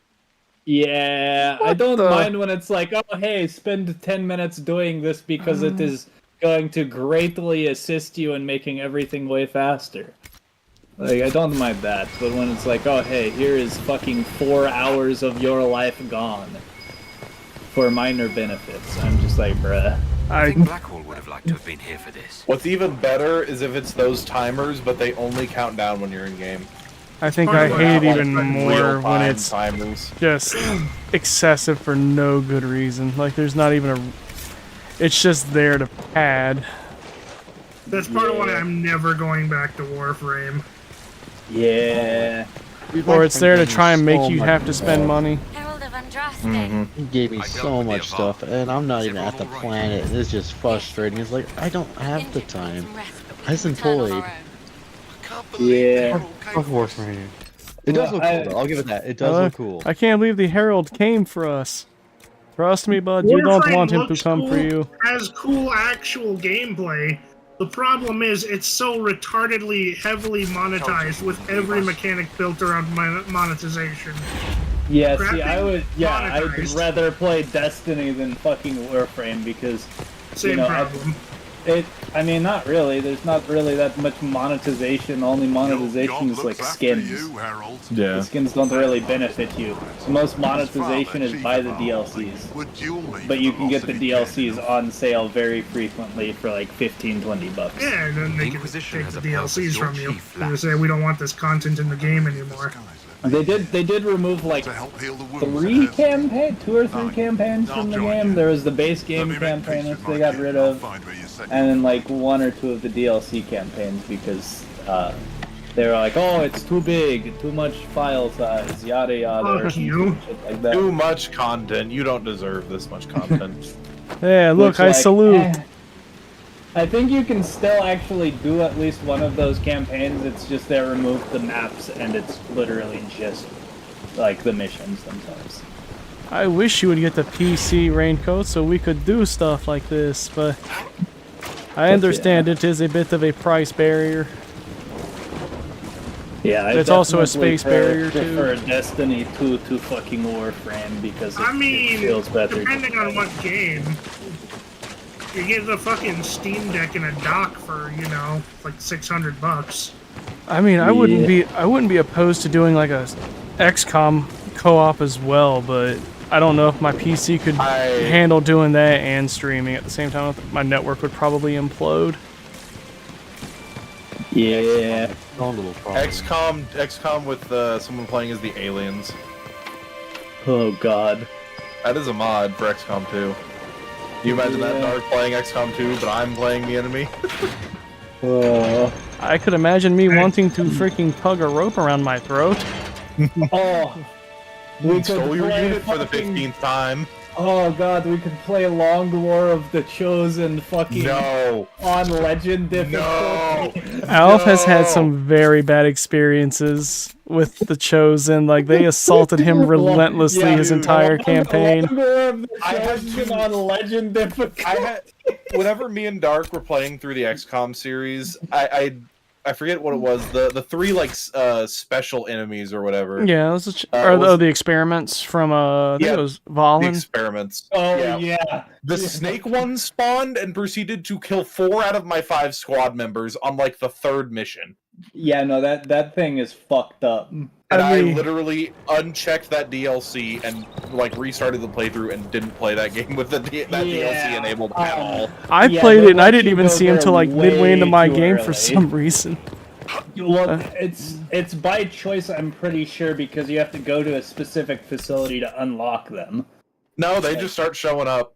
Yeah, I don't mind when it's like, oh, hey, spend 10 minutes doing this because it is going to greatly assist you in making everything way faster. Like, I don't mind that, but when it's like, oh, hey, here is fucking 4 hours of your life gone for minor benefits, I'm just like, bruh. I think Blackwall would have liked to have been here for this. What's even better is if it's those timers, but they only count down when you're in game. I think I hate it even more when Real-time it's timers. just excessive for no good reason. Like, there's not even a... It's just there to pad. That's part of why I'm never going back to Warframe. Yeah. Or it's there to try and make you have to spend money. He gave me so much stuff, and I'm not even at the planet. It's just frustrating. It's like, I don't have the time. I was employed. Yeah. Of Warframe. It does look cool, though. I'll give it that. It does look cool. I can't believe the Herald came for us. Trust me, bud, you don't want him to come for you. Has cool actual gameplay. The problem is it's so retardedly heavily monetized with every mechanic built around monetization. Yeah, see, I'd rather play Destiny than fucking Warframe because, Same problem. I mean, not really. There's not really that much monetization. Only monetization is like skins. Yeah. The skins don't really benefit you. So most monetization is by the DLCs. But you can get the DLCs on sale very frequently for like 15, 20 bucks. Yeah, and then they can take the DLCs from you. They say we don't want this content in the game anymore. They did remove like 2 or 3 campaigns from the game. There was the base game campaign which they got rid of, and then like 1 or 2 of the DLC campaigns because they were like, oh, it's too big, too much file size, yada yada. Fuck you. Like that. Too much content. You don't deserve this much content. Yeah, look, I salute. I think you can still actually do at least one of those campaigns. It's just they removed the maps, and it's literally just like the missions themselves. I wish you would get the PC raincoat so we could do stuff like this, but I understand it is a bit of a price barrier. Yeah, it's also a space barrier too. I prefer Destiny 2 to fucking Warframe because it feels better. Depending on what game. You get the fucking Steam Deck and a dock for, you know, like $600. I mean, I wouldn't be opposed to doing like a XCOM co-op as well, but I don't know if my PC could handle doing that and streaming at the same time. My network would probably implode. Yeah. XCOM with someone playing as the aliens. Oh god. That is a mod for XCOM 2. You imagine that Dark playing XCOM 2, but I'm playing the enemy? I could imagine me wanting to freaking tug a rope around my throat. We stole your unit for the 15th time. Oh god, we could play Long War of the Chosen fucking on Legend difficulty. Alf has had some very bad experiences with the Chosen. Like, they assaulted him relentlessly his entire campaign. Long War of the Chosen on Legend difficulty. whenever me and Dark were playing through the XCOM series, I forget what it was. The three like special enemies or whatever. Yeah, those are the experiments from I think it was The Valen. experiments. Oh yeah. The snake one spawned and proceeded to kill 4 out of my 5 squad members on like the 3rd mission. Yeah, no, that thing is fucked up. And I literally unchecked that DLC and like restarted the playthrough and didn't play that game with that DLC enabled at all. I played it and I didn't even see him till like midway into my game for some reason. Well, it's by choice, I'm pretty sure, because you have to go to a specific facility to unlock them. No, they just start showing up.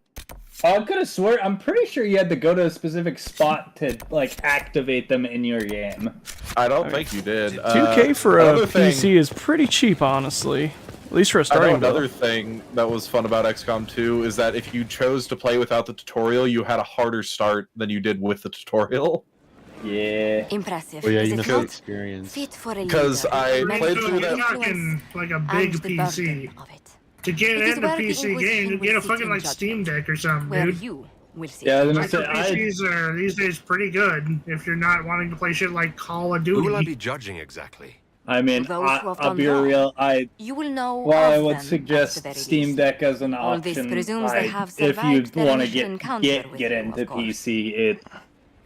I could have swore. I'm pretty sure you had to go to a specific spot to like activate them in your game. I don't think you did. 2K for a PC is pretty cheap, honestly. At least for a starting build. Another thing that was fun about XCOM 2 is that if you chose to play without the tutorial, you had a harder start than you did with the tutorial. Yeah. Impressive. Oh yeah, you Is know it experience. fit for a Because leader? I Meant played to through that. You're talking like a big and the PC. burden of it. To get It is into where the PC Inquisition game, you will get a sit fucking in like judgment, Steam Deck or something, where dude. you will sit. Yeah, I was gonna Micro say, PCs are these days pretty good if you're not wanting to play shit like Call of Who will I Duty. be judging exactly? I mean, Those who have I'll done be wrong. real. You will know While I of would them, suggest at the very Steam least. Deck as an All this option, presumes they have if you survived their want to initial encounter get with you, into of course. PC, it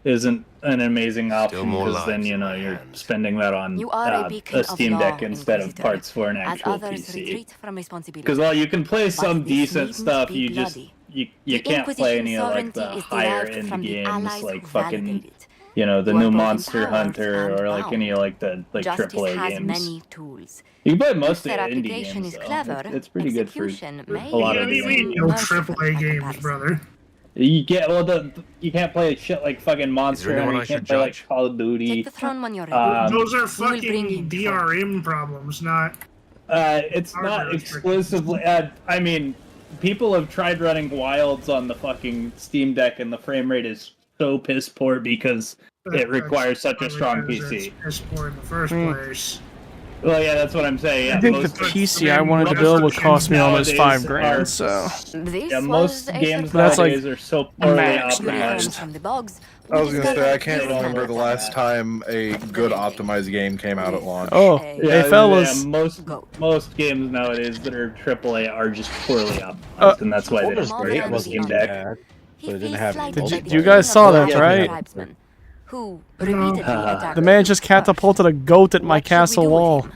isn't an amazing option more because then lives you in know my you're hands. spending that on You are a beacon of Steam law, Deck instead of Inquisitor, parts for an as actual others PC. retreat from responsibility. Because while you can play some But this decent needn't stuff, be you just bloody. you The can't play any of like Inquisition the sovereignty is higher derived end from the games allies like who fucking validate it. you know the You are new both Monster empowered Hunter and or like bound. any of like the like Justice AAA has games. many tools. You can play most If of their the indie application games is though. clever, It's pretty good for execution may a lot What of do the you mean, games. no merciful AAA by games, comparison. brother? You get you can't play shit like fucking Monster anyone Hunter. I You can't should play like judge? Call of Duty. Take the throne when you're ready. Those are we will bring fucking him before DRM problems, not. It's Hardware not restrictions. exclusively. I mean, people have tried running Wilds on the fucking Steam Deck, and the frame rate is so piss poor because it requires such a strong PC. It's poor in the first place. Well, yeah, that's what I'm saying. Yeah, I think the most, PC I wanted to build would cost me almost nowadays $5,000. are- So This yeah, was most a games That's like nowadays are so poorly max, You return max. from the bogs. I was gonna say I can't Discover remember this the man. last time a good optimized game came out at launch. oh, yeah, hey fellas, yeah, most games nowadays that are AAA are just poorly optimized, and that's why they Baldur's don't Gate work on the wasn't Steam too Deck. bad, He but it didn't feels have slighted any by Did the you king guys of saw the that, Black right? Tribesmen, who repeatedly attacked the man just catapulted a goat at my What should we castle do with wall. him?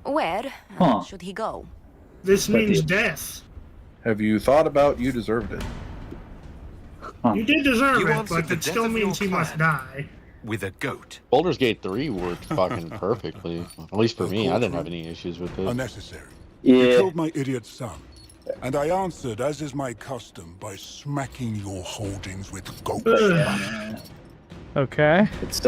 Where Huh. should he go? This But means the- death. Have you thought about you deserved it? You did deserve You it, answered but the it death still of means he your must clan. die. With a goat. Baldur's Gate 3 worked fucking perfectly. At least for me, I didn't have any issues with it. Unnecessary. You Yeah. killed my idiot son. And I answered, as is my custom, by smacking your holdings with goat flesh. Okay. It's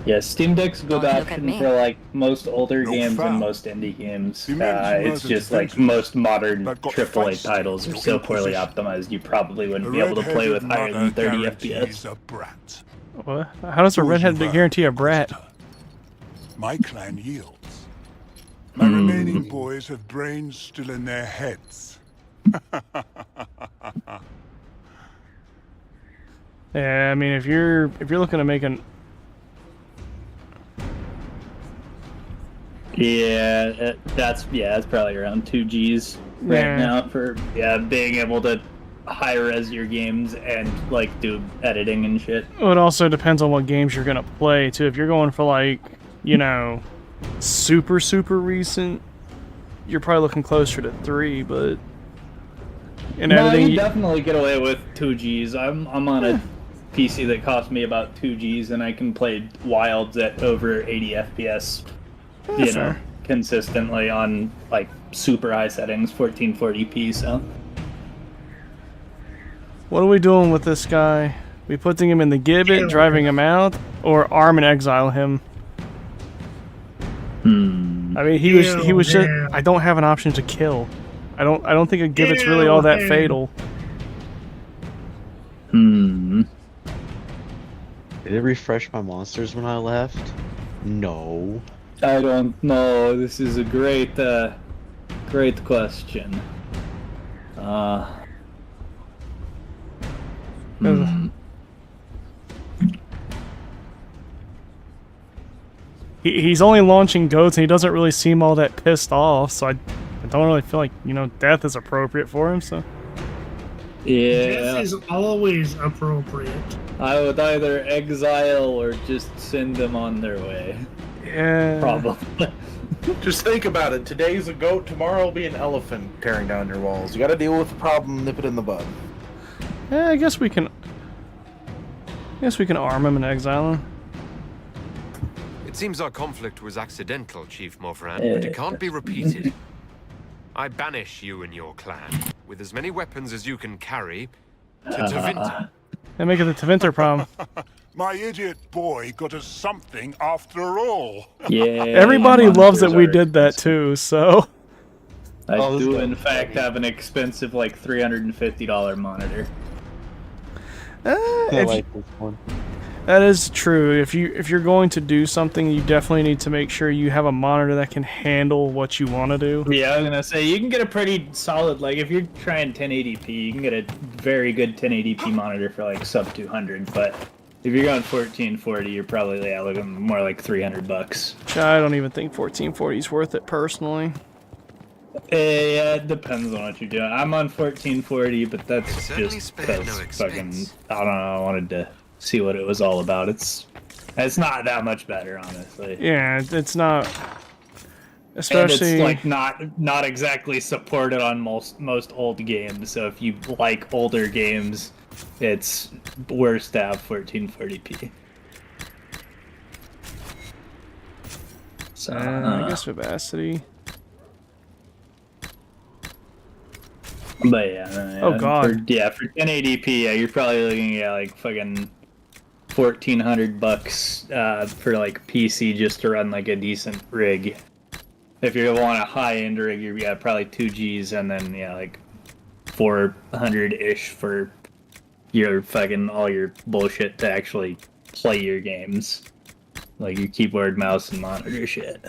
yeah, Steam Deck's a good Don't look at option me. for like most older No games foul. and most indie games. You mean you It's murdered just like defenses most modern that got AAA feisty titles are in so poorly Inquisition. optimized you probably The wouldn't be able to play with red-headed higher than 30 mother FPS. guarantees a brat. What? How does a redhead guarantee a brat? My clan yields. My remaining boys have brains still in their heads. Yeah, I mean, if you're looking to make an That's probably around 2 Gs right Yeah. now for being able to high res your games and like do editing and shit. Well, it also depends on what games you're gonna play too. If you're going for like, you know, super recent, you're probably looking closer to 3. But in No, editing, you definitely get away with 2 Gs. I'm on a PC that cost me about 2 Gs, and I can play Wilds at over 80 FPS. You know, fair. consistently on like super high settings, 1440p. So. what are we doing with this guy? We putting him in the gibbet, driving him out, or arm and exile him? I mean, he was just. Yeah. I don't have an option to kill. I don't think a gibbet's really all that Yeah. fatal. Did it refresh my monsters when I left? No. I don't know. This is a great He's only launching goats, and he doesn't really seem all that pissed off. So I don't really feel like death is appropriate for him. So Yeah. Death is always appropriate. I would either exile or just send them on their way. Yeah. Probably. Just think about it. Today's a goat, tomorrow will be an elephant tearing down your walls. You gotta deal with the problem, nip it in the bud. Yeah, I guess we can arm him and exile him. It seems our conflict was accidental, Chief Morfran, but it can't be repeated. I banish you and your clan, with as many weapons as you can carry, to Tevinter. And make it the Tevinter problem. My idiot boy got us something after all. Yeah. Everybody loves that we did that too, so. I do, in fact, have an expensive, like, $350 monitor. I like this one. That is true. If you're going to do something, you definitely need to make sure you have a monitor that can handle what you want to do. Yeah, I was gonna say you can get a pretty solid, like if you're trying 1080p, you can get a very good 1080p monitor for like sub 200. But if you're going 1440, you're probably looking more like $300. I don't even think 1440 is worth it personally. Yeah, it depends on what you're doing. I'm on 1440, but that's just because fucking I don't know. I wanted to see what it was all about. It's not that much better, honestly. Yeah, it's not. Especially, and it's like not exactly supported on most old games. So if you like older games, it's worse to have 1440p. So I guess Vivacity. But yeah. Oh god. For 1080p, yeah, you're probably looking at like fucking $1,400 for like PC just to run like a decent rig. If you want a high-end rig, you're probably 2Gs, and then like 400-ish for your fucking all your bullshit to actually play your games, like your keyboard, mouse, and monitor shit.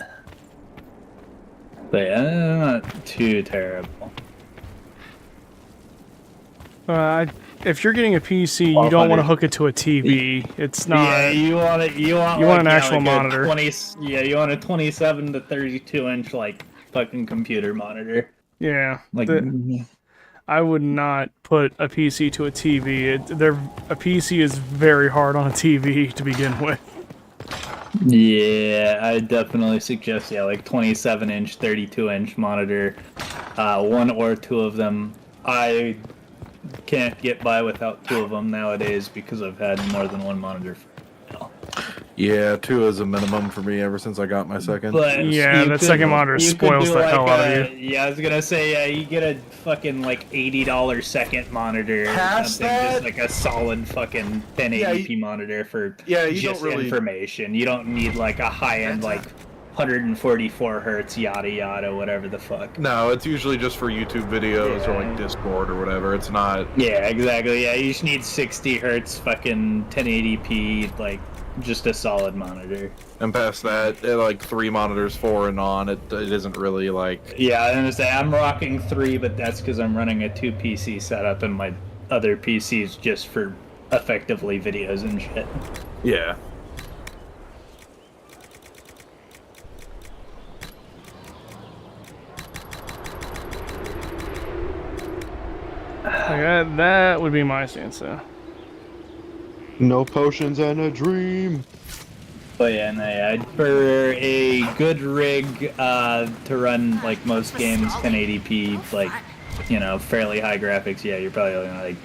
But yeah, not too terrible. If you're getting a PC, you don't want to hook it to a TV. It's not. Yeah, you want an actual monitor. You want a 27 to 32 inch like fucking computer monitor. Yeah, like I would not put a PC to a TV. A PC is very hard on a TV to begin with. Yeah, I definitely suggest like 27 inch, 32 inch monitor, one or two of them. I can't get by without two of them nowadays because I've had more than one monitor for now. Yeah, 2 is a minimum for me ever since I got my second. But yeah, that second monitor spoils the hell out of you. Yeah, I was gonna say, you get a fucking like $80 second monitor or Past something, that? just like a solid fucking 1080p monitor for you just don't really information. You don't need like a high-end like 144 hertz yada yada whatever the fuck. No, it's usually just for YouTube videos or like Discord or whatever. It's not. Yeah, exactly. Yeah, you just need 60 hertz fucking 1080p, like just a solid monitor. And past that, like 3 monitors, 4 and on, it isn't really like. Yeah, I understand. I'm rocking 3, but that's because I'm running a 2 PC setup, and my other PC's just for effectively videos and shit. Yeah. That would be my stance, though. No potions and a dream. But yeah, for a good rig to run like most games, 1080p, like fairly high graphics, yeah, you're probably looking at like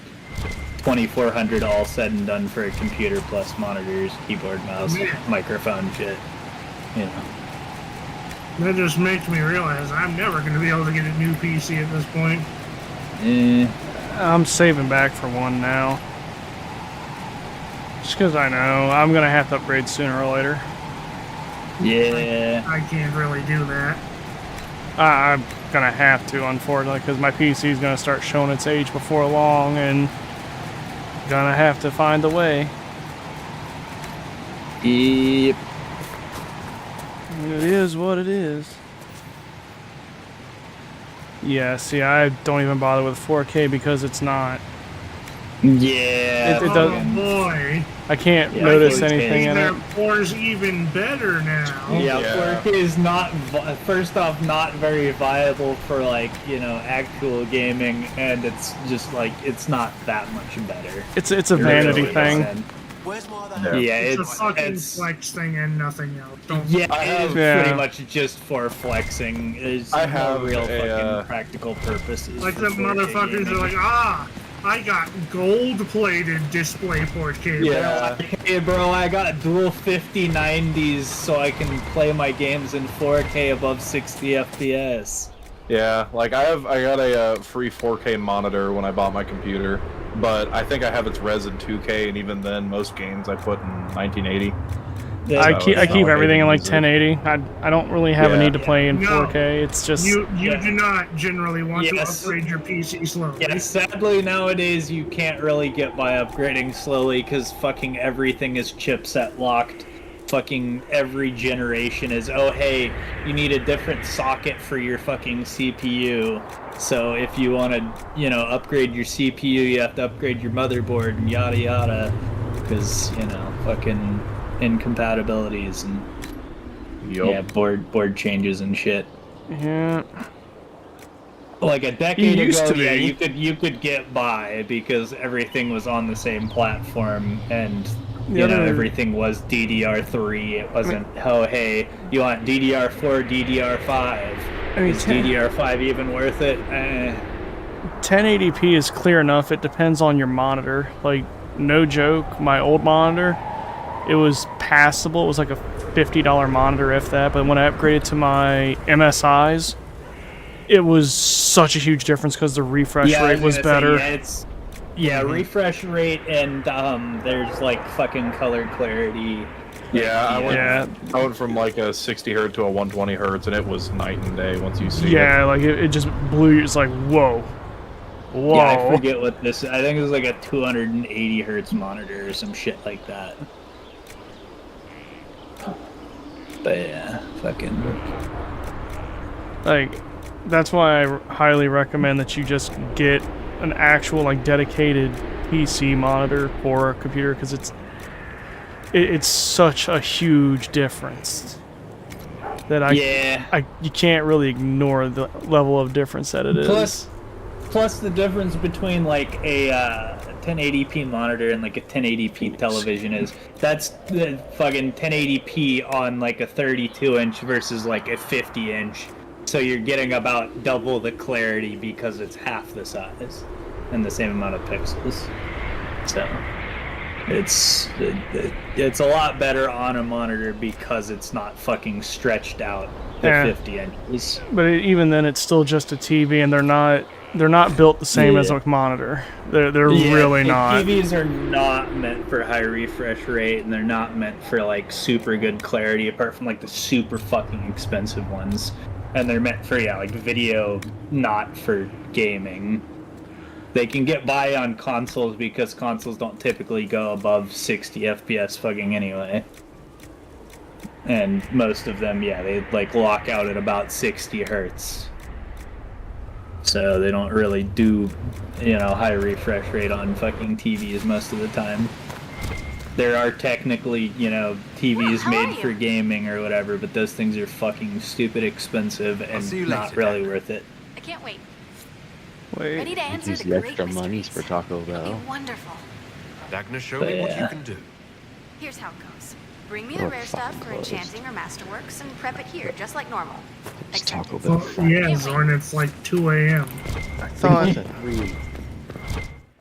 2400 all said and done for a computer plus monitors, keyboard, mouse, microphone, shit. That just makes me realize I'm never going to be able to get a new PC at this point. I'm saving back for one now. Just because I know I'm going to have to upgrade sooner or later. Yeah. I can't really do that. I'm going to have to, unfortunately, because my PC is going to start showing its age before long, and going to have to find a way. Yep. It is what it is. Yeah, see, I don't even bother with 4K because it's not Yeah. It Oh does. boy. I can't Yeah, notice 4K. anything in it. Their 4's even better now. Yeah, Yeah. 4K is not, first off, not very viable for, like, you know, actual gaming, and it's just, like, it's not that much better. It's a vanity thing. Yeah, It's a it's fucking flex thing and nothing else. Don't yeah, I it is have- Yeah. pretty much just for flexing. It's I no have real a, fucking practical purposes. like for the 4K motherfuckers gaming. are like, I got gold-plated display port cable. Yeah. Hey bro, I got dual 5090s so I can play my games in 4K above 60 FPS. Yeah, like I got a free 4K monitor when I bought my computer, but I think I have its res in 2K, and even then, most games I put in 1980. I So keep it's not like everything in like I can use it. 1080. I don't really have a Yeah. need to play in No. 4K. It's just You do not generally want Yes. to upgrade your PC slowly. Yeah, sadly nowadays you can't really get by upgrading slowly because fucking everything is chipset locked. Fucking every generation is, oh hey, you need a different socket for your fucking CPU. So if you want to, you know, upgrade your CPU, you have to upgrade your motherboard and yada yada. Because, you know, fucking incompatibilities and yeah, board changes and shit. yeah. Like a decade It used ago, to yeah, be. you could get by because everything was on the same platform and The you know other- everything was DDR3. It wasn't oh hey, you want DDR4, DDR5. I mean, Is DDR5 even worth it? 1080p is clear enough. It depends on your monitor. Like, no joke, my old monitor, it was passable. It was like a $50 monitor, if that. But when I upgraded to my MSIs, it was such a huge difference because the refresh rate was better. Refresh rate and there's like fucking color clarity. Yeah, Yeah. I went from like a 60 hertz to a 120 hertz, and it was night and day once you see it. Yeah, like it just blew you. It's like, whoa. Whoa. Yeah, I forget what this. I think it was like a 280 hertz monitor or some shit like that. But yeah, fucking. Like, that's why I highly recommend that you just get an actual, like, dedicated PC monitor for a computer, because it's such a huge difference that you can't really ignore the level of difference that it is. Plus the difference between like a 1080p monitor and like a 1080p television is that's the fucking 1080p on like a 32-inch versus like a 50-inch. So you're getting about double the clarity because it's half the size and the same amount of pixels. So it's a lot better on a monitor because it's not fucking stretched out to 50 inches. But even then, it's still just a TV, and they're not built the same as a monitor. They're really not. TVs are not meant for high refresh rate, and they're not meant for like super good clarity, apart from like the super fucking expensive ones. And they're meant for like video, not for gaming. They can get by on consoles because consoles don't typically go above 60 FPS fucking anyway. And most of them, yeah, they like lock out at about 60 hertz. So they don't really do, you know, high refresh rate on fucking TVs most of the time. There are technically, you know, TVs made for gaming or whatever, but those things are fucking stupid expensive and not really worth it. I can't wait. Wait. Ready to answer Use the the great extra mysteries. monies for Taco It'll Bell. be wonderful. Dagna, show me what you can do. Here's how it goes. Bring me the rare stuff for enchanting or masterworks and prep it here, just like normal. Except Taco it's Bell. Yeah, Zorn, it's like 2 a.m. I thought. It's at 3.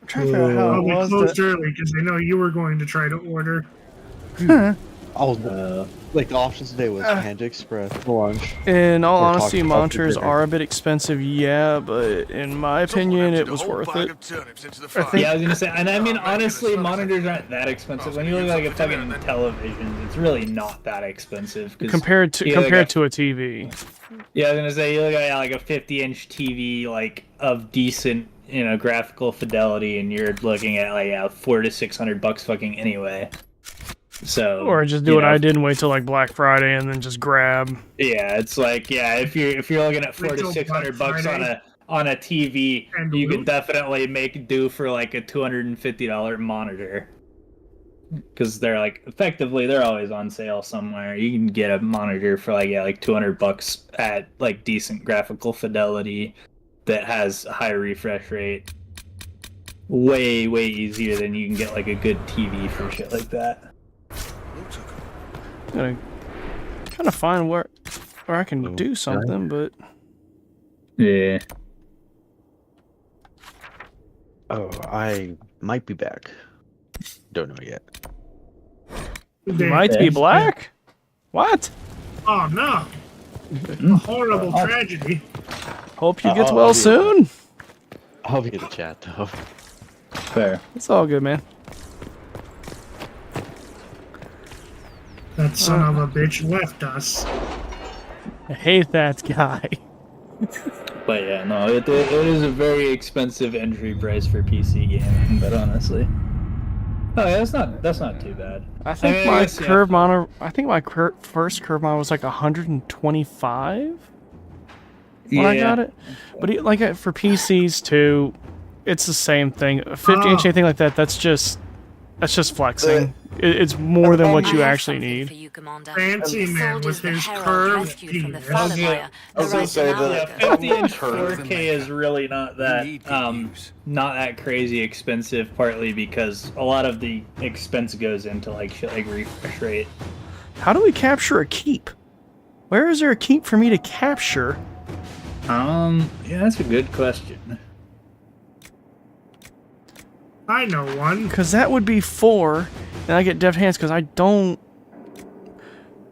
I'm trying to figure out how Oh, it we was. closed early because I know you were going to try to order. I was like the options today was Panda Express for lunch. In all Or honesty, Taco Bell for monitors dinner. are a bit expensive, yeah, but in my opinion, it was worth it. I think Yeah, I was gonna say, and I mean, honestly, monitors aren't that expensive. When you look at like a fucking television, it's really not that expensive. compared to a TV. Yeah, I was gonna say, you look at like a 50-inch TV, like of decent, you know, graphical fidelity, and you're looking at like $400 to $600 fucking anyway. So Or just do what I did and wait till like Black Friday and then just grab. Yeah, it's like if you're looking at $400 to Wait till Black $600 Friday. on a TV, And you loot. could definitely make do for like a $250 monitor. Because they're like, effectively, they're always on sale somewhere. You can get a monitor for like $200 at like decent graphical fidelity that has a high refresh rate. Way easier than you can get like a good TV for shit like that. I'm trying to find where I can do something, but yeah. Oh, I might be back. Don't know yet. you might be black. What? Oh no! A horrible tragedy. Hope you get well soon. I'll be in the chat though. Fair. It's all good, man. That son of a bitch left us. I hate that guy. But yeah, no, it is a very expensive entry price for PC gaming. But honestly, oh yeah, that's not too bad. I think my curve monitor. I think my first curve monitor was like 125 when I got it. But for PCs too, it's the same thing. A 50-inch anything like that. That's just flexing. It's more than what you actually need. Fancy man with his curved penis. I was gonna say that 50-inch 4K is really not that crazy expensive. Partly because a lot of the expense goes into like shit like refresh rate. How do we capture a keep? Where is there a keep for me to capture? Yeah, that's a good question. I know one. Because that would be 4, and I get deft hands because I don't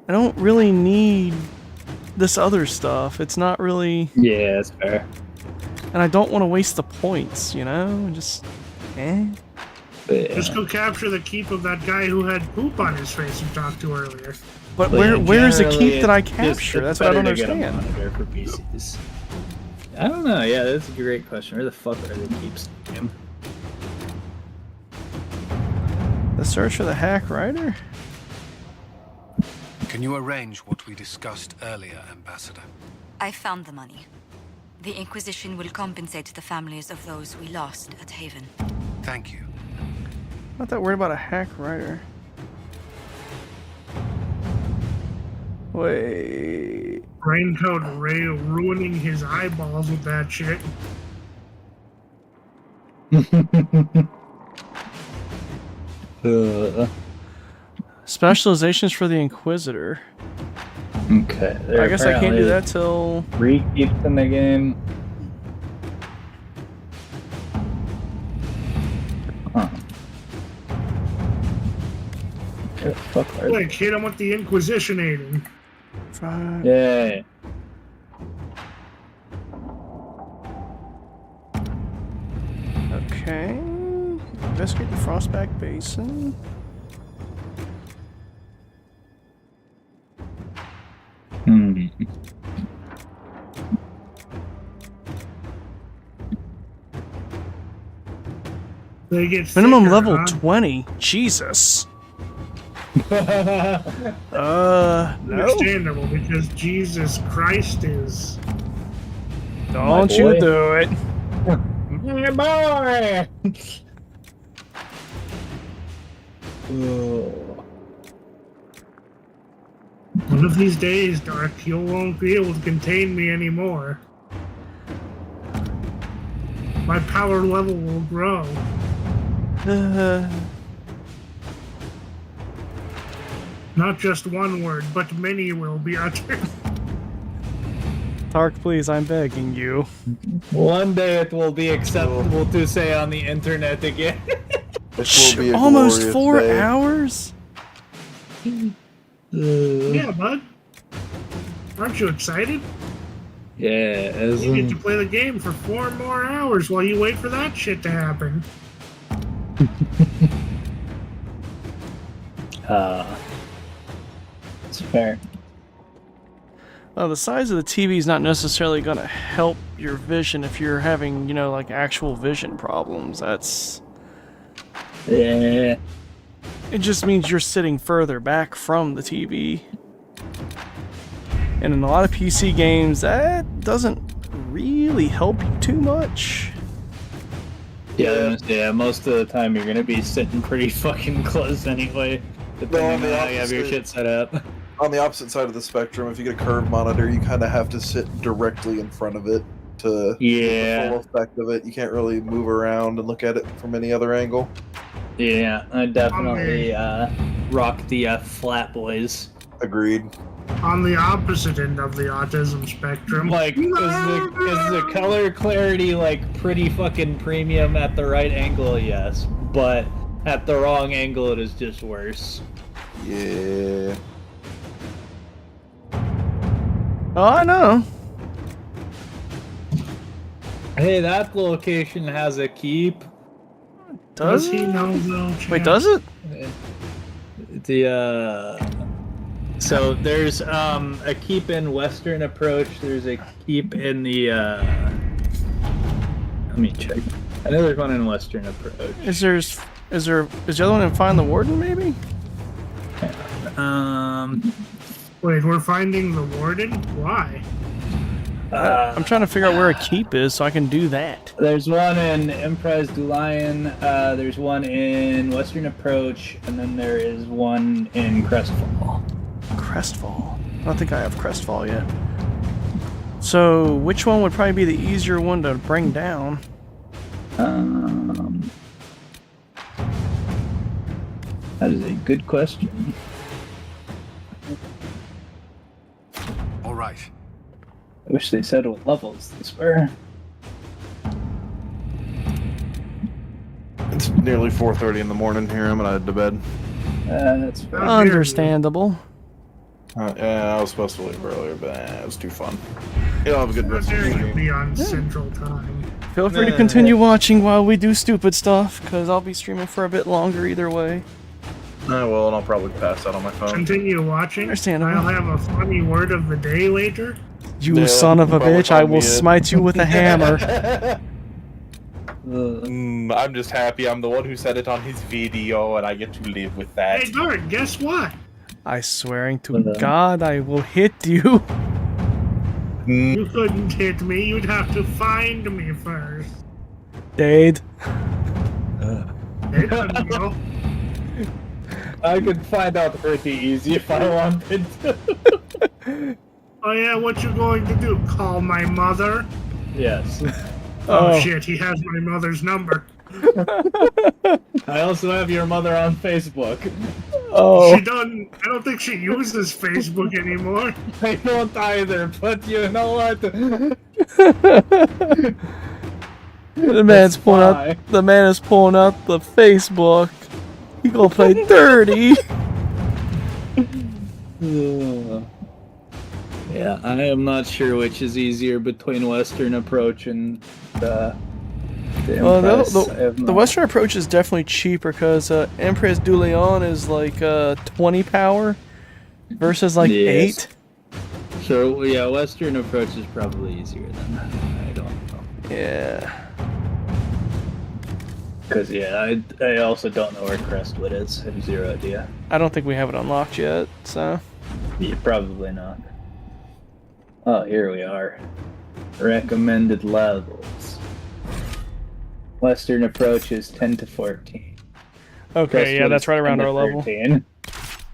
really need this other stuff. It's not really. Yeah, that's fair. And I don't want to waste the points, you know? Just. Just go capture the keep of that guy who had poop on his face you talked to earlier. But where is the keep that I capture? That's what I don't understand. For PCs. I don't know. Yeah, that's a great question. Where the fuck are the keeps? The search for the hack writer? Can you arrange what we discussed earlier, Ambassador? I found the money. The Inquisition will compensate the families of those we lost at Haven. Thank you. Not that worried about a hack writer. Wait. Raincoat Ray ruining his eyeballs with that shit. Specializations for the Inquisitor. Okay. I guess I can't do that till 3 keeps in the game. Huh. Where the fuck are they? Quick, hit him with the Inquisitionating. 5. Yay. Okay. Investigate the Frostback Basin. They get Minimum thicker, level huh? 20. Jesus. No. Understandable, because Jesus Christ is. Don't you do it. My boy! One of these days, Dark, you won't be able to contain me anymore. My power level will grow. Not just one word, but many will be uttered. Tark, please, I'm begging you. One day it will be acceptable to say on the internet again. This will be a Almost glorious 4 day. hours? Yeah, bud. Aren't you excited? Yeah, You get to play the game for 4 more hours while you wait for that shit to happen. It's fair. The size of the TV is not necessarily going to help your vision if you're having, you know, like actual vision problems. That's... Yeah. It just means you're sitting further back from the TV. And in a lot of PC games, that doesn't really really help you too much. Yeah, most of the time you're gonna be sitting pretty fucking close anyway, depending on how you have your shit set up. On the opposite side of the spectrum, if you get a curve monitor, you kind of have to sit directly in front of it to get the full effect of it. You can't really move around and look at it from any other angle. Yeah, I definitely rock the flat boys. Agreed. On the opposite end of the autism spectrum. Like, is the color clarity like pretty fucking premium at the right angle? Yes, but at the wrong angle, it is just worse. Yeah. Oh, I know. Hey, that location has a keep. Does he know though? Wait, does it? So there's a keep in Western Approach. There's a keep in the let me check. I know there's one in Western Approach. Is the other one in Find the Warden, maybe? Wait, we're finding the warden? Why? I'm trying to figure out where a keep is so I can do that. There's one in Empress du Lion, there's one in Western Approach, and then there is one in Crestfall. Crestfall? I don't think I have Crestfall yet. So, which one would probably be the easier one to bring down? That is a good question. All right. I wish they said what levels these were. It's nearly 4:30 in the morning here. I'm gonna head to bed. That's fair. Understandable. Yeah, I was supposed to leave earlier, but it was too fun. You'll have a good rest of the Dare you stream. be on Central Time? Feel free to continue watching while we do stupid stuff, because I'll be streaming for a bit longer either way. I will, and I'll probably pass out on my phone. Continue watching. Understandable. I'll have a funny word of the day later. You son of a bitch, I will smite you with a hammer. I'm just happy I'm the one who said it on his video, and I get to live with that. Hey, Dark, guess what? I swearing to God, I will hit you. You couldn't hit me. You'd have to find me first. Dade. They couldn't go. I could find out pretty easy if I wanted to. Oh yeah, what you going to do? Call my mother? Yes. Oh shit, he has my mother's number. I also have your mother on Facebook. Oh. She doesn't. I don't think she uses Facebook anymore. I don't either, but you know what? The man's pulling out. The man is pulling out the Facebook. He gonna play dirty. Yeah, I am not sure which is easier between Western Approach and the Empress. The Western Approach is definitely cheaper because Empress du Lion is like 20 power versus like 8. So yeah, Western Approach is probably easier than I don't know. Yeah. Because yeah, I also don't know where Crestwood is. I have zero idea. I don't think we have it unlocked yet, so. Yeah, probably not. Oh, here we are. Recommended levels. Western Approach is 10 to 14. Okay, Crestwood yeah, that's is right around 10 to our level. 13.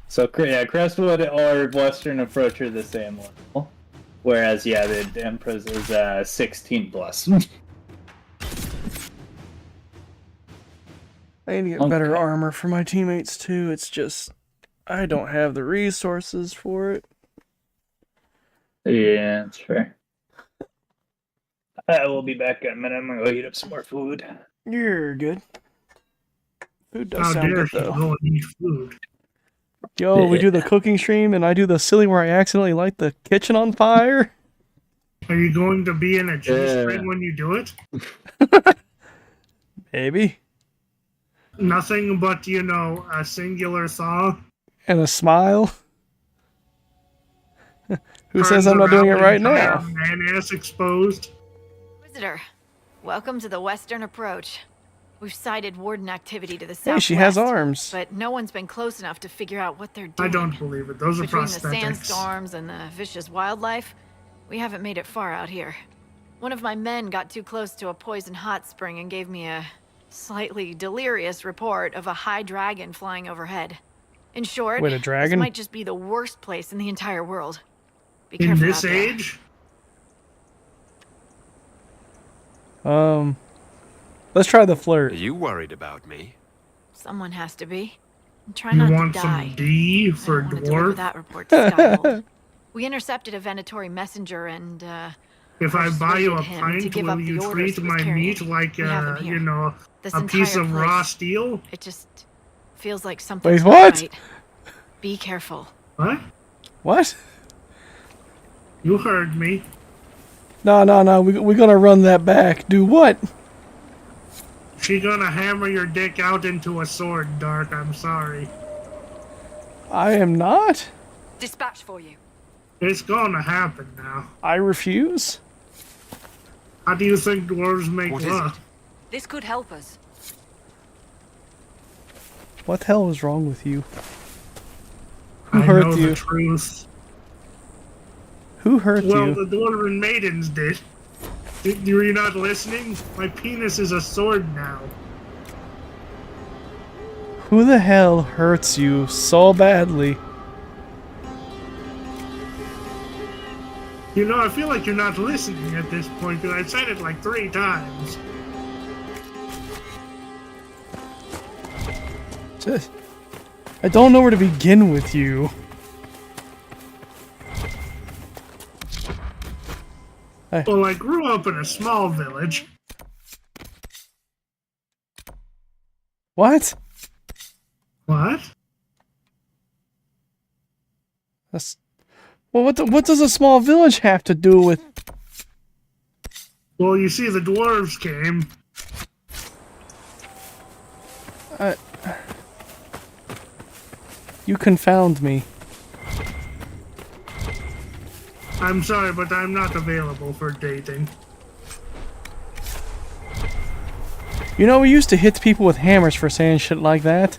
So yeah, Crestwood or Western Approach are the same level. Whereas yeah, the Empress is 16 plus. I need to get better armor for my teammates too. It's just I don't have the resources for it. Yeah, that's fair. I will be back in a minute. I'm gonna go heat up some more food. You're good. Food does How sound dare good you though. go and eat food? Yo, we do the cooking stream and I do the silly where I accidentally light the kitchen on fire. Are you going to be in a G-string when you do it? Maybe. Nothing but, you know, a singular thaw. And a smile. Who Turns says I'm not doing it around right and now? Man ass exposed. Visitor, welcome to the Western Approach. We've sighted warden activity to the Hey, southwest. she has arms. But no one's been close enough to figure out what they're doing. I don't believe it. Those are Between prosthetics. the sandstorms and the vicious wildlife, we haven't made it far out here. One of my men got too close to a poison hot spring and gave me a slightly delirious report of a high dragon flying overhead. In short, Wait, a dragon? this might just be the worst place in the entire world. Be In careful this out there. age? Let's try the flirt. Are you worried about me? Someone has to be. And try You not want to some die. D for I don't want to deliver dwarf? that report to Skyhold. We intercepted a Venatori messenger and, If I buy you a persuaded him to pint, give up will the you orders treat he was my carrying. meat like, We have him here. you know, This a piece entire of raw place. steel? It just feels like something's Wait, not what? right. Be careful. What? What? You heard me. No. We're gonna run that back. Do what? She gonna hammer your dick out into a sword, Dark. I'm sorry. I am not. Dispatch for you. It's gonna happen now. I refuse. How do you think dwarves make What is love? This could help us. What the hell is wrong with you? Who I hurt know you? the truth. Who hurt Well, you? the dwarven maidens did. Were you not listening? My penis is a sword now. Who the hell hurts you so badly? You know, I feel like you're not listening at this point, because I said it like 3 times. I don't know where to begin with you. Well, I grew up in a small village. What? What? That's... Well, what does a small village have to do with... Well, you see, the dwarves came. You confound me. I'm sorry, but I'm not available for dating. You know, we used to hit people with hammers for saying shit like that.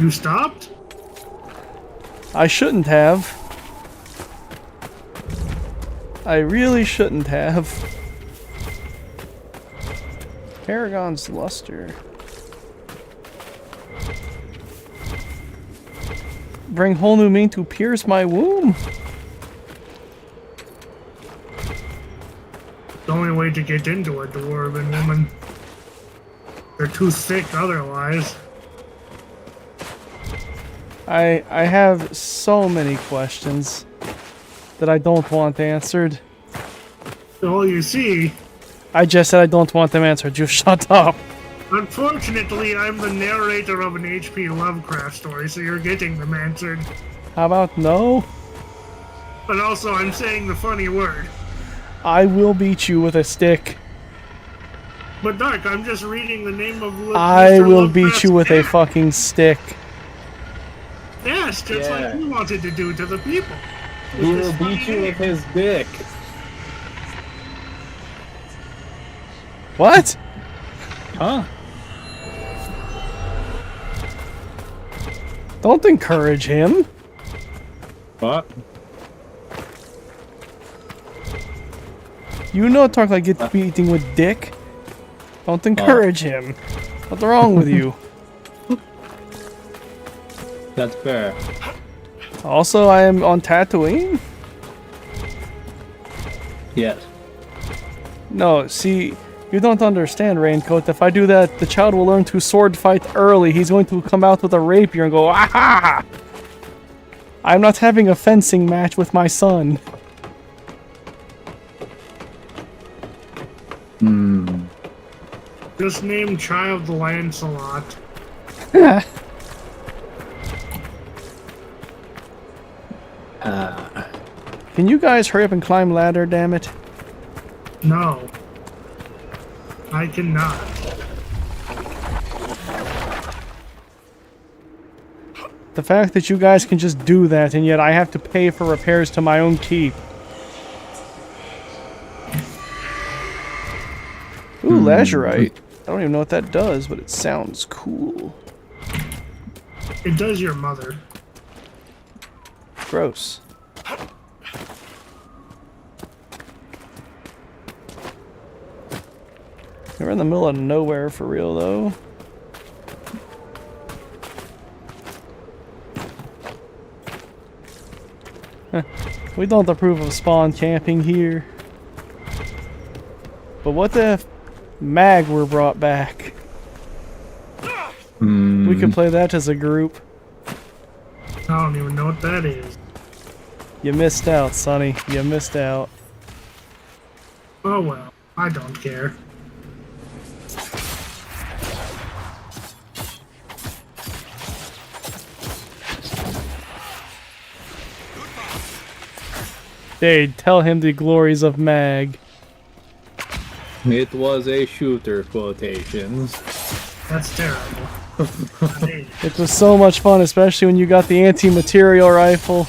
You stopped? I shouldn't have. I really shouldn't have. Paragon's luster. Bring whole new meaning to pierce my womb. The only way to get into a dwarven woman. They're too thick otherwise. I have so many questions that I don't want answered. Well, you see, I just said I don't want them answered. You shut up. unfortunately, I'm the narrator of an H.P. Lovecraft story, so you're getting them answered. How about no? But also, I'm saying the funny word. I will beat you with a stick. But Dark, I'm just reading the name of I Mr. will beat Lovecraft's you with a dick. fucking stick. Yes, just like you wanted to do to the people. He will beat you with his dick. What? Huh? Don't encourage him. What? You know talk like get beating with dick. Don't encourage him. What's wrong with you? That's fair. Also, I am on Tatooine? Yes. No, see, you don't understand, Raincoat. If I do that, the child will learn to sword fight early. He's going to come out with a rapier and go, aha! I'm not having a fencing match with my son. Just name child Lancelot. Can you guys hurry up and climb ladder, damn it? No. I cannot. The fact that you guys can just do that and yet I have to pay for repairs to my own keep. Ooh, lazurite. I don't even know what that does, but it sounds cool. It does your mother. Gross. We're in the middle of nowhere for real, though. We don't approve of spawn camping here. But what if mag were brought back? We could play that as a group. I don't even know what that is. You missed out, Sonny. You missed out. Oh well, I don't care. Hey, tell him the glories of mag. It was a shooter, quotations. That's terrible. It was so much fun, especially when you got the anti-material rifle.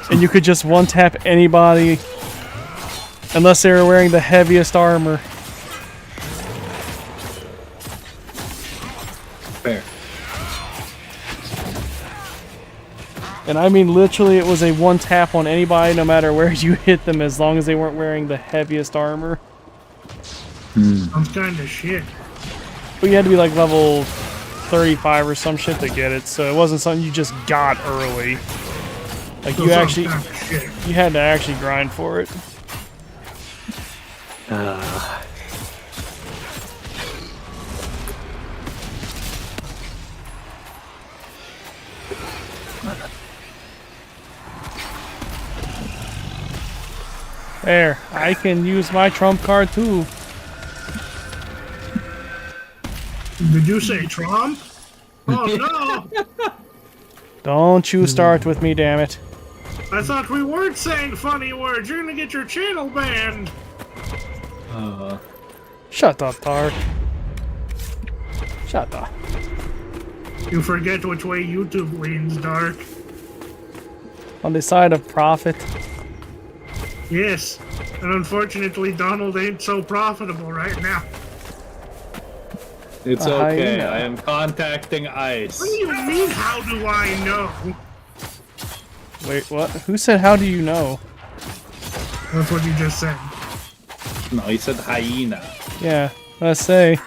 And you could just one-tap anybody. Unless they were wearing the heaviest armor. Fair. And I mean literally it was a one-tap on anybody no matter where you hit them as long as they weren't wearing the heaviest armor. Sounds kind of shit. But you had to be like level 35 or some shit to get it, so it wasn't something you just got early. Like you actually, you had to actually grind for it. There, I can use my trump card too. Did you say Trump? Oh no! Don't you start with me, damn it. I thought we weren't saying funny words. You're gonna get your channel banned. Shut up, Dark. Shut up. You forget which way YouTube leans, Dark. On the side of profit. Yes, and unfortunately Donald ain't so profitable right now. It's okay, I am contacting ICE. What do you mean, how do I know? Wait, what? Who said how do you know? That's what you just said. No, he said hyena. Yeah, let's say.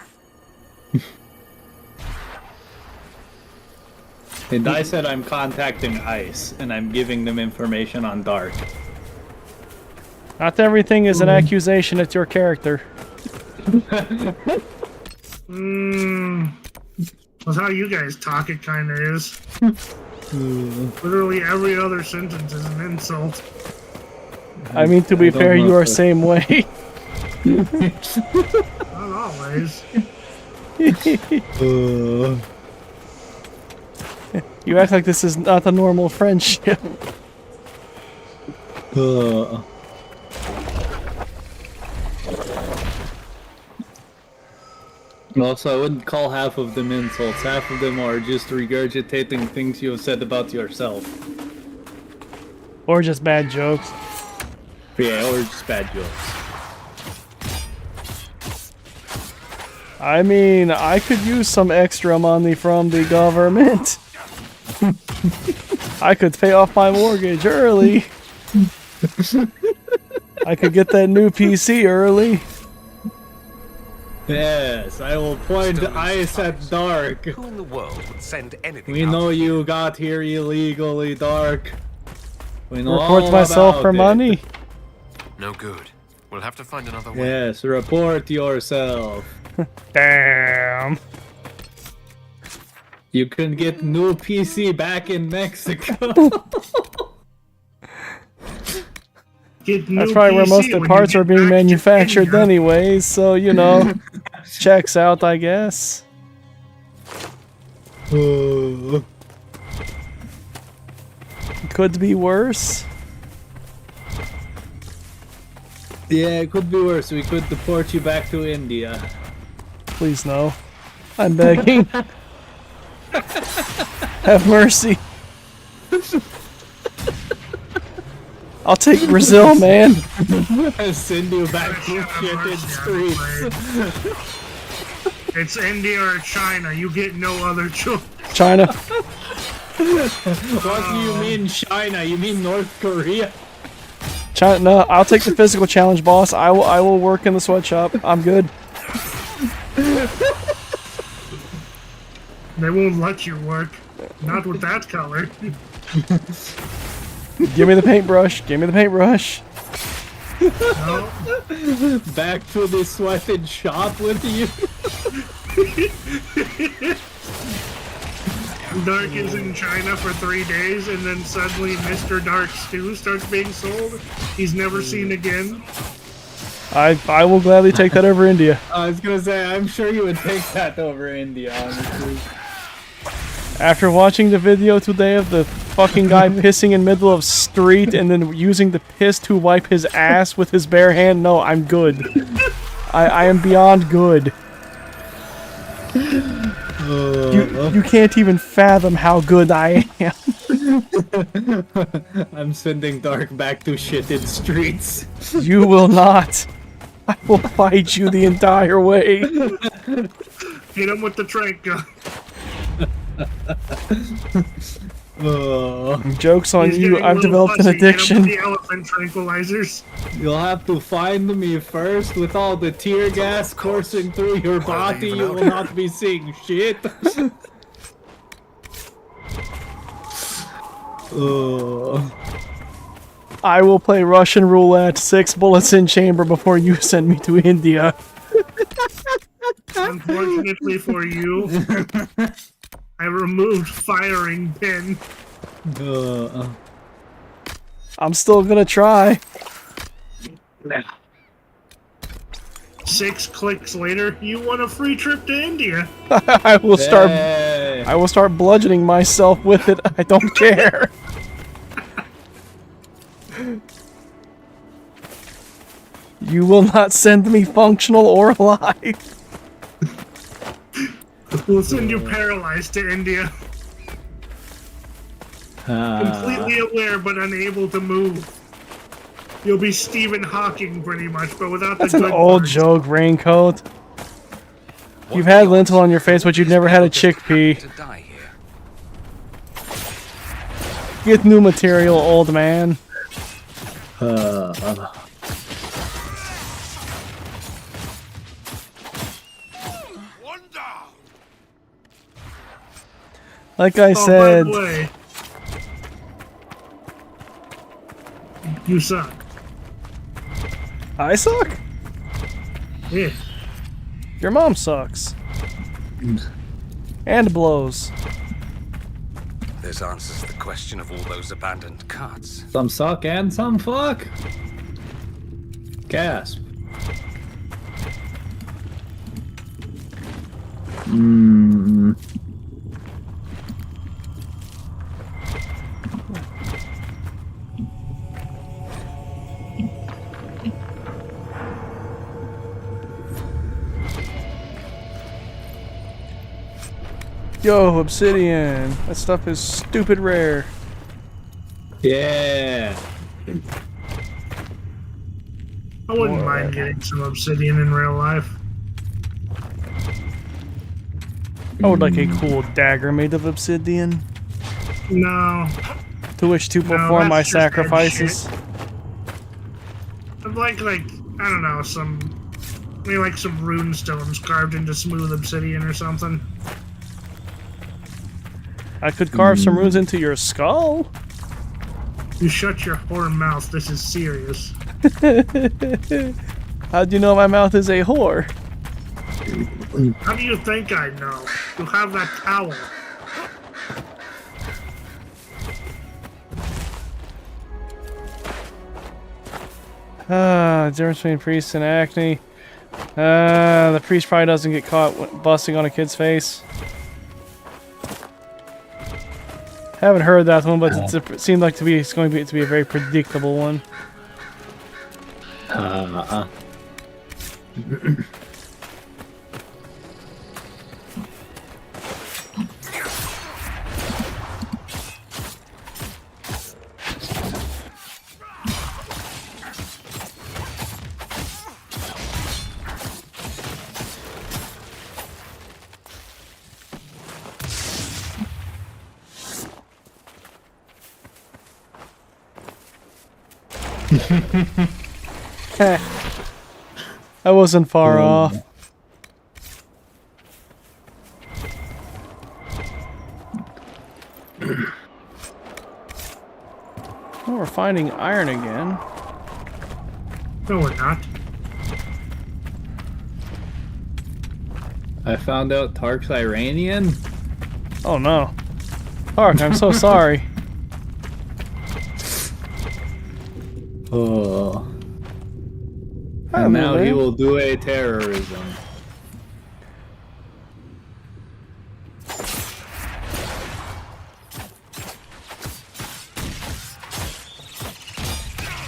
And I said I'm contacting ICE, and I'm giving them information on Dark. Not everything is an accusation at your character. That's how you guys talk, it kinda is. Literally every other sentence is an insult. I mean, to be fair, you are same way. Not always. You act like this is not a normal friendship. Also, I wouldn't call half of them insults. Half of them are just regurgitating things you have said about yourself. Or just bad jokes. Yeah, or just bad jokes. I mean, I could use some extra money from the government. I could pay off my mortgage early. I could get that new PC early. Yes, I will point ICE at Dark. Who in the world would send anything We out know you got here illegally, Dark. We know Report all myself about for it. money. No good. We'll have to find another way. Yes, report yourself. Damn. You can get new PC back in Mexico. That's probably where most of the parts are being manufactured anyways, so, you know, checks out, I guess. Could be worse. Yeah, it could be worse. We could deport you back to India. Please no. I'm begging. Have mercy. I'll take Brazil, man. Send you back to shitted streets. It's India or China. You get no other choice. China. What do you mean China? You mean North Korea? China. No, I'll take the physical challenge, boss. I will work in the sweatshop. I'm good. They won't let you work. Not with that color. Give me the paintbrush. Give me the paintbrush. No. Back to the sweated shop with you. Dark is in China for 3 days, and then suddenly Mr. Dark Stew starts being sold. He's never seen again. I will gladly take that over India. I was gonna say, I'm sure you would take that over India, honestly. After watching the video today of the fucking guy pissing in middle of street and then using the piss to wipe his ass with his bare hand, no, I'm good. I am beyond good. You can't even fathom how good I am. I'm sending Dark back to shitted streets. You will not. I will fight you the entire way. Hit him with the trank gun. Joke's on He's you, getting a I've little developed an fussy. Hit him addiction. with the elephant tranquilizers. You'll have to find me first with all the tear gas coursing through your body. You will not be seeing shit. I will play Russian roulette, 6 bullets in chamber before you send me to India. Unfortunately for you, I removed firing pin. I'm still gonna try. 6 clicks later, you won a free trip to India. I will start bludgeoning myself with it. I don't care. You will not send me functional or alive. We'll send you paralyzed to India. Completely aware but unable to move. You'll be Stephen Hawking pretty much, but without That's the an good old parts. joke, Raincoat. You've had lintel on your face, but you've never had a chickpea. Get new material, old man. Like I Oh, said, by the way, you suck. I suck? Yeah. Your mom sucks. And blows. This answers the question of all those abandoned carts. Some suck and some fuck. Gasp. Yo, obsidian. That stuff is stupid rare. Yeah. I wouldn't mind getting some obsidian in real life. I would like a cool dagger made of obsidian. No. To which to No, perform that's my just dead sacrifices. shit. I'd like, I don't know, maybe like some rune stones carved into smooth obsidian or something. I could carve some runes into your skull. You shut your whore mouth, this is serious. How do you know my mouth is a whore? How do you think I know? You have that towel. Difference between priest and acne. The priest probably doesn't get caught busting on a kid's face. Haven't heard that one, but it seemed like it's going to be a very predictable one. I wasn't far off. Oh, we're finding iron again. No, we're not. I found out Tark's Iranian. Oh no. Tark, I'm so sorry. Oh. Hi, And now he man. will do a terrorism.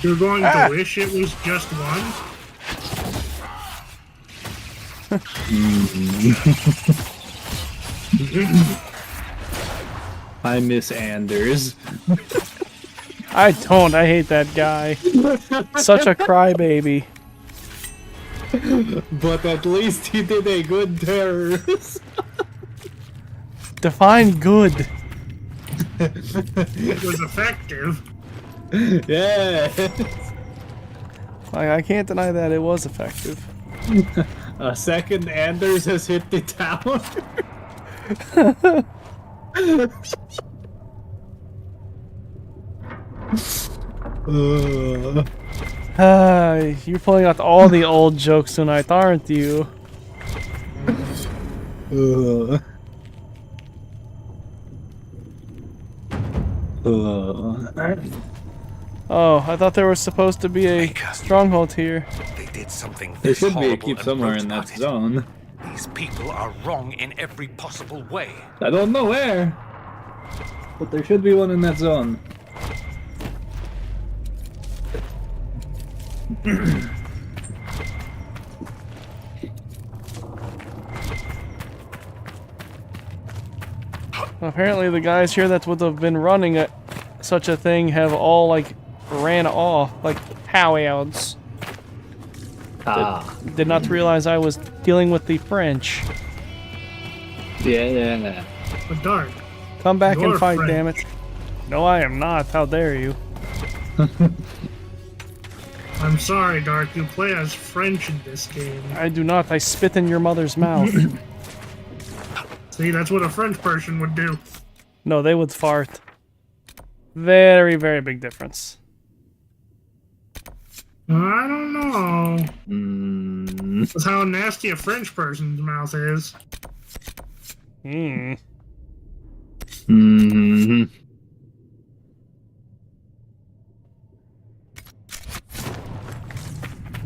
You're going to wish it was just one? I miss Anders. I don't. I hate that guy. Such a crybaby. But at least he did a good terrorist. Define good. It was effective. Yeah. Like, I can't deny that it was effective. A second Anders has hit the town. You're pulling out all the old jokes tonight, aren't you? Oh, I thought there was supposed to be a stronghold here. They did something. There should be a horrible keep and somewhere in that brutal-hearted. zone. These people are wrong in every possible way. I don't know where, but there should be one in that zone. Apparently the guys here that would have been running such a thing have all, like, ran off, like cowards. Did not realize I was dealing with the French. Yeah. But dark. Come back You're and fight, French. damn it. No, I am not. How dare you? I'm sorry, Dark. You play as French in this game. I do not. I spit in your mother's mouth. See, that's what a French person would do. No, they would fart. Very, very big difference. I don't know. That's how nasty a French person's mouth is. Hmm.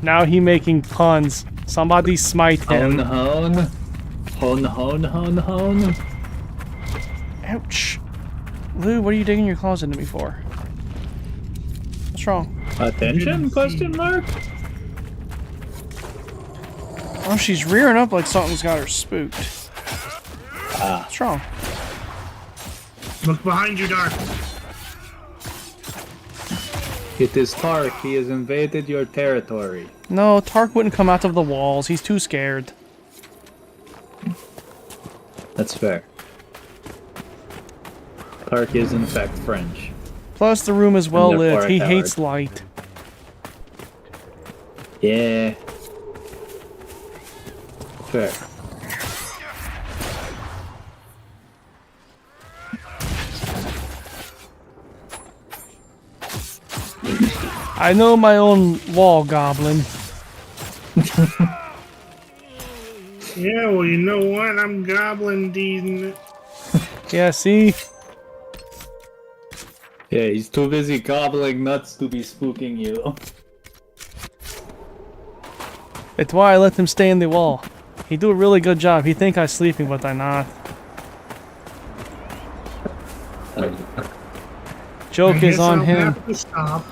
Now he making puns. Somebody smite him. Hone. Ouch. Lou, what are you digging your claws into me for? What's wrong? Attention? Question mark? Oh, she's rearing up like something's got her spooked. What's wrong? Look behind you, Dark. It is Tark. He has invaded your territory. No, Tark wouldn't come out of the walls. He's too scared. That's fair. Tark is in fact French. Plus, the room is well therefore lit. a He coward. hates light. Yeah. Fair. I know my own wall, Goblin. Yeah, well, you know what? I'm goblin deeding it. Yeah, see? Yeah, he's too busy gobbling nuts to be spooking you. It's why I let him stay in the wall. He do a really good job. He think I sleeping, but I not. Joke I is guess on I'll him. have to stop.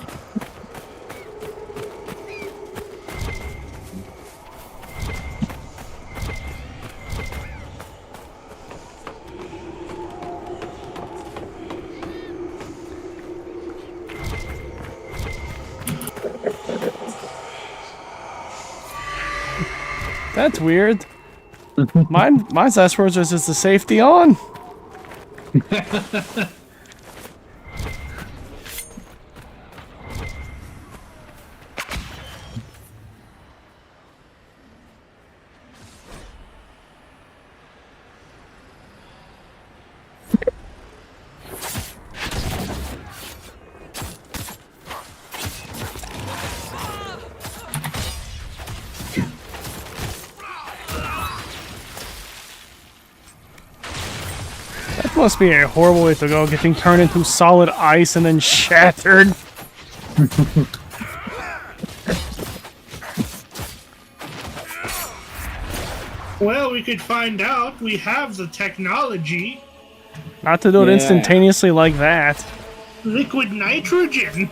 That's weird. Mine's last words was, "Is the safety on?" must be a horrible way to go, getting turned into solid ice and then shattered. Well, we could find out. We have the technology. Not to do it instantaneously like that. Liquid nitrogen.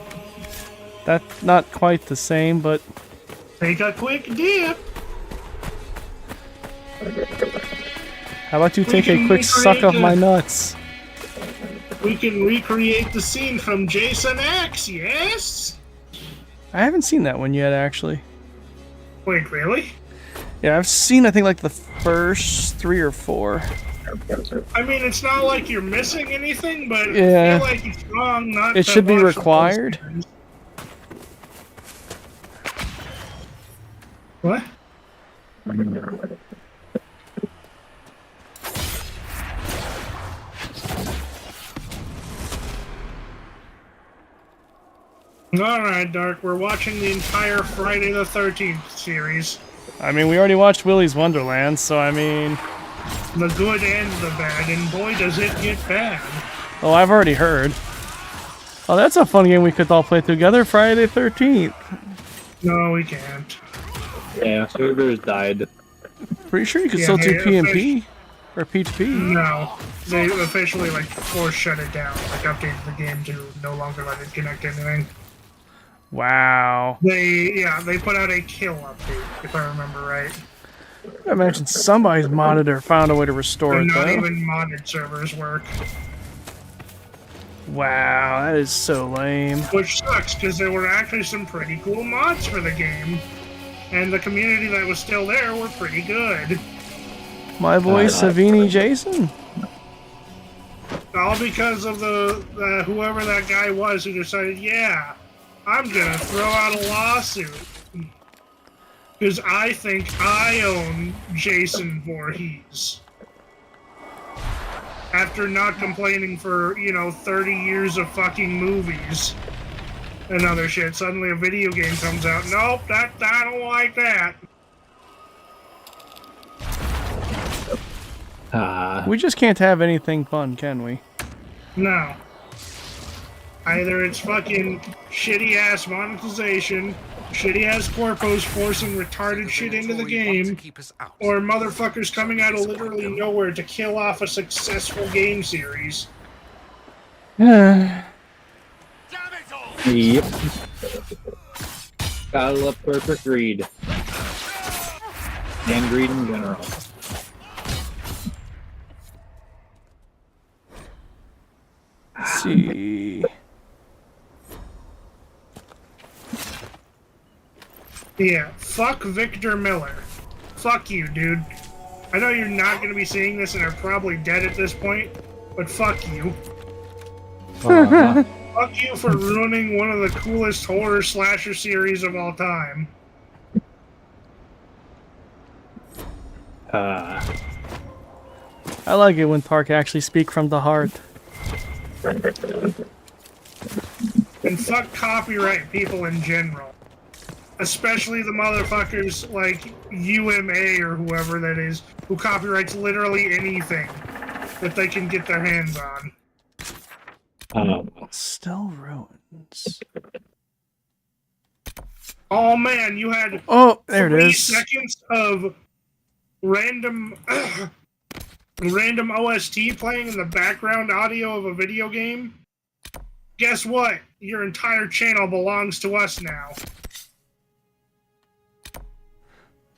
That's not quite the same, but... Take a quick dip. How about you take a quick suck of my nuts? We can recreate the scene from Jason X, yes? I haven't seen that one yet, actually. Wait, really? Yeah, I've seen, I think, like the first 3 or 4. I mean, it's not like you're missing anything, but yeah. I feel like it's wrong not it to should be watch required. What? Alright, Dark, we're watching the entire Friday the 13th series. I mean, we already watched Willy's Wonderland, so I mean... The good and the bad, and boy does it get bad. Oh, I've already heard. Oh, that's a fun game we could all play together, Friday the 13th. No, we can't. Yeah, servers died. Pretty sure you could still do PMP? Or P2P? No. They officially, like, force shut it down. Like, updated the game to no longer let it connect to anything. Wow. They put out a kill update, if I remember right. I imagine somebody's modded or found a way to restore it, Not though. even modded servers work. Wow, that is so lame. Which sucks, because there were actually some pretty cool mods for the game. And the community that was still there were pretty good. My boy Savini Jason. All because of the whoever that guy was who decided, yeah, I'm gonna throw out a lawsuit. Because I think I own Jason Voorhees. After not complaining for, 30 years of fucking movies and other shit, suddenly a video game comes out. Nope, I don't like that. We just can't have anything fun, can we? No. Either it's fucking shitty-ass monetization, shitty-ass corpos forcing retarded shit into the game, or motherfuckers coming out of literally nowhere to kill off a successful game series. Yep. Gotta love corporate greed. And greed in general. Let's see. Yeah, fuck Victor Miller. Fuck you, dude. I know you're not gonna be seeing this and are probably dead at this point, but fuck you. Fuck you for ruining one of the coolest horror slasher series of all time. I like it when Tark actually speak from the heart. And fuck copyright people in general. Especially the motherfuckers like UMA or whoever that is, who copyrights literally anything that they can get their hands on. Still ruins. Oh man, you had there it 3 is. seconds of random random OST playing in the background audio of a video game. Guess what? Your entire channel belongs to us now.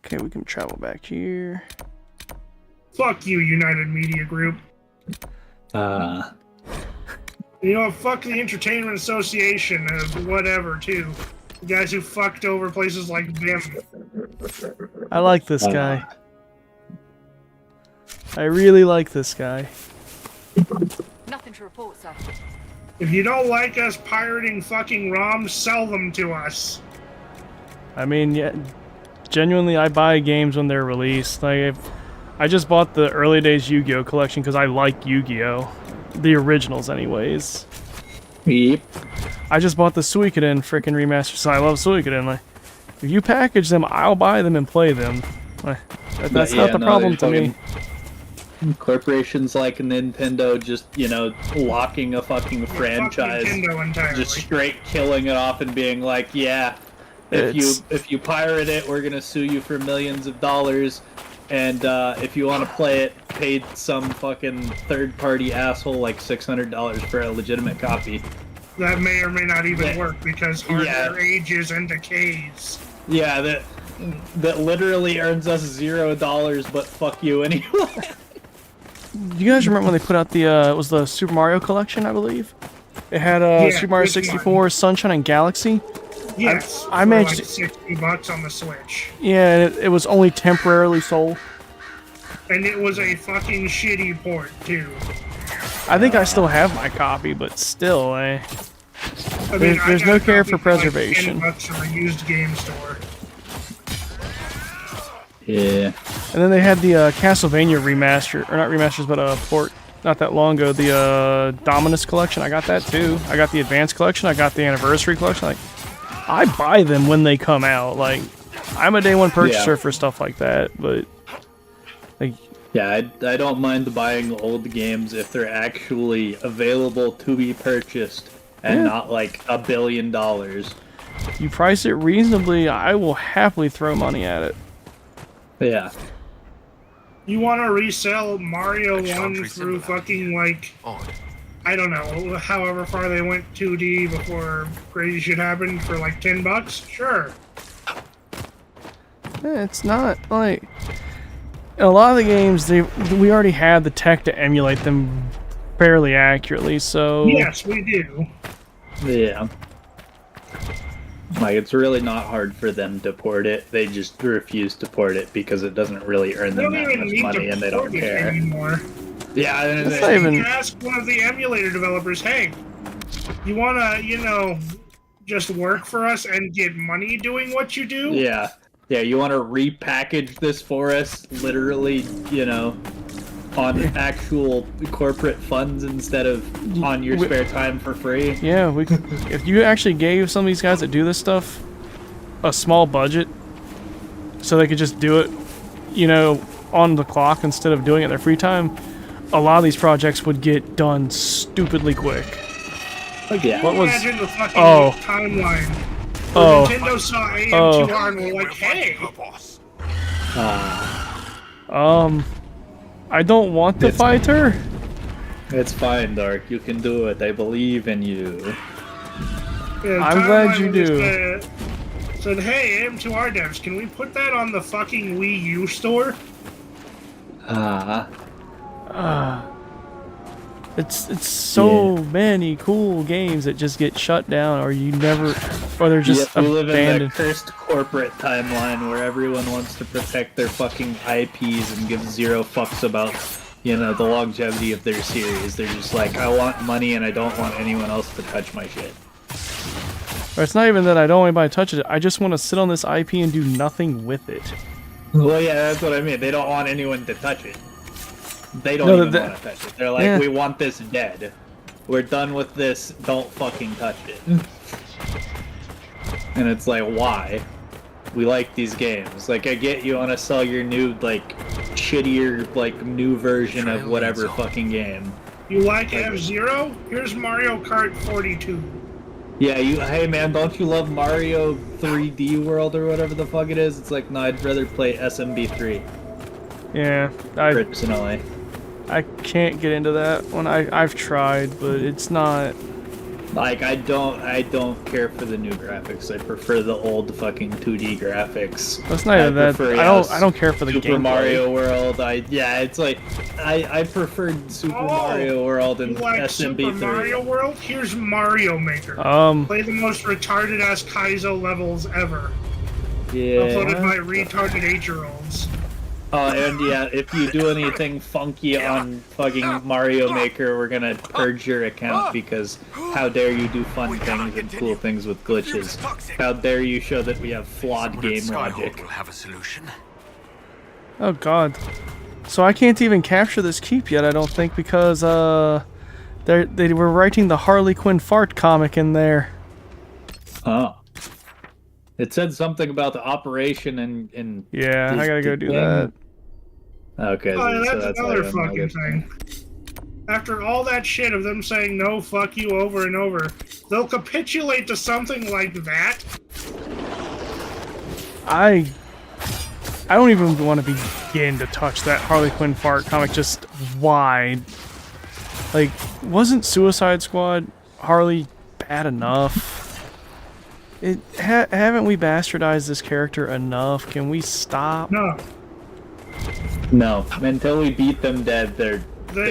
Okay, we can travel back here. Fuck you, United Media Group. You know, fuck the Entertainment Association of whatever, too. The guys who fucked over places like them. I like this guy. I really like this guy. Nothing to report, sir. If you don't like us pirating fucking ROMs, sell them to us. I mean, yeah, genuinely, I buy games when they're released. Like, I just bought the early days Yu-Gi-Oh collection because I like Yu-Gi-Oh, the originals, anyways. Yep. I just bought the Suikoden freaking remaster, so I love Suikoden. Like, if you package them, I'll buy them and play them. Like, that's not the problem to me. Corporations like Nintendo just, locking a fucking franchise, Nintendo entirely. just straight killing it off and being like, yeah, if you pirate it, we're gonna sue you for millions of dollars, and if you want to play it, pay some fucking third-party asshole like $600 for a legitimate copy. That may or may not even work because hardware ages and decays. Yeah, that literally earns us $0, but fuck you anyway. You guys remember when they put out the it was the Super Mario collection, I believe? It had Super Mario 64, Sunshine, and Galaxy. Yes, I for managed like $60 on the Switch. Yeah, it was only temporarily sold. And it was a fucking shitty port too. I think I still have my copy, but still, there's no care for preservation. Like $10 from a used game store. Yeah. And then they had the Castlevania remaster, or not remasters, but a port not that long ago. The Dominus collection, I got that too. I got the Advanced collection. I got the Anniversary collection. Like, I buy them when they come out. Like, I'm a day one purchaser for stuff like that, but like. Yeah, I don't mind buying old games if they're actually available to be purchased and not like $1 billion. You price it reasonably, I will happily throw money at it. Yeah. You want to resell Mario 1 through fucking like, I don't know, however far they went 2D before crazy shit happened for like $10? Sure. Yeah, it's not like. A lot of the games, we already had the tech to emulate them fairly accurately, so... Yes, we do. Yeah. Like, it's really not hard for them to port it. They just refuse to port it because it doesn't really earn them that much money and they don't care. Anymore. Yeah, you can ask one of the emulator developers, hey, you want to, just work for us and get money doing what you do? Yeah. Yeah, you want to repackage this for us, literally, on actual corporate funds instead of on your spare time for free? Yeah, if you actually gave some of these guys that do this stuff a small budget so they could just do it, on the clock instead of doing it in their free time, a lot of these projects would get done stupidly quick. Yeah. What was... Imagine the fucking timeline. Nintendo saw AM2R and were like, hey! I don't want to fight her. It's fine, Dark. You can do it. I believe in you. Yeah, I'm glad you do. Said, hey, AM2R devs, can we put that on the fucking Wii U store? It's so many cool games that just get shut down, or they're just we live abandoned. in the cursed corporate timeline where everyone wants to protect their fucking IPs and give zero fucks about, the longevity of their series. They're just like, I want money and I don't want anyone else to touch my shit. Or it's not even that I don't want anybody to touch it. I just want to sit on this IP and do nothing with it. Well, yeah, that's what I mean. They don't want anyone to touch it. They don't even want to touch it. They're like, we want this dead. We're done with this. Don't fucking touch it. And it's like, why? We like these games. Like, I get you want to sell your new, shittier, new version of whatever fucking game. You like F-Zero? Here's Mario Kart 42. Yeah, hey man, don't you love Mario 3D World or whatever the fuck it is? It's like, no, I'd rather play SMB3. Yeah, personally. I can't get into that one. I've tried, but it's not. Like, I don't care for the new graphics. I prefer the old fucking 2D graphics. That's not even that. I don't care for the Super Mario World. It's like I preferred Super Mario World and SMB3. Super Mario World? Here's Mario Maker. Play the most retarded ass Kaizo levels ever. Yeah. Uploaded by retarded 8-year-olds. And yeah, if you do anything funky on fucking Mario Maker, we're gonna purge your account because how dare you do fun things and cool things with glitches? How dare you show that we have flawed game logic? Have a solution. Oh god. So I can't even capture this keep yet, I don't think, because they were writing the Harley Quinn fart comic in there. Oh. It said something about the operation and yeah, I gotta go do that. Okay, Oh, yeah, so that's that's another like fucking thing. After all that shit of them saying no, fuck you over and over, they'll capitulate to something like that? I don't even want to begin to touch that Harley Quinn fart comic. Just why? Like, wasn't Suicide Squad Harley bad enough? Haven't we bastardized this character enough? Can we stop? No. No, until we beat them dead, they're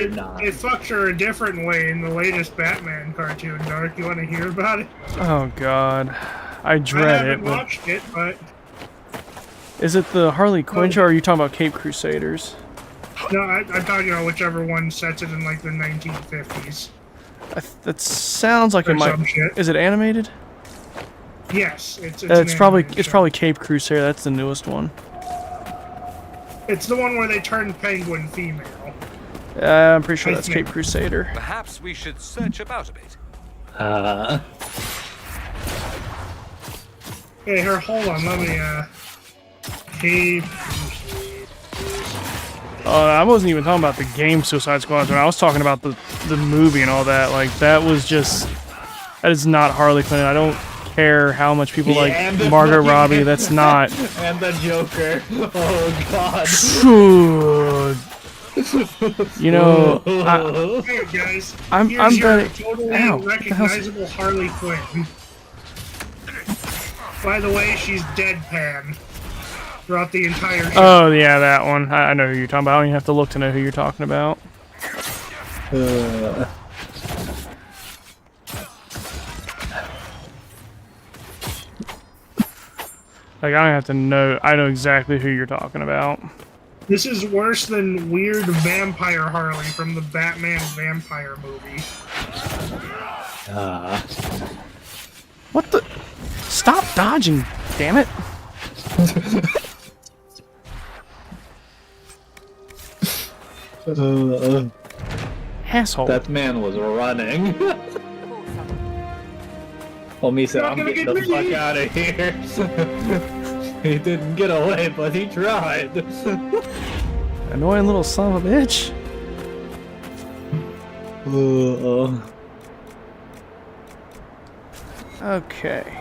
not. They fucked her a different way in the latest Batman cartoon, Dark. You want to hear about it? Oh god, I dread I it. haven't watched it, but... Is it the Harley Quinn show, or are you talking about Cape Crusaders? No, I'm talking about whichever one sets it in like the 1950s. That sounds like it might. Is it animated? Yes, it's probably Cape Crusader. That's the newest one. It's the one where they turn Penguin female. I'm pretty sure that's Cape Crusader. Perhaps we should search about a bit. Hey, hold on, let me, Cape... I wasn't even talking about the game Suicide Squad. I was talking about the movie and all that. Like, that was just... That is not Harley Quinn. I don't care how much people like Margot Robbie. That's not... And the Joker. Oh, God. You know... Hey, guys. I'm your betting... totally Ow, recognizable Harley Quinn. By the way, she's deadpan throughout the entire show. Oh, yeah, that one. I know who you're talking about. I don't even have to look to know who you're talking about. Like, I don't have to know. I know exactly who you're talking about. This is worse than weird vampire Harley from the Batman vampire movie. What the? Stop dodging, damn it. Asshole. That man was running. Oh, me said, I'm getting the fuck out of here. He didn't get away, but he tried. Annoying little son of a bitch. Okay.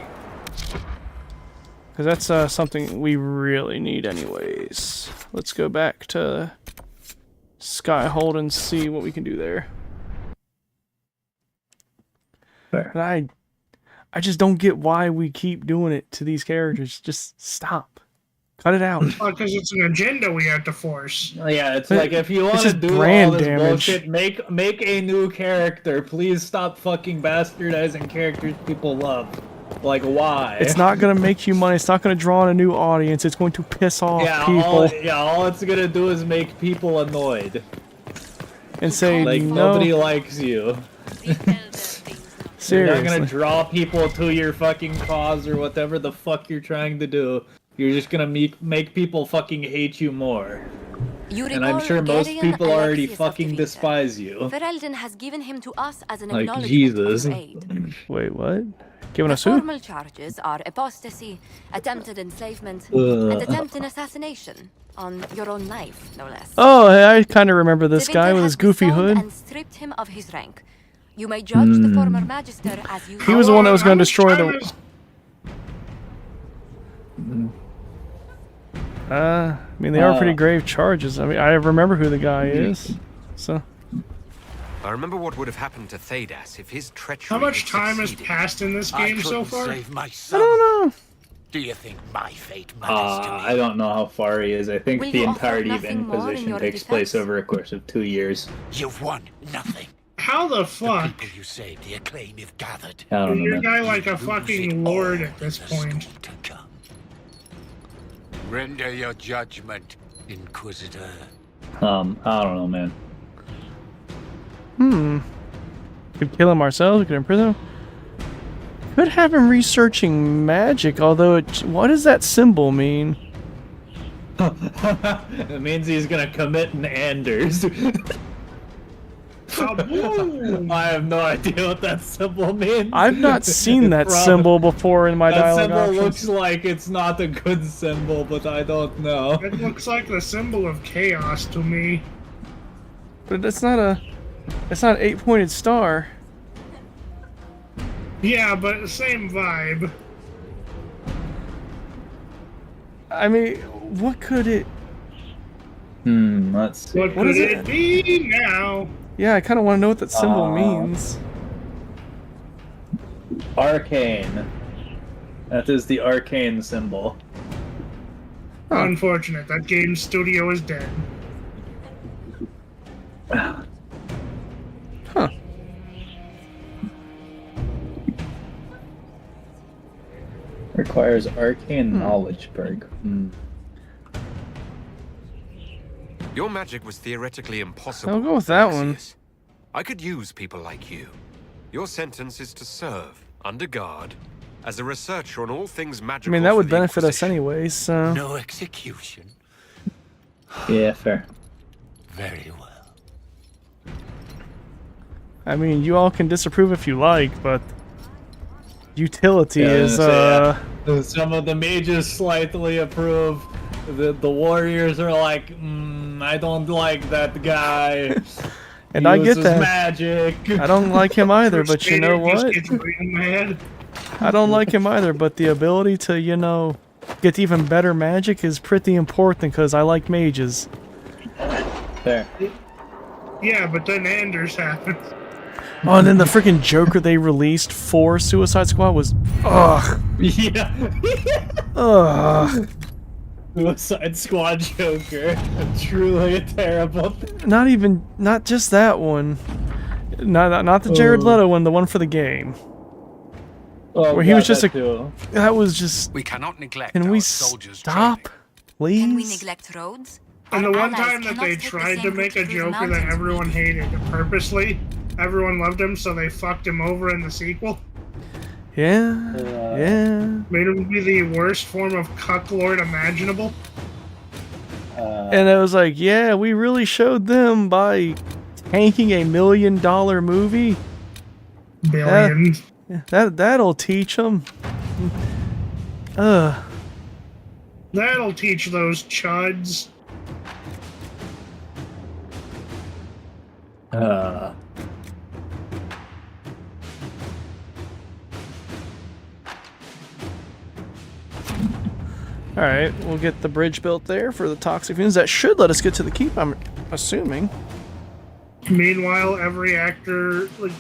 Because that's something we really need anyways. Let's go back to Skyhold and see what we can do there. Fair. But I just don't get why we keep doing it to these characters. Just stop. Cut it out. Because it's an agenda we have to force. Yeah, it's like, if you want to do all this bullshit, make a new character. Please stop fucking bastardizing characters people love. Like, why? It's not going to make you money. It's not going to draw in a new audience. It's going to piss off people. All it's going to do is make people annoyed. And say, like, no. Nobody likes you. Seriously. You're not going to draw people to your fucking cause or whatever the fuck you're trying to do. You're just going to make people fucking hate you more. And I'm sure most people already fucking despise you. Ferelden has given him to us as an Like, acknowledgement Jesus. of your aid. Wait, what? Giving The us who? formal charges are apostasy, attempted enslavement, and attempted assassination on your own life, no less. Oh, I kind of remember this The guy Winter with has his goofy disowned hood. and stripped him of his rank. You may judge the former magister as you. He was the one that was going to destroy the. I mean, they are pretty grave charges. I mean, I remember who the guy is, so. I remember what would have happened to Thedas if his treachery. How much time has passed in this game so far? I don't know. Do you think my fate matters to me? I don't know how far he is. I think Will the you offer entirety of nothing more in Inquisition your takes defense? place over a course of 2 years. You've won nothing. How the The fuck? people you saved, the acclaim you've gathered. I don't know. You're a man. guy like a fucking lord at this point. To come. Render your judgment, Inquisitor. I don't know, man. Could kill him ourselves. We could imprison him. Could have him researching magic. Although, what does that symbol mean? It means he's gonna commit an Anders. I have no idea what that symbol means. I've not seen that symbol before in my that dialogue symbol options. looks like it's not a good symbol, but I don't know. It looks like the symbol of chaos to me. But it's not an 8-pointed star. Yeah, but same vibe. I mean, what could it... Let's see. What could it be now? Yeah, I kind of want to know what that symbol means. Arcane. That is the arcane symbol. Unfortunate, that game studio is dead. Huh. Requires arcane knowledge, Berg. Your magic was theoretically impossible. I'll go with that one. I could use people like you. Your sentence is to serve, under guard, as a researcher on all things I magical. mean, that would for the benefit us Inquisition. anyways, so... No execution. Yeah, fair. Very well. I mean, you all can disapprove if you like, but... Utility is, Some of the mages slightly approve. The warriors are like, I don't like that guy. And He I get uses that. magic. I don't like him either, but you know what? I don't like him either, but the ability to, you know, get even better magic is pretty important because I like mages. There. Yeah, but then Anders happened. Oh, and then the freaking Joker they released for Suicide Squad was... Ugh. Yeah. Ugh. Suicide Squad Joker. Truly a terrible thing. Not just that one. Not the Jared Leto one, the one for the game. Oh, where he was just that that was just... We cannot neglect Can our we soldiers' stop, please? Can we neglect roads? And the Our one allies time that cannot they take the tried same to make a route through the Joker that mountains. everyone hated purposely, everyone loved him, so they fucked him over in the sequel. Yeah, yeah. Made him be the worst form of cucklord imaginable. And it was like, yeah, we really showed them by tanking $1 million movie. Billion. That'll teach them. That'll teach those chuds. Alright, we'll get the bridge built there for the toxic fumes. That should let us get to the keep, I'm assuming. Meanwhile, every actor, like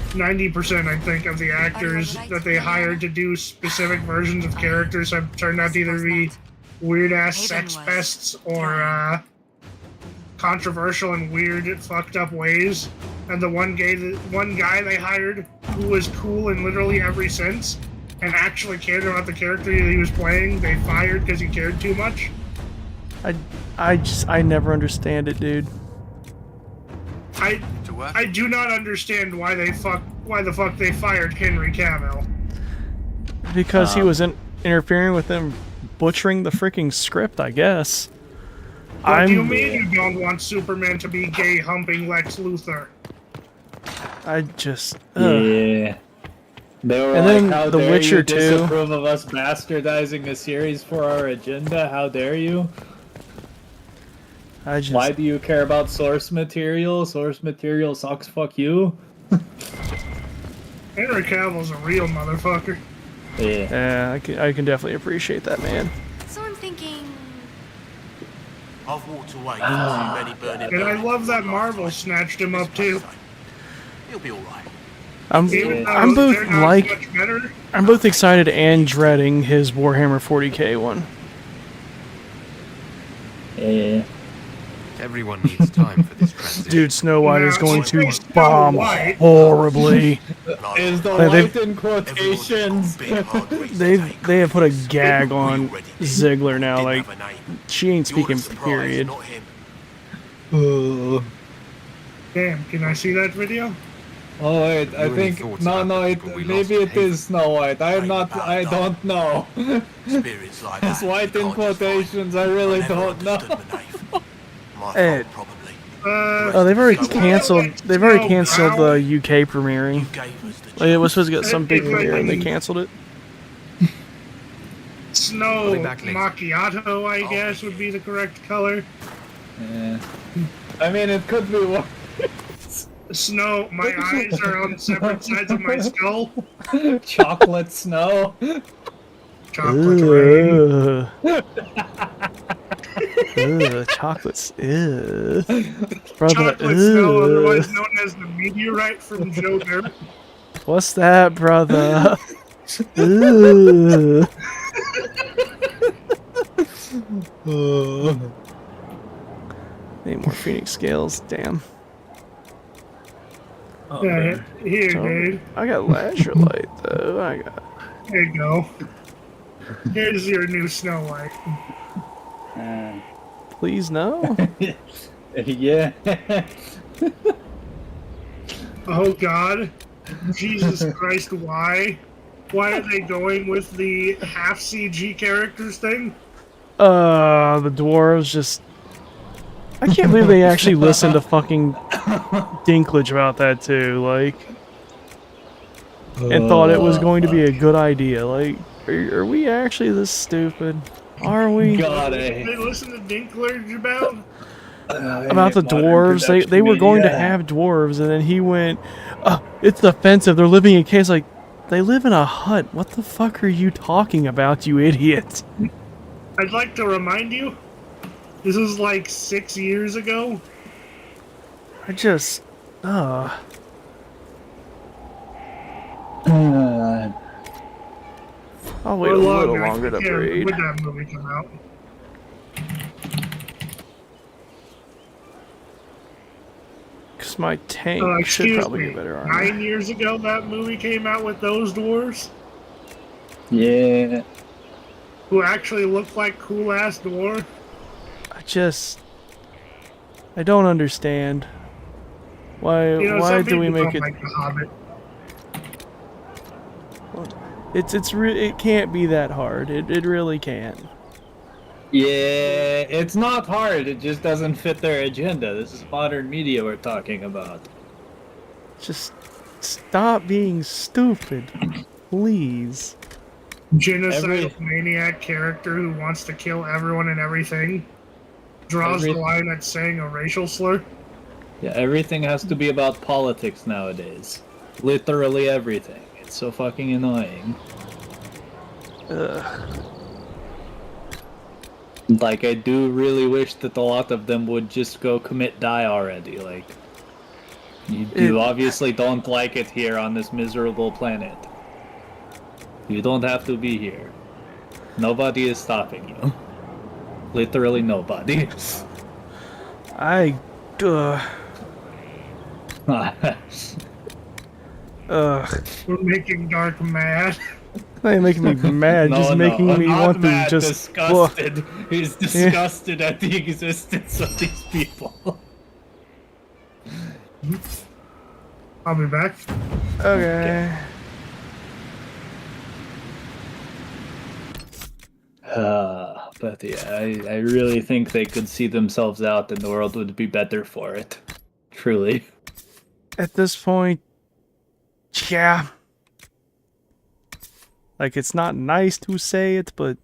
90% I think of the actors that they hired to do specific versions of characters have turned out to either be weird-ass sex pests or controversial in weird, fucked up ways. And the one guy they hired who was cool in literally every sense and actually cared about the character that he was playing, they fired because he cared too much. I never understand it, dude. I do not understand why the fuck they fired Henry Cavill. Because he was interfering with them butchering the freaking script, I guess. What do you mean you don't want Superman to be gay humping Lex Luthor? I just... Yeah. They were And like, then how The dare Witcher you 2. disapprove of us bastardizing a series for our agenda? How dare you? Why do you care about source material? Source material sucks, fuck you. Henry Cavill's a real motherfucker. Yeah, I can definitely appreciate that, man. So I'm thinking... I've walked away from too many burning And I love that Marvel snatched him up too. He'll be alright. I'm both they're not like... much better. I'm both excited and dreading his Warhammer 40k one. Yeah. Everyone needs time for this transition. Dude, Snow White is going to Snow bomb White. horribly. Is the They- white in quotations? They have put a gag on Ziggler now, like, she ain't speaking, period. Damn, can I see that video? Oh wait, I Any think thoughts no, about the it people we maybe lost it is Snow White. I don't know. Spirits like It's that. white you in can't just find. quotations. I really I never don't know. understood the knife. My Ed. fault, probably. Oh, they've already canceled. They've already canceled the UK premiering. Like, it was supposed to get some big premiere, and they canceled it. Snow macchiato, I guess, would be the correct color. Yeah. I mean, it could be worse. Snow. My eyes are on separate sides of my skull. Chocolate snow. Chocolate rain. Chocolates. Brother. Chocolate snow, otherwise known as the meteorite from Joe Dirt. What's that, brother? Need more Phoenix scales, damn. Oh, yeah, here, dude. I got Lazerlight, though. There you go. Here's your new Snow White. Please, no? Yeah. Oh, God. Jesus Christ, why? Why are they going with the half CG characters thing? The dwarves just... I can't believe they actually listened to fucking Dinklage about that, too, like... And thought it was going to be a good idea, like... Are we actually this stupid? Are we? God, they listen to Dinklage about? About the dwarves, they were going to have dwarves, and then he went, it's offensive, they're living in caves. Like, they live in a hut. What the fuck are you talking about, you idiot? I'd like to remind you, this was like 6 years ago. I just, I'll wait a little longer to breed. When did that movie come out? Because my tank should probably get better armor. 9 years ago that movie came out with those dwarves? Yeah. Who actually looked like cool-ass dwarf? I don't understand. Why do we make it... Like The Hobbit. It can't be that hard. It really can't. Yeah, it's not hard. It just doesn't fit their agenda. This is modern media we're talking about. Just stop being stupid, please. Genocidal maniac character who wants to kill everyone and everything draws the line at saying a racial slur. Yeah, everything has to be about politics nowadays. Literally everything. It's so fucking annoying. Like, I do really wish that a lot of them would just go die already. Like, you obviously don't like it here on this miserable planet. You don't have to be here. Nobody is stopping you. Literally nobody. We're making Dark mad. That ain't making me mad, just making me want to just... disgusted. He's disgusted at the existence of these people. I'll be back. Okay. But yeah, I really think they could see themselves out and the world would be better for it. Truly. At this point, yeah. Like, it's not nice to say it, but...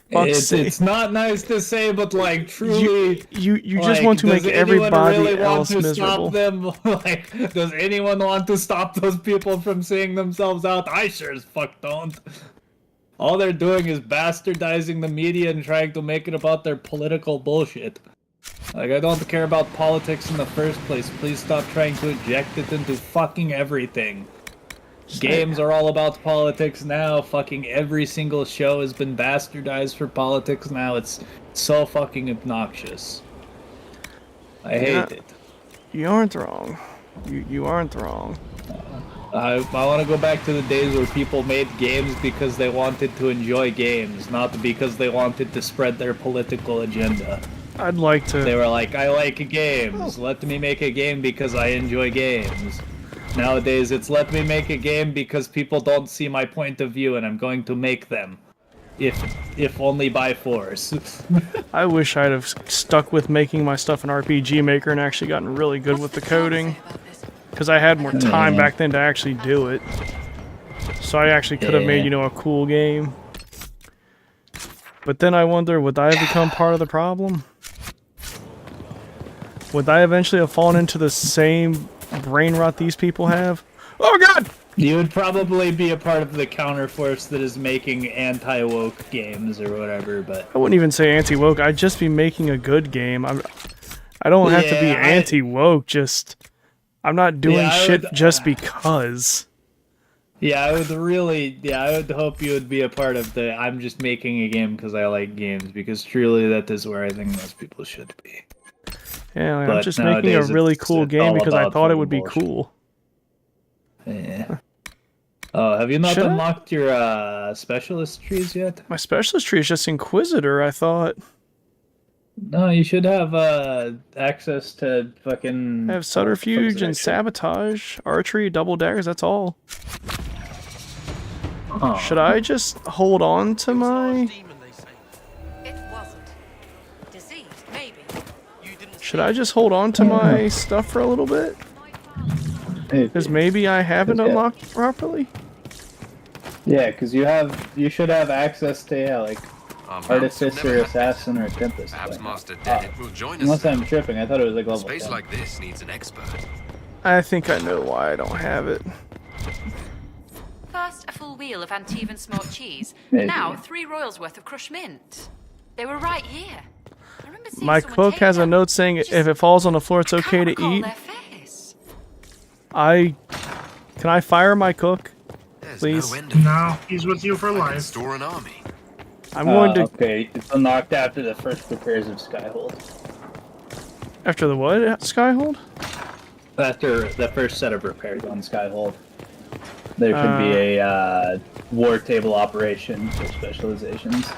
It's not nice to say, but like, truly... You just want to make everybody really else want to miserable. Stop them? Like, does anyone want to stop those people from seeing themselves out? I sure as fuck don't. All they're doing is bastardizing the media and trying to make it about their political bullshit. Like, I don't care about politics in the first place. Please stop trying to inject it into fucking everything. Games are all about politics now. Fucking every single show has been bastardized for politics now. It's so fucking obnoxious. I hate it. You aren't wrong. You aren't wrong. I want to go back to the days where people made games because they wanted to enjoy games, not because they wanted to spread their political agenda. I'd like to... They were like, I like games. Let me make a game because I enjoy games. Nowadays, it's let me make a game because people don't see my point of view and I'm going to make them. if only by force. I wish I'd have stuck with making my stuff in RPG Maker and actually gotten really good with the coding. Because I had more time back then to actually do it. So I actually could have made, you know, a cool game. But then I wonder, would I have become part of the problem? Would I eventually have fallen into the same brain rot these people have? Oh god! You would probably be a part of the counterforce that is making anti-woke games or whatever, but... I wouldn't even say anti-woke, I'd just be making a good game. I don't have to be anti-woke, just... I'm not doing shit just because. Yeah, I would hope you would be a part of the I'm just making a game because I like games, because truly that is where I think most people should be. Yeah, like, I'm just making a really cool game because I thought it would be cool. Yeah. Oh, have you not unlocked your specialist trees yet? My specialist tree is just Inquisitor, I thought. No, you should have access to fucking... I have Subterfuge and Sabotage, Archery, Double Daggers, that's all. Oh. Should I just hold on to my... Should I just hold on to my stuff for a little bit? Because maybe I haven't unlocked properly? Yeah, because you should have access to, like... Artificer, Assassin, or Tempest. Master Dennett will join us. Unless I'm tripping, I thought it was like level Space 10. like this needs an expert. I think I know why I don't have it. First, a full wheel of Antivan smoked cheese, and now 3 royals worth of crushed mint. They were right here. I remember seeing My cook has a note saying if it falls on the floor, it's okay to eat. Can I fire my cook, please? No, he's with you for life. Store an army. I'm going to... Okay, it's unlocked after the first repairs of Skyhold. After the what? Skyhold? After the first set of repairs on Skyhold. There should be a war table operation for specializations.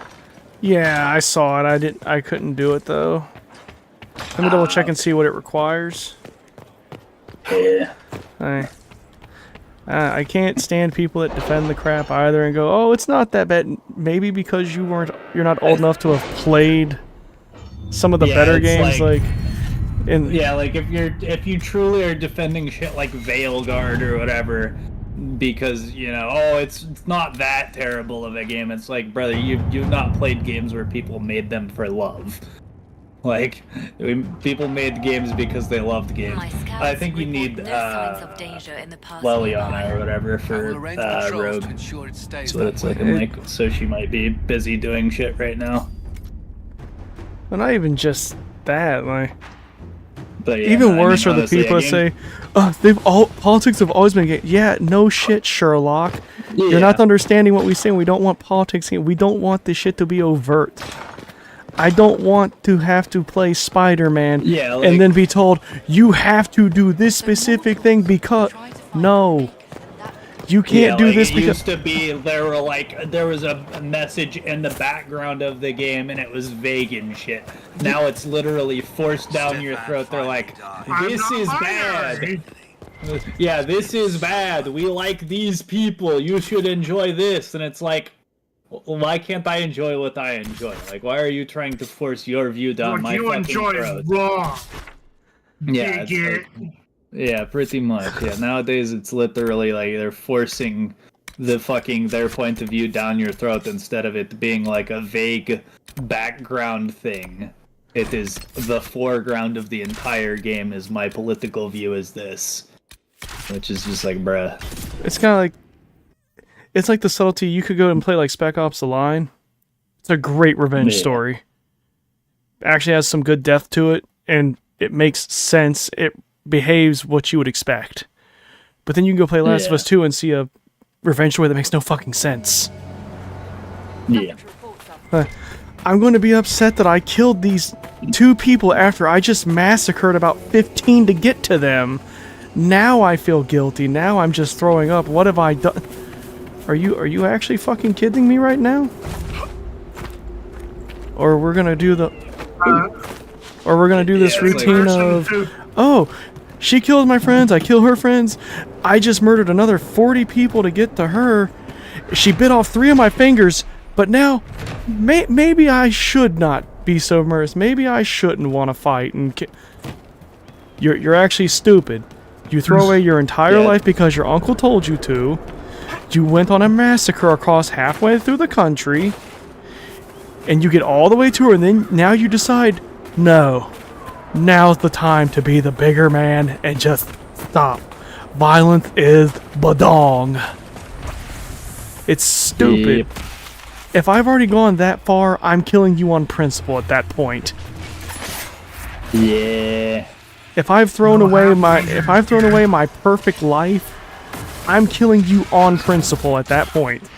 Yeah, I saw it. I couldn't do it though. Let me double check and see what it requires. Yeah. I can't stand people that defend the crap either and go, "Oh, it's not that bad." Maybe because you're not old enough to have played some of the better games, like if you truly are defending shit like Veilguard or whatever, because it's not that terrible of a game. It's like, brother, you've not played games where people made them for love. Like, people made games because they loved games. I think you need Leliana or whatever for Rogue. That's what it's looking like. So she might be busy doing shit right now. But not even just that, like. But yeah, even worse are the people that say, politics have always been. Yeah, no shit, Sherlock. Yeah. You're not understanding what we say. We don't want politics. We don't want this shit to be overt. I don't want to have to play Spider-Man and then be told, you have to do this specific thing because... No. You can't do this because... It used to be, there was a message in the background of the game and it was vague and shit. Now it's literally forced down your throat. They're like, this is bad. Yeah, this is bad. We like these people. You should enjoy this. And it's like... Why can't I enjoy what I enjoy? Like, why are you trying to force your view down my fucking throat? You enjoy raw. Yeah, yeah, pretty much. Yeah, nowadays it's literally like they're forcing their point of view down your throat instead of it being like a vague background thing. It is the foreground of the entire game is my political view is this. Which is just like, bruh. It's kind of like... It's like the subtlety. You could go and play like Spec Ops: The Line. It's a great revenge story. It actually has some good depth to it, and it makes sense. It behaves what you would expect. But then you can go play Last of Us 2 and see a revenge story that makes no fucking sense. Yeah. I'm going to be upset that I killed these 2 people after I just massacred about 15 to get to them. Now I feel guilty. Now I'm just throwing up. What have I done? Are you actually fucking kidding me right now? Or we're gonna do the... Or we're gonna do this routine of... Oh, she killed my friends, I kill her friends. I just murdered another 40 people to get to her. She bit off 3 of my fingers. But now, maybe I should not be so immersed. Maybe I shouldn't want to fight. And you're actually stupid. You throw away your entire life because your uncle told you to. You went on a massacre across halfway through the country. And you get all the way to her, and then now you decide, no, now's the time to be the bigger man and just stop. Violence is badong. It's stupid. Yep. If I've already gone that far, I'm killing you on principle at that point. Yeah. If I've thrown away my perfect life, I'm killing you on principle at that point.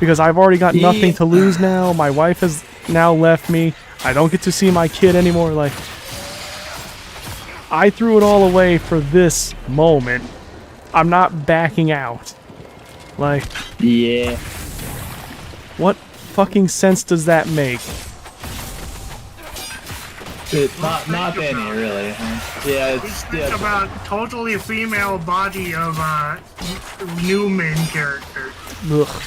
Because I've already got nothing to lose now. My wife has now left me. I don't get to see my kid anymore. Like, I threw it all away for this moment. I'm not backing out. Like, yeah. What fucking sense does that make? It's not any, really. Yeah, it's about totally female body of new main character. Ugh.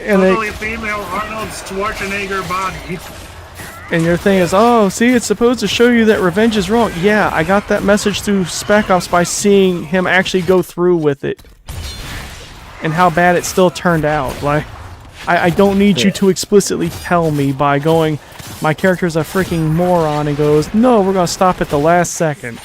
And totally female Arnold Schwarzenegger body. And your thing is, oh, see, it's supposed to show you that revenge is wrong. Yeah, I got that message through Spec Ops by seeing him actually go through with it. And how bad it still turned out. Like, I don't need you to explicitly tell me by going, my character's a freaking moron, and goes, no, we're gonna stop at the last second.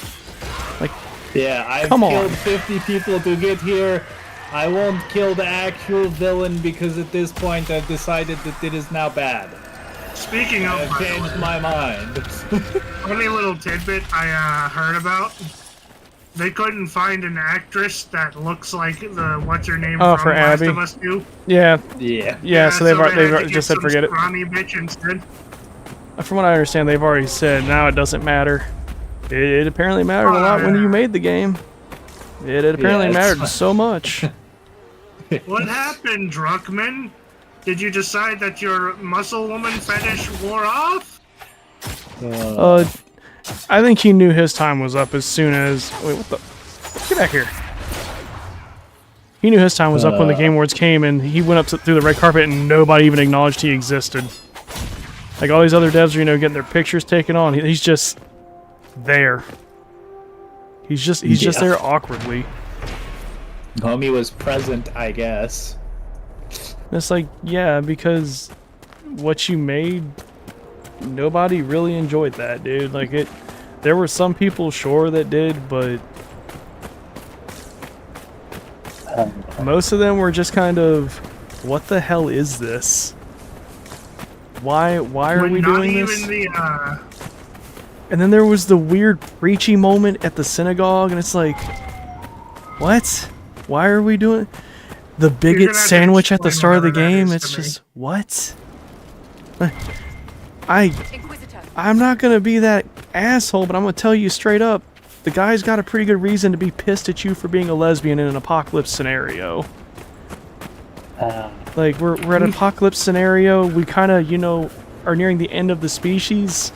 Like, yeah, I've come killed on. 50 people to get here. I won't kill the actual villain because at this point I've decided that it is now bad. Speaking of, I've changed my mind. Funny little tidbit I heard about. They couldn't find an actress that looks like the what's her name from for Last Abby. of Us 2. Yeah. Yeah. So they've had to just get said some forget it. scrawny bitch instead. From what I understand, they've already said now it doesn't matter. It apparently mattered a lot when you made the game. It apparently mattered so much. What happened, Druckmann? Did you decide that your muscle woman fetish wore off? I think he knew his time was up as soon as... Wait, what the... Get back here. He knew his time was up when the Game Awards came, and he went up through the red carpet and nobody even acknowledged he existed. Like, all these other devs are, getting their pictures taken on. He's just... there. He's just there awkwardly. Homie was present, I guess. It's like, yeah, because what you made, nobody really enjoyed that, dude. Like, there were some people, sure, that did, but most of them were just kind of, what the hell is this? Why are we doing this? And then there was the weird preachy moment at the synagogue, and it's like, what? Why are we doing the bigot sandwich at the start of the game? It's just, what? I'm not gonna be that asshole, but I'm gonna tell you straight up, the guy's got a pretty good reason to be pissed at you for being a lesbian in an apocalypse scenario. Like, we're at an apocalypse scenario, we kind of, are nearing the end of the species.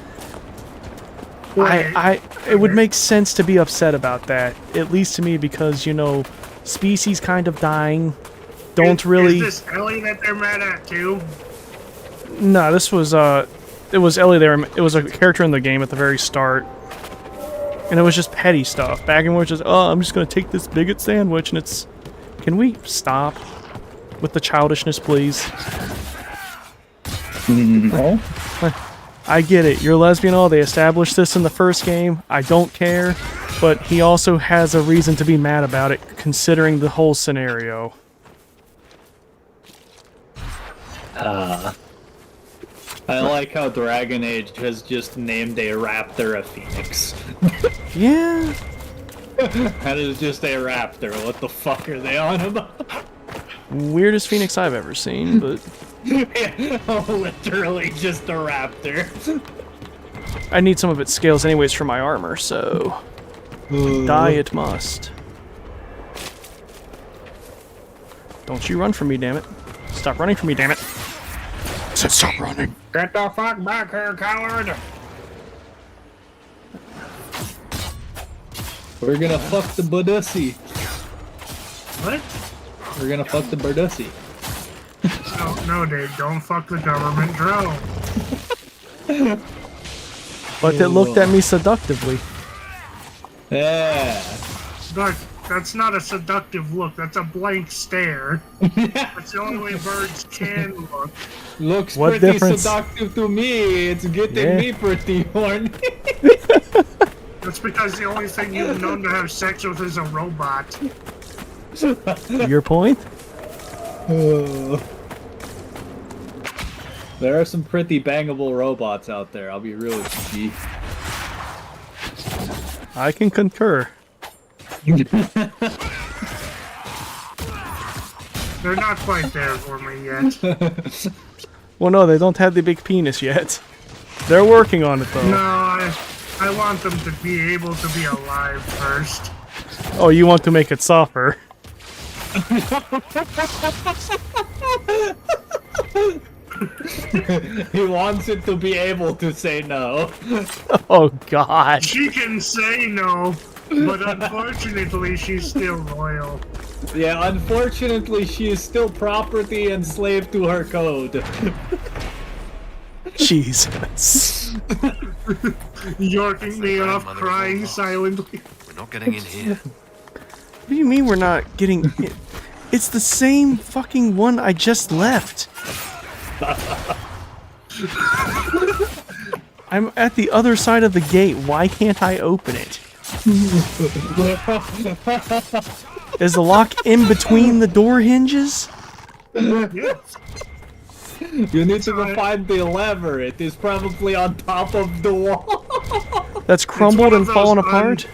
It would make sense to be upset about that, at least to me, because, species kind of dying. Don't really... Is this Ellie that they're mad at, too? No, this was, it was Ellie there. It was a character in the game at the very start. And it was just petty stuff. Back and forth, just, oh, I'm just gonna take this bigot sandwich, and it's... Can we stop with the childishness, please? I get it. You're lesbian. Oh, they established this in the first game. I don't care. But he also has a reason to be mad about it, considering the whole scenario. I like how Dragon Age has just named a raptor a phoenix. Yeah. That is just a raptor. What the fuck are they on about? Weirdest phoenix I've ever seen, but... Literally just a raptor. I need some of its scales anyways for my armor, so... Die it must. Don't you run from me, damn it. Stop running from me, damn it. I said stop running. Get the fuck back here, coward! We're gonna fuck the Badussy. What? We're gonna fuck the Bardussi. No, Dave, don't fuck the government drone. But it looked at me seductively. Yeah. Look, that's not a seductive look. That's a blank stare. That's the only way birds can look. Looks What pretty difference? seductive to me. It's getting me pretty horny. That's because the only thing you've known to have sex with is a robot. Your point? There are some pretty bangable robots out there, I'll be real with you. I can concur. They're not quite there for me yet. Well, no, they don't have the big penis yet. They're working on it, though. No, I want them to be able to be alive first. Oh, you want to make it suffer. He wants it to be able to say no. Oh, God. She can say no, but unfortunately she's still loyal. Yeah, unfortunately she is still property and slave to her code. Jesus. Yorking me off, crying silently. We're not getting in here. What do you mean we're not getting it? It's the same fucking one I just left. I'm at the other side of the gate. Why can't I open it? Is the lock in between the door hinges? Yes. You need to go find the lever. It is probably on top of the wall. That's crumbled and fallen apart?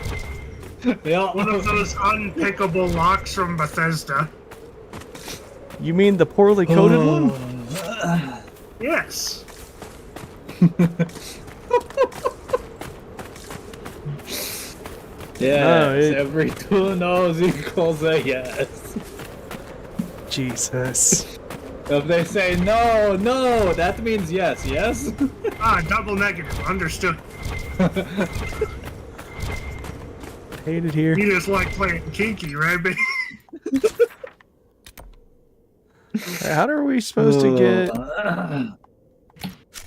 Yeah. One of those unpickable locks from Bethesda. You mean the poorly coded one? Yes. Yeah, No, it- every 2 no's equals a yes. Jesus. If they say no, no, that means yes, yes? Ah, double negative. Understood. Hate it here. You just like playing kinky, right, baby? How are we supposed to get...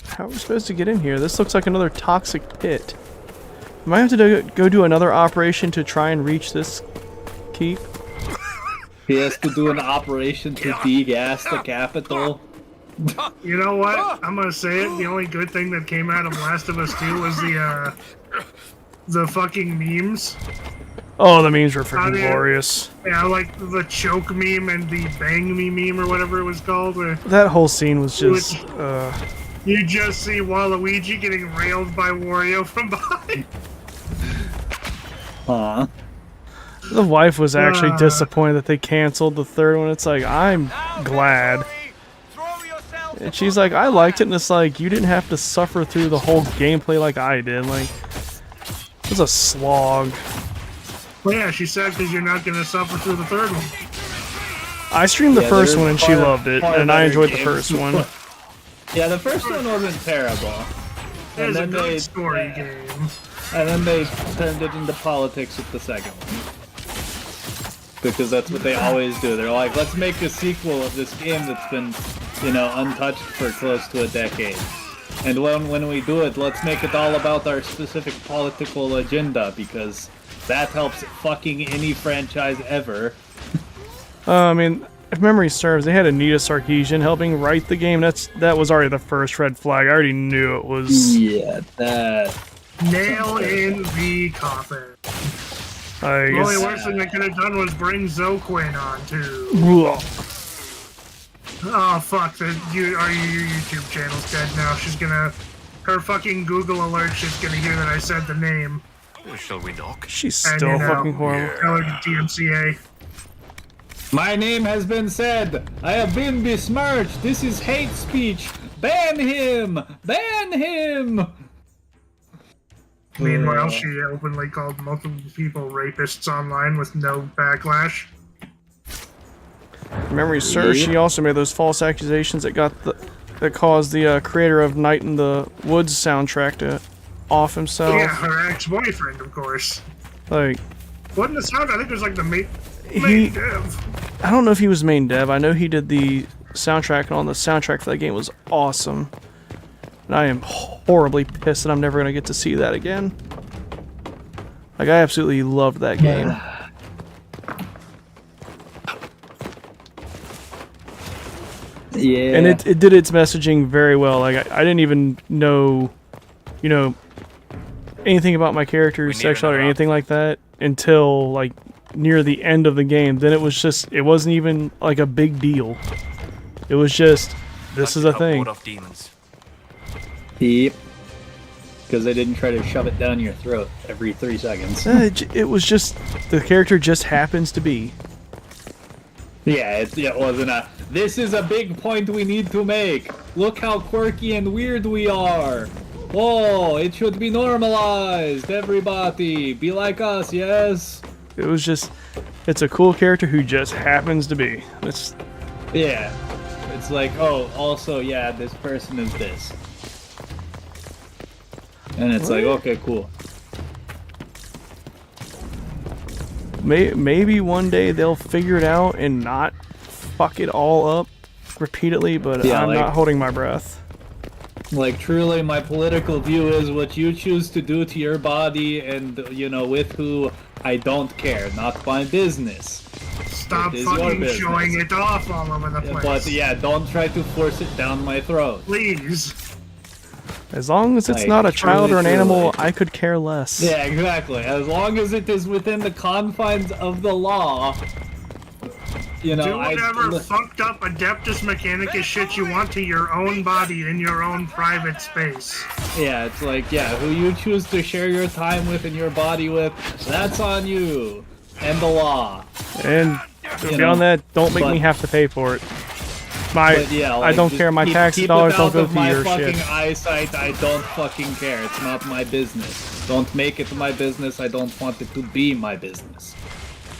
How are we supposed to get in here? This looks like another toxic pit. Am I have to go do another operation to try and reach this keep? He has to do an operation to degas the capital. You know what? I'm gonna say it. The only good thing that came out of Last of Us 2 was the fucking memes. Oh, the memes were How freaking do you- glorious. Yeah, like the choke meme and the bang me meme or whatever it was called. Where That whole scene was just... you just see Waluigi getting railed by Wario from behind. Huh. The wife was actually disappointed that they canceled the third one. It's like, I'm glad. And she's like, I liked it, and it's like, you didn't have to suffer through the whole gameplay like I did. Like, it was a slog. Well, yeah, she said because you're not gonna suffer through the third one. I streamed the first there's one, and she far- loved it, far and I better enjoyed the games. first one. Yeah, the first one wasn't terrible. It was a then good they- story game. And then they turned it into politics with the second one. Because that's what they always do. They're like, let's make a sequel of this game that's been, you know, untouched for close to a decade. And when we do it, let's make it all about our specific political agenda, because that helps fucking any franchise ever. I mean, if memory serves, they had Anita Sarkeesian helping write the game. That was already the first red flag. I already knew it was... Yeah, that... Nail in the coffin. I The only guess... worst thing they could have done was bring Zoquin on too. Ugh. Oh fuck! Our YouTube channel's dead now. She's gonna, her fucking Google alert. She's gonna hear that I said the name. Shall we knock? She's And, still you know, fucking horrible. Tell her to DMCA. My name has been said. I have been besmirched. This is hate speech. Ban him! Ban him! Meanwhile, she openly called multiple people rapists online with no backlash. If memory serves, she also made those false accusations that caused the creator of Night in the Woods soundtrack to off himself. Yeah, her ex-boyfriend, of course. Like, Wasn't the sound? I think it was like the main He- dev. I don't know if he was main dev. I know he did the soundtrack, and on the soundtrack for that game was awesome. And I am horribly pissed that I'm never gonna get to see that again. Like, I absolutely loved that game. Yeah. And it did its messaging very well. Like, I didn't even know, you know, anything about my character's sexuality or anything like that until, like, near the end of the game. Then it was just, it wasn't even, like, a big deal. It was just, this is a thing. Yep. Because they didn't try to shove it down your throat every 3 seconds. It was just, the character just happens to be. Yeah, it wasn't a, this is a big point we need to make. Look how quirky and weird we are. Whoa, it should be normalized. Everybody, be like us, yes? It was just, it's a cool character who just happens to be. It's... Yeah. It's like, oh, also, yeah, this person is this. And it's like, okay, cool. Maybe one day they'll figure it out and not fuck it all up repeatedly, but yeah, I'm not holding my breath. Like, truly, my political view is what you choose to do to your body and, you know, with who, I don't care. Not my business. Stop fucking showing it off all over the place. But, yeah, don't try to force it down my throat. Please. As long as it's like, not a child or an animal, I could care less. Yeah, exactly. As long as it is within the confines of the law, you know, do whatever fucked up Adeptus Mechanicus shit you want to your own body in your own private space. Yeah, it's like, yeah, who you choose to share your time with and your body with, that's on you. And the law. And beyond that, don't make me have to pay for it. Yeah, like, I don't care. My tax dollars don't go through your shit. Keep it out of my fucking eyesight. I don't fucking care. It's not my business. Don't make it my business. I don't want it to be my business.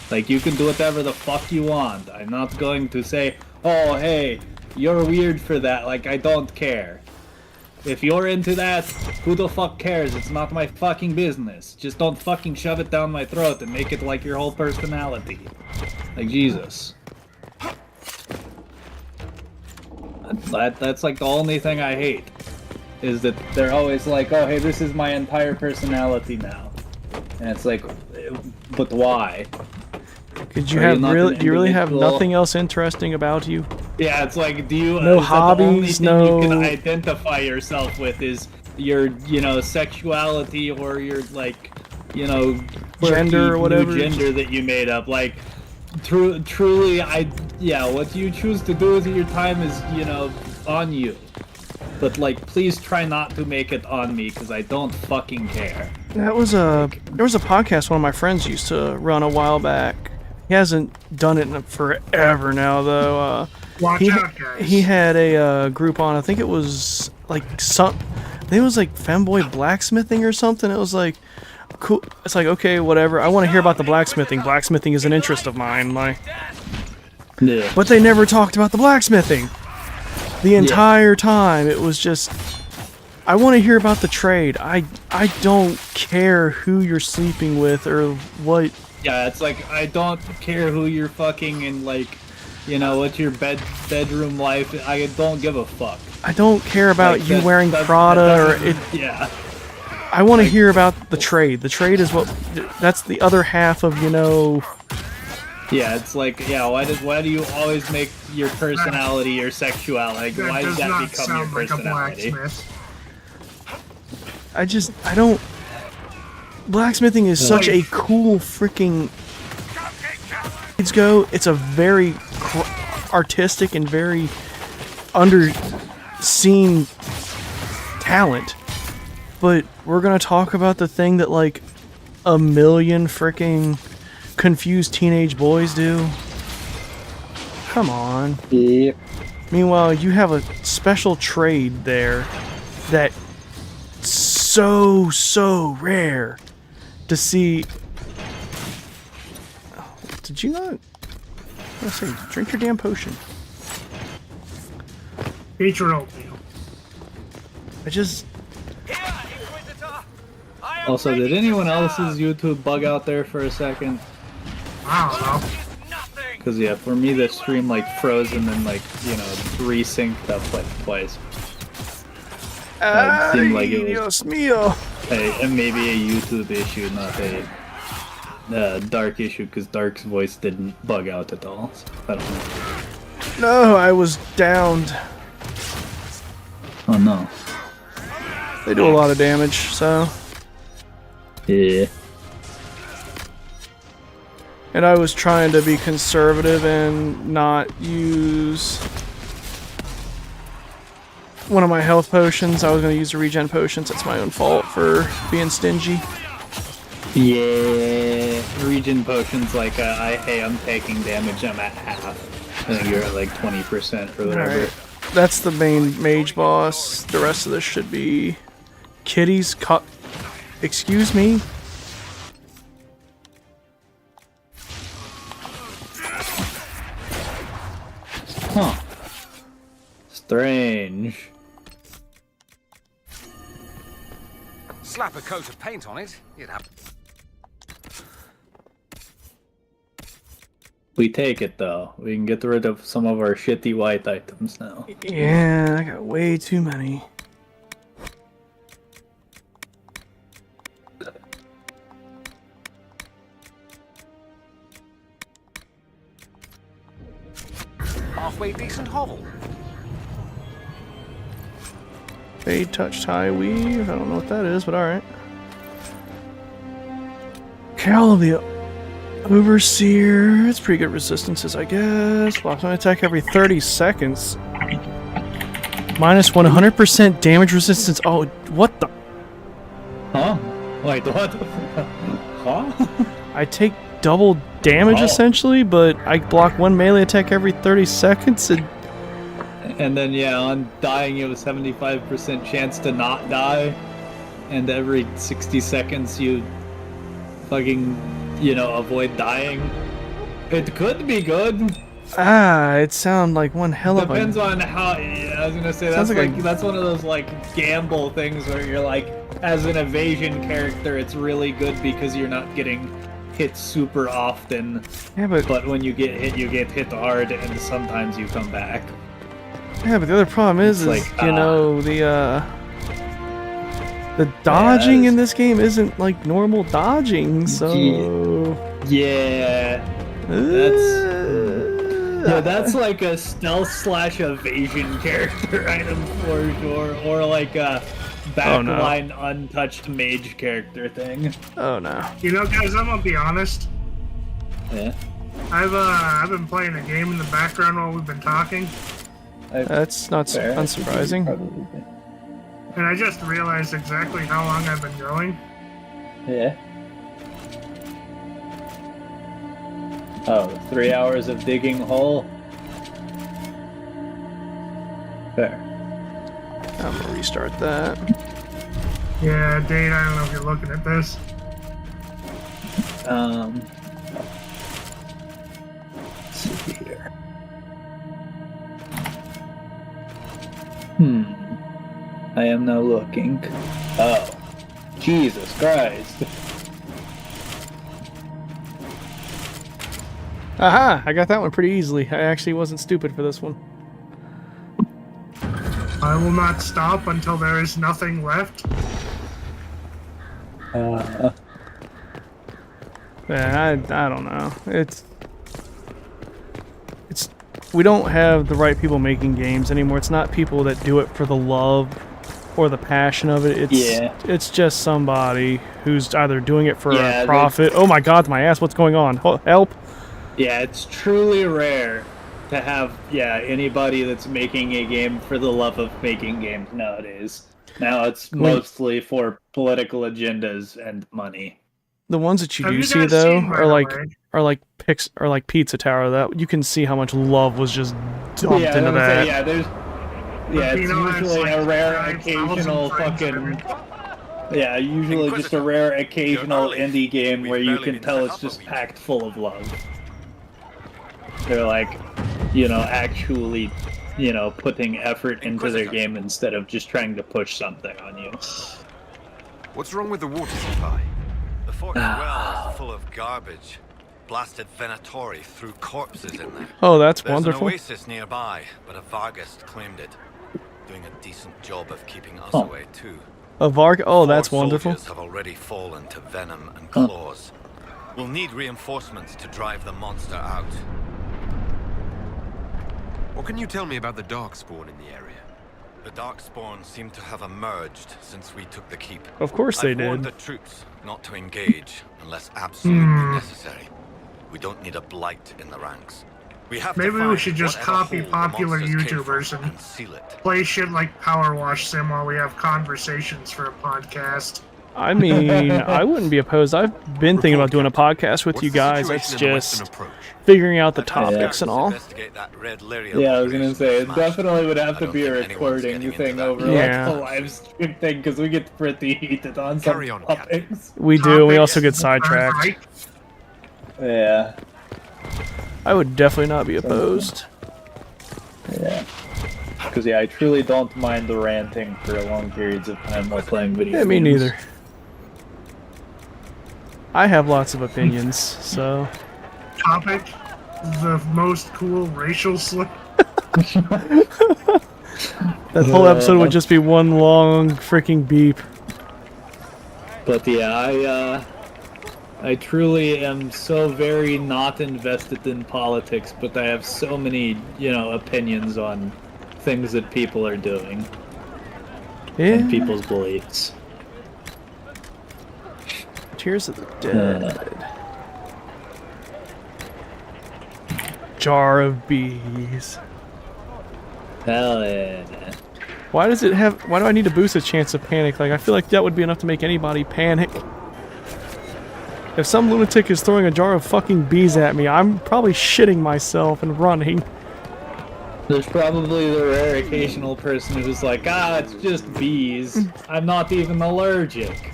Like, you can do whatever the fuck you want. I'm not going to say, oh, hey, you're weird for that. Like, I don't care. If you're into that, who the fuck cares? It's not my fucking business. Just don't fucking shove it down my throat and make it like your whole personality. Like, Jesus. That's like the only thing I hate, is that they're always like, oh, hey, this is my entire personality now. And it's like, but why? Could you have really? Do you really have nothing else interesting about you? Yeah, it's like, do you? No hobbies, the only thing no. you can identify yourself with is your, you know, sexuality or your, like, you know, gender or whatever. Gender that you made up. Like, truly, what you choose to do with your time is, you know, on you. But, like, please try not to make it on me, because I don't fucking care. There was a podcast one of my friends used to run a while back. He hasn't done it in forever now, though. Watch out, guys. He had a group on. I think it was like femboy blacksmithing or something. It was like cool. It's like, okay, whatever. I want to hear about the blacksmithing. Blacksmithing is an interest of mine. Yeah. But they never talked about the blacksmithing. The entire time, it was just, I want to hear about the trade. I don't care who you're sleeping with or what. Yeah, it's like, I don't care who you're fucking and, like, you know, what's your bedroom life. I don't give a fuck. I don't care about you wearing Prada or it. Yeah. I want to hear about the trade. The trade is that's the other half of, you know. Yeah, it's like, yeah, why do you always make your personality your sexuality? Like, why does that become your personality? I don't. Blacksmithing is such a cool freaking. It's a very artistic and very underseen talent. But we're gonna talk about the thing that like a million freaking confused teenage boys do. Come on. Yep. Meanwhile, you have a special trade there that so rare to see. Oh, did you not? Let's see. Drink your damn potion. Eat your oatmeal. Also, did anyone else's YouTube bug out there for a second? I don't know. Because yeah, for me the stream like froze and then like, you know, resynced up like twice. It seemed like it was maybe a YouTube issue, not a Dark issue, because Dark's voice didn't bug out at all. So I don't know. No, I was downed. Oh no. They do a lot of damage, so. Yeah. And I was trying to be conservative and not use one of my health potions. I was going to use the regen potions. It's my own fault for being stingy. Yeah, regen potions like hey, I'm taking damage. I'm at half. I think you're at like 20% or whatever. Alright, that's the main mage boss. The rest of this should be kitties. Excuse me. Huh. Strange. Slap a coat of paint on it, you'd have. We take it though. We can get rid of some of our shitty white items now. Yeah, I got way too many. Halfway decent hovel. Fade, touch, tie, weave. I don't know what that is, but alright. Carol of the Overseer. It's pretty good resistances, I guess. Blocks my attack every 30 seconds. Minus 100% damage resistance. Oh, what the? Huh? Wait, what? Huh? I take double damage essentially, but I block one melee attack every 30 seconds. And then, yeah, on dying, you have a 75% chance to not die. And every 60 seconds, you fucking, you know, avoid dying. It could be good. Ah, it sounds like one hell of a... Depends on how... Yeah, I was gonna say, that's like that's one of those, like, gamble things where you're like, as an evasion character, it's really good because you're not getting hit super often. Yeah, but when you get hit hard, and sometimes you come back. Yeah, but the other problem is like, you know, the dodging in this game isn't like normal dodging, so... Yeah. That's like a stealth / evasion character item for sure, or like a backline untouched mage character thing. Oh no. You know, guys, I'm gonna be honest. Yeah. I've been playing a game in the background while we've been talking. That's not unsurprising. And I just realized exactly how long I've been going. Yeah. Oh, 3 hours of digging hole. There. I'm gonna restart that. Yeah, Dane, I don't know if you're looking at this. Let's see here. I am now looking. Oh. Jesus Christ. Aha! I got that one pretty easily. I actually wasn't stupid for this one. I will not stop until there is nothing left. Yeah, I don't know. It's we don't have the right people making games anymore. It's not people that do it for the love or the passion of it. It's just somebody who's either doing it for a profit. Oh my God, my ass! What's going on? Help! Yeah, it's truly rare to have anybody that's making a game for the love of making games nowadays. Now it's mostly for political agendas and money. The ones that you do see though are like Pizza Tower. That you can see how much love was just dumped into that. It's usually a rare occasional fucking. Yeah, usually just a rare occasional indie game where you can tell it's just packed full of love. They're like, you know, actually, you know, putting effort into their game instead of just trying to push something on you. What's wrong with the water supply? The fort's well is full of garbage. blasted Venatori threw corpses in there. Oh, that's There's wonderful. an oasis nearby, but a Vargas claimed it. Doing a decent job of keeping us Oh. away too. A Varg. Oh, that's 4 wonderful. soldiers have already fallen to venom and claws. We'll need reinforcements to drive the monster out. What can you tell me about the Darkspawn in the area? The Darkspawn seem to have emerged since we took the keep. Of course they I've warned did. the troops not to engage unless absolutely necessary. We don't need a blight in the ranks. We have Maybe to we find should just whatever copy hole the popular monsters came YouTubers from and seal it. play shit like Power Wash Sim while we have conversations for a podcast. I mean, I wouldn't be opposed. I've been thinking about doing a podcast with you guys. It's just figuring out the topics and all. Yeah, I was gonna say, it definitely would have to be a recording thing over like a live stream thing, because we get pretty heated on some topics. We do. We also get sidetracked. Yeah. I would definitely not be opposed. Yeah. Because, yeah, I truly don't mind the ranting for long periods of time while playing video games. Yeah, me neither. I have lots of opinions, so... Topic: the most cool racial slur. That whole episode would just be one long freaking beep. But yeah, I truly am so very not invested in politics, but I have so many, opinions on things that people are doing. And people's beliefs. Tears of the Dead. Jar of Bees. Hell yeah. Why does it have... Why do I need to boost a chance of panic? Like, I feel like that would be enough to make anybody panic. If some lunatic is throwing a jar of fucking bees at me, I'm probably shitting myself and running. There's probably the rare occasional person who's like, it's just bees. I'm not even allergic.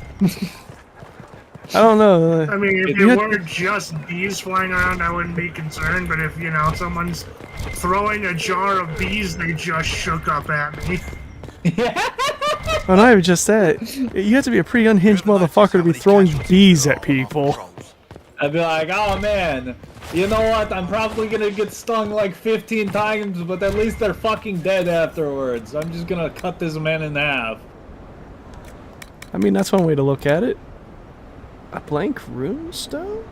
I don't know. I mean, if it were just bees flying around, I wouldn't be concerned. But if, someone's throwing a jar of bees they just shook up at me. Well, not even just that. You have to be a pretty unhinged motherfucker to be throwing bees at people. I'd be like, oh man, you know what? I'm probably gonna get stung like 15 times, but at least they're fucking dead afterwards. I'm just gonna cut this man in half. I mean, that's one way to look at it. A blank runestone?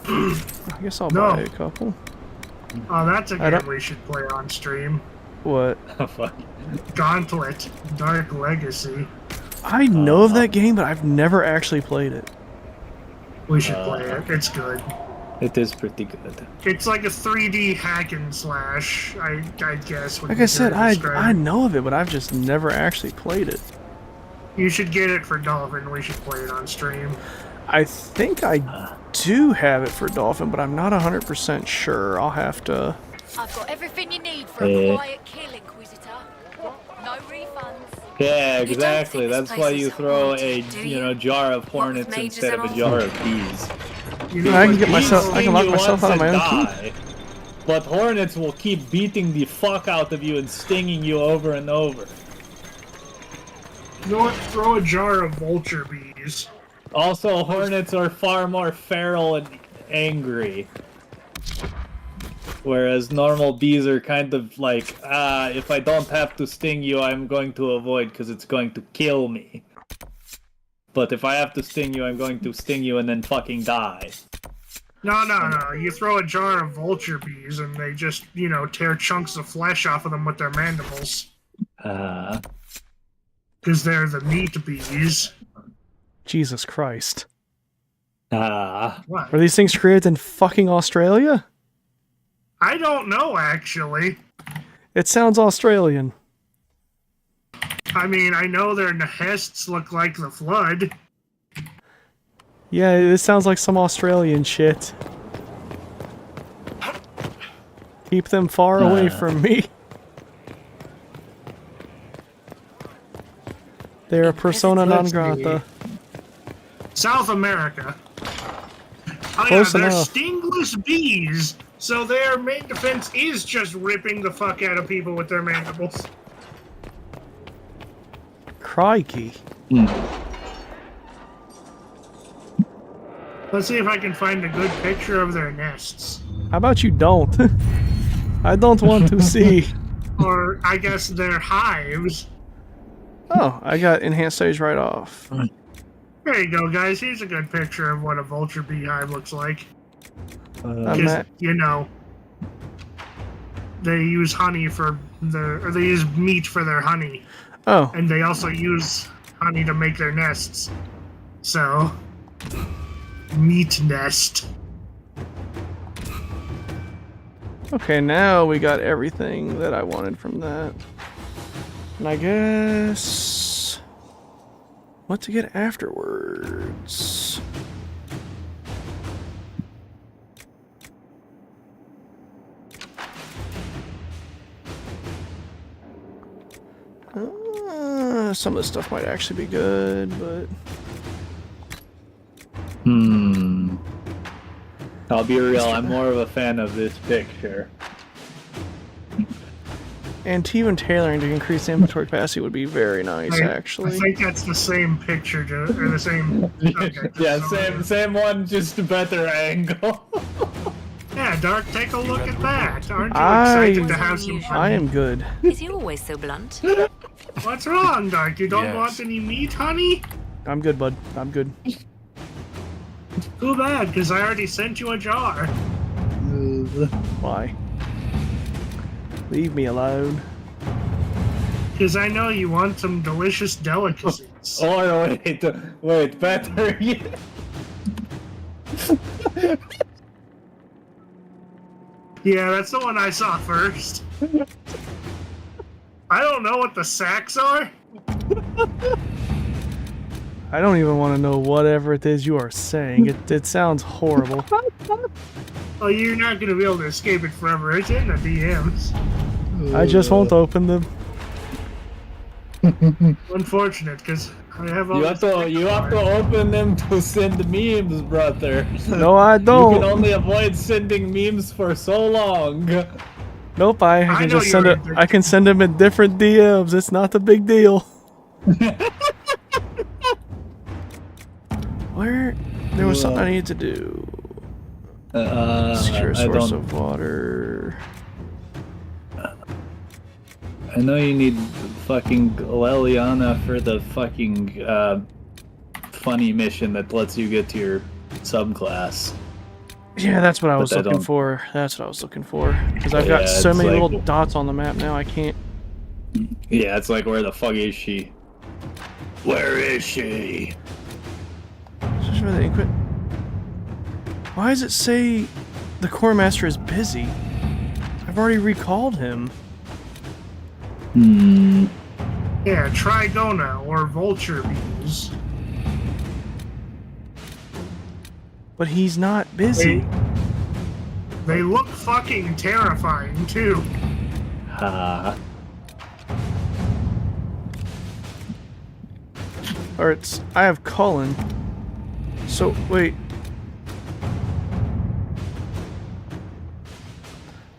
I guess I'll buy a couple. Oh, that's a game we should play on stream. What? Gauntlet, Dark Legacy. I know of that game, but I've never actually played it. We should play it. It's good. It is pretty good. It's like a 3D hack and slash, I guess. Like I said, I know of it, but I've just never actually played it. You should get it for Dolphin. We should play it on stream. I think I do have it for Dolphin, but I'm not 100% sure. I'll have to... I've got everything you need for a quiet kill, Inquisitor. No refunds. Yeah, exactly. That's why you throw a, jar of hornets instead of a jar of bees. I can lock myself out of my own key. But hornets will keep beating the fuck out of you and stinging you over and over. You know what? Throw a jar of vulture bees. Also, hornets are far more feral and angry. Whereas normal bees are kind of like, if I don't have to sting you, I'm going to avoid because it's going to kill me. But if I have to sting you, I'm going to sting you and then fucking die. No. You throw a jar of vulture bees and they just, tear chunks of flesh off of them with their mandibles. Because they're the meat bees. Jesus Christ. What? Are these things created in fucking Australia? I don't know, actually. It sounds Australian. I mean, I know their nests look like the flood. Yeah, it sounds like some Australian shit. Keep them far away from me. They're a persona non grata. South America. Oh Close yeah, they're enough. stingless bees, so their main defense is just ripping the fuck out of people with their mandibles. Crikey. Let's see if I can find a good picture of their nests. How about you don't? I don't want to see. Or, I guess, their hives. Oh, I got enhanced studies right off. There you go, guys. Here's a good picture of what a vulture beehive looks like. Matt. You know, they use honey for or they use meat for their honey. Oh. And they also use honey to make their nests. So, meat nest. Okay, now we got everything that I wanted from that. And I guess... what to get afterwards? Some of this stuff might actually be good, but... I'll be real, I'm more of a fan of this picture. And even tailoring to increase inventory capacity would be very nice, actually. I think that's the same picture, or the same... Okay, yeah, same one, just a better angle. Yeah, Dark, take a look at that. Aren't you excited to have some fun? I am good. Is he always so blunt? What's wrong, Dark? You don't Yes. want any meat, honey? I'm good, bud. I'm good. Too bad, because I already sent you a jar. Why? Leave me alone. Because I know you want some delicious delicacies. Oh, wait, better yet. Yeah, that's the one I saw first. I don't know what the sacks are. I don't even want to know whatever it is you are saying. It sounds horrible. Oh, you're not going to be able to escape it forever. It's in the DMs. I just won't open them. Unfortunate, because I have all You have to open them to send memes, brother. No, I don't. You can only avoid sending memes for so long. Nope, I can just send it. I can send them in different DMs. It's not a big deal. Where? There was something I needed to do. Secure a source of water. I know you need fucking Leliana for the fucking funny mission that lets you get to your subclass. Yeah, that's what I was But looking for. That's what I was looking for. Because I've got so it's many like- little dots on the map now, I can't... Yeah, it's like, where the fuck is she? Where is she? Why does it say the core master is busy? I've already recalled him. Yeah, Trigona or vulture bees. But he's not busy. They look fucking terrifying, too. Or it's... I have Cullen. So, wait.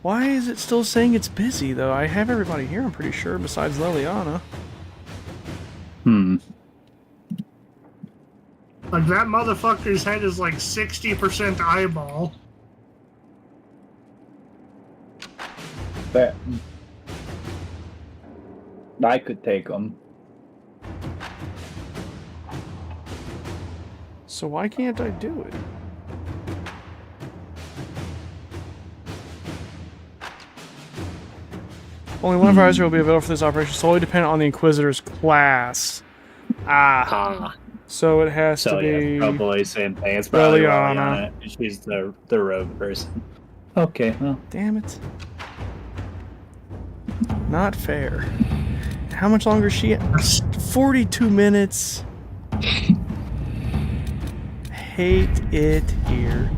Why is it still saying it's busy, though? I have everybody here, I'm pretty sure, besides Leliana. Like, that motherfucker's head is like 60% eyeball. That I could take them. So why can't I do it? Only one advisor will be available for this operation, solely dependent on the Inquisitor's class. So it has to be... probably same thing. It's probably Leliana. Leliana. She's the rogue person. Okay, well. Damn it. Not fair. How much longer is she at? 42 minutes. Hate it here.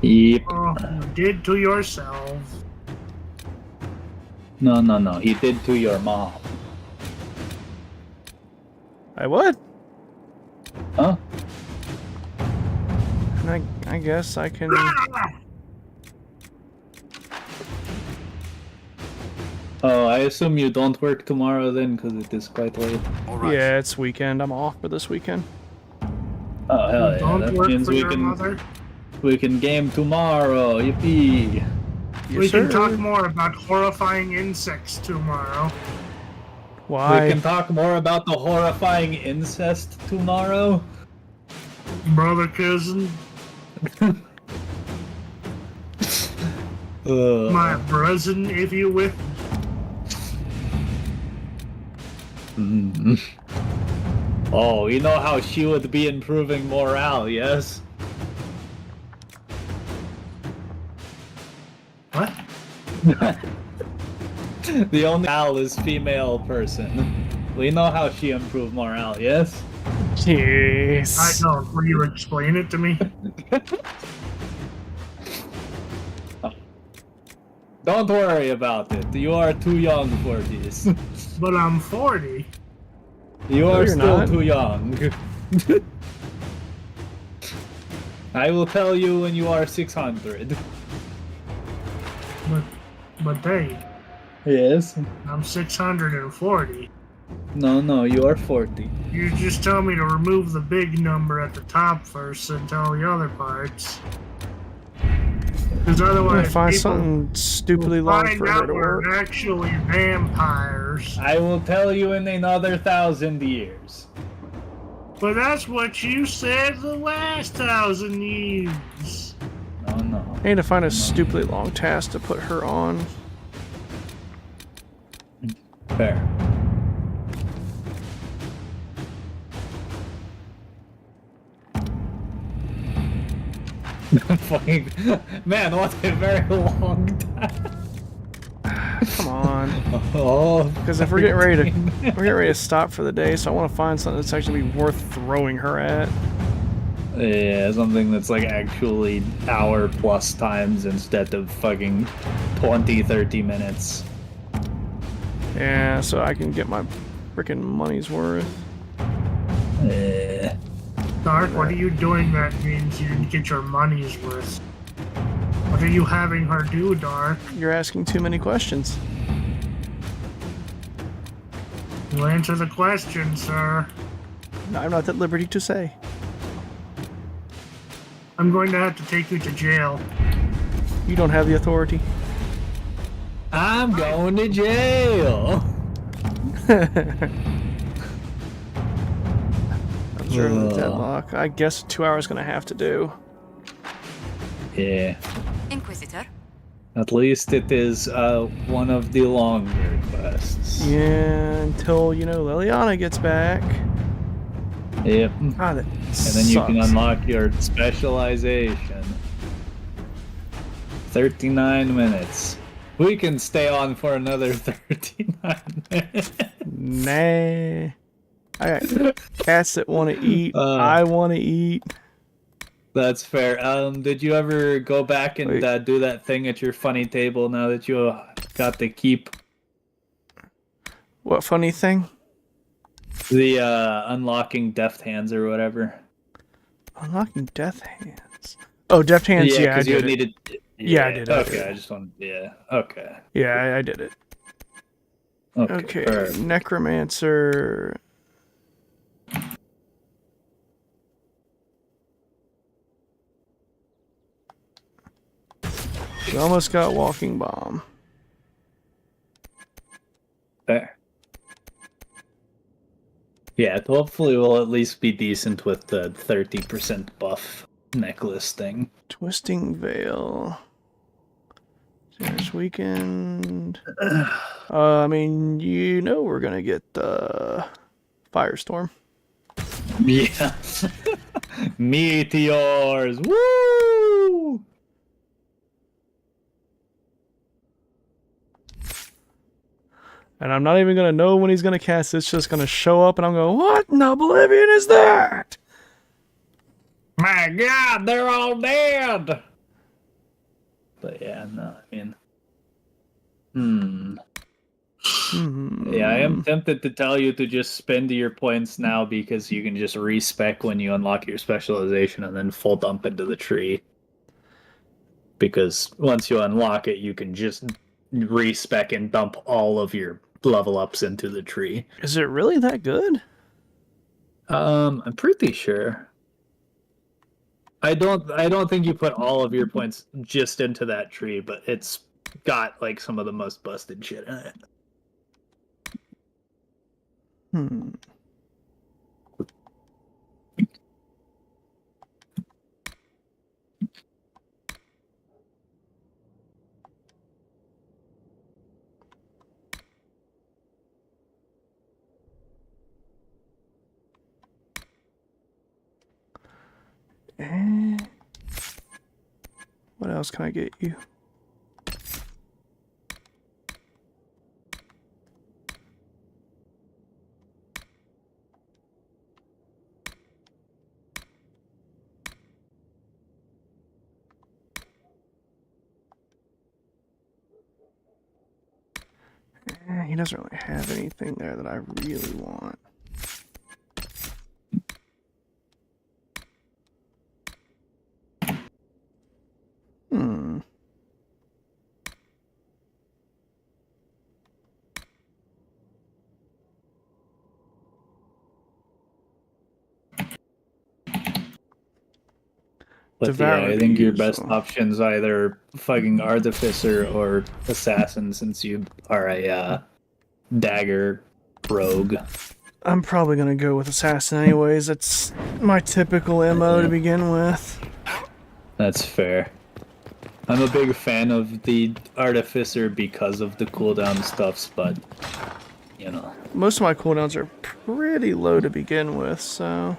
Yep. Oh, you did to yourself. No. He did to your mom. I what? Huh? And I guess I can... Oh, I assume you don't work tomorrow then, because it is quite late. Yeah, it's weekend. I'm off for this weekend. Oh hell yeah! Don't That work means for your mother. we can game tomorrow. Yippee! We can talk more about horrifying insects tomorrow. Why? We can talk more about the horrifying incest tomorrow. Brother, cousin. My cousin, if you will. Oh, you know how she would be improving morale, yes? What? The only Al is female person. We know how she improved morale, yes? Jeez. I don't. Will you explain it to me? Don't worry about it. You are too young for this. But I'm 40. You are you're still not. too young. I will tell you when you are 600. But hey, Yes? I'm 640. No, you are 40. You just tell me to remove the big number at the top first and tell the other parts. Because I'm otherwise, gonna find people something stupidly long find for her out to work. we're actually vampires. I will tell you in another 1,000 years. But that's what you said the last 1,000 years. No. I need to find a stupidly long task to put her on. Fair. Fucking man, what a very long time. Come on. Oh, Because if we're getting ready to stop for the day, so I want to find something that's actually worth throwing her at. Yeah, something that's like actually hour plus times instead of fucking 20-30 minutes. Yeah, so I can get my freaking money's worth. Dark, what are you doing that means you didn't get your money's worth? What are you having her do, Dark? You're asking too many questions. You answer the question, sir. I'm not at liberty to say. I'm going to have to take you to jail. You don't have the authority. I'm going to jail. Observing the deadlock. I guess 2 hours gonna have to do. Yeah. Inquisitor. At least it is one of the longer quests. Yeah, until, Liliana gets back. Yep. Ah, that And then you can sucks. unlock your specialization. 39 minutes. We can stay on for another 39 minutes. Nah. I got cats that want to eat. I want to eat. That's fair. Did you ever go back and do that thing at your funny table now that you got the keep? What funny thing? The unlocking deft hands or whatever. Unlocking death hands. Oh, deft hands. Yeah, I did it. Needed. Yeah, I did it. Okay, I just wanted. Yeah. Okay. Yeah, I did it. Okay. perfect. Necromancer. We almost got walking bomb. Fair. Yeah, hopefully we'll at least be decent with the 30% buff necklace thing. Twisting Veil. There's weekend. I mean, we're gonna get Firestorm. Yeah. Meteors. Woo! And I'm not even gonna know when he's gonna cast. It's just gonna show up, and I'm going, "What in oblivion is that?" My God, they're all dead. But yeah, no, I mean, yeah, I am tempted to tell you to just spend your points now because you can just respec when you unlock your specialization and then full dump into the tree. Because once you unlock it, you can just respec and dump all of your level ups into the tree. Is it really that good? I'm pretty sure. I don't think you put all of your points just into that tree, but it's got like some of the most busted shit in it. Hmm. And what else can I get you? He doesn't really have anything there that I really want. Hmm. But yeah, I think your best option's either fucking Artificer or Assassin, since you are a dagger rogue. I'm probably gonna go with Assassin anyways. It's my typical MO to begin with. That's fair. I'm a big fan of the Artificer because of the cooldown stuffs, but, you know. Most of my cooldowns are pretty low to begin with, so...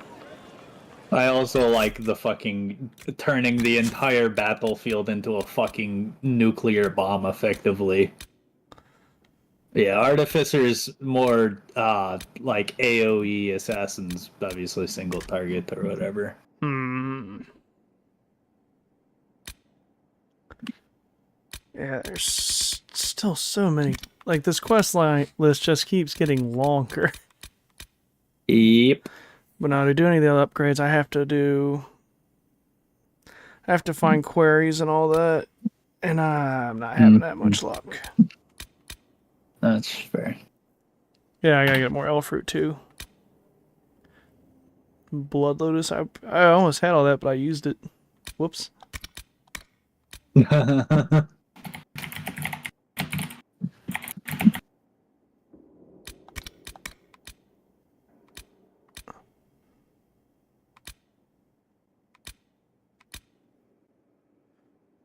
I also like the fucking turning the entire battlefield into a fucking nuclear bomb, effectively. Yeah, Artificer's more, like AoE, Assassin's obviously single target or whatever. Hmm. Yeah, there's still so many. Like, this quest list just keeps getting longer. Yep. But now to do any of the other upgrades, I have to find queries and all that, and I'm not having that much luck. That's fair. Yeah, I gotta get more elf fruit too. Blood Lotus, I almost had all that, but I used it. Whoops.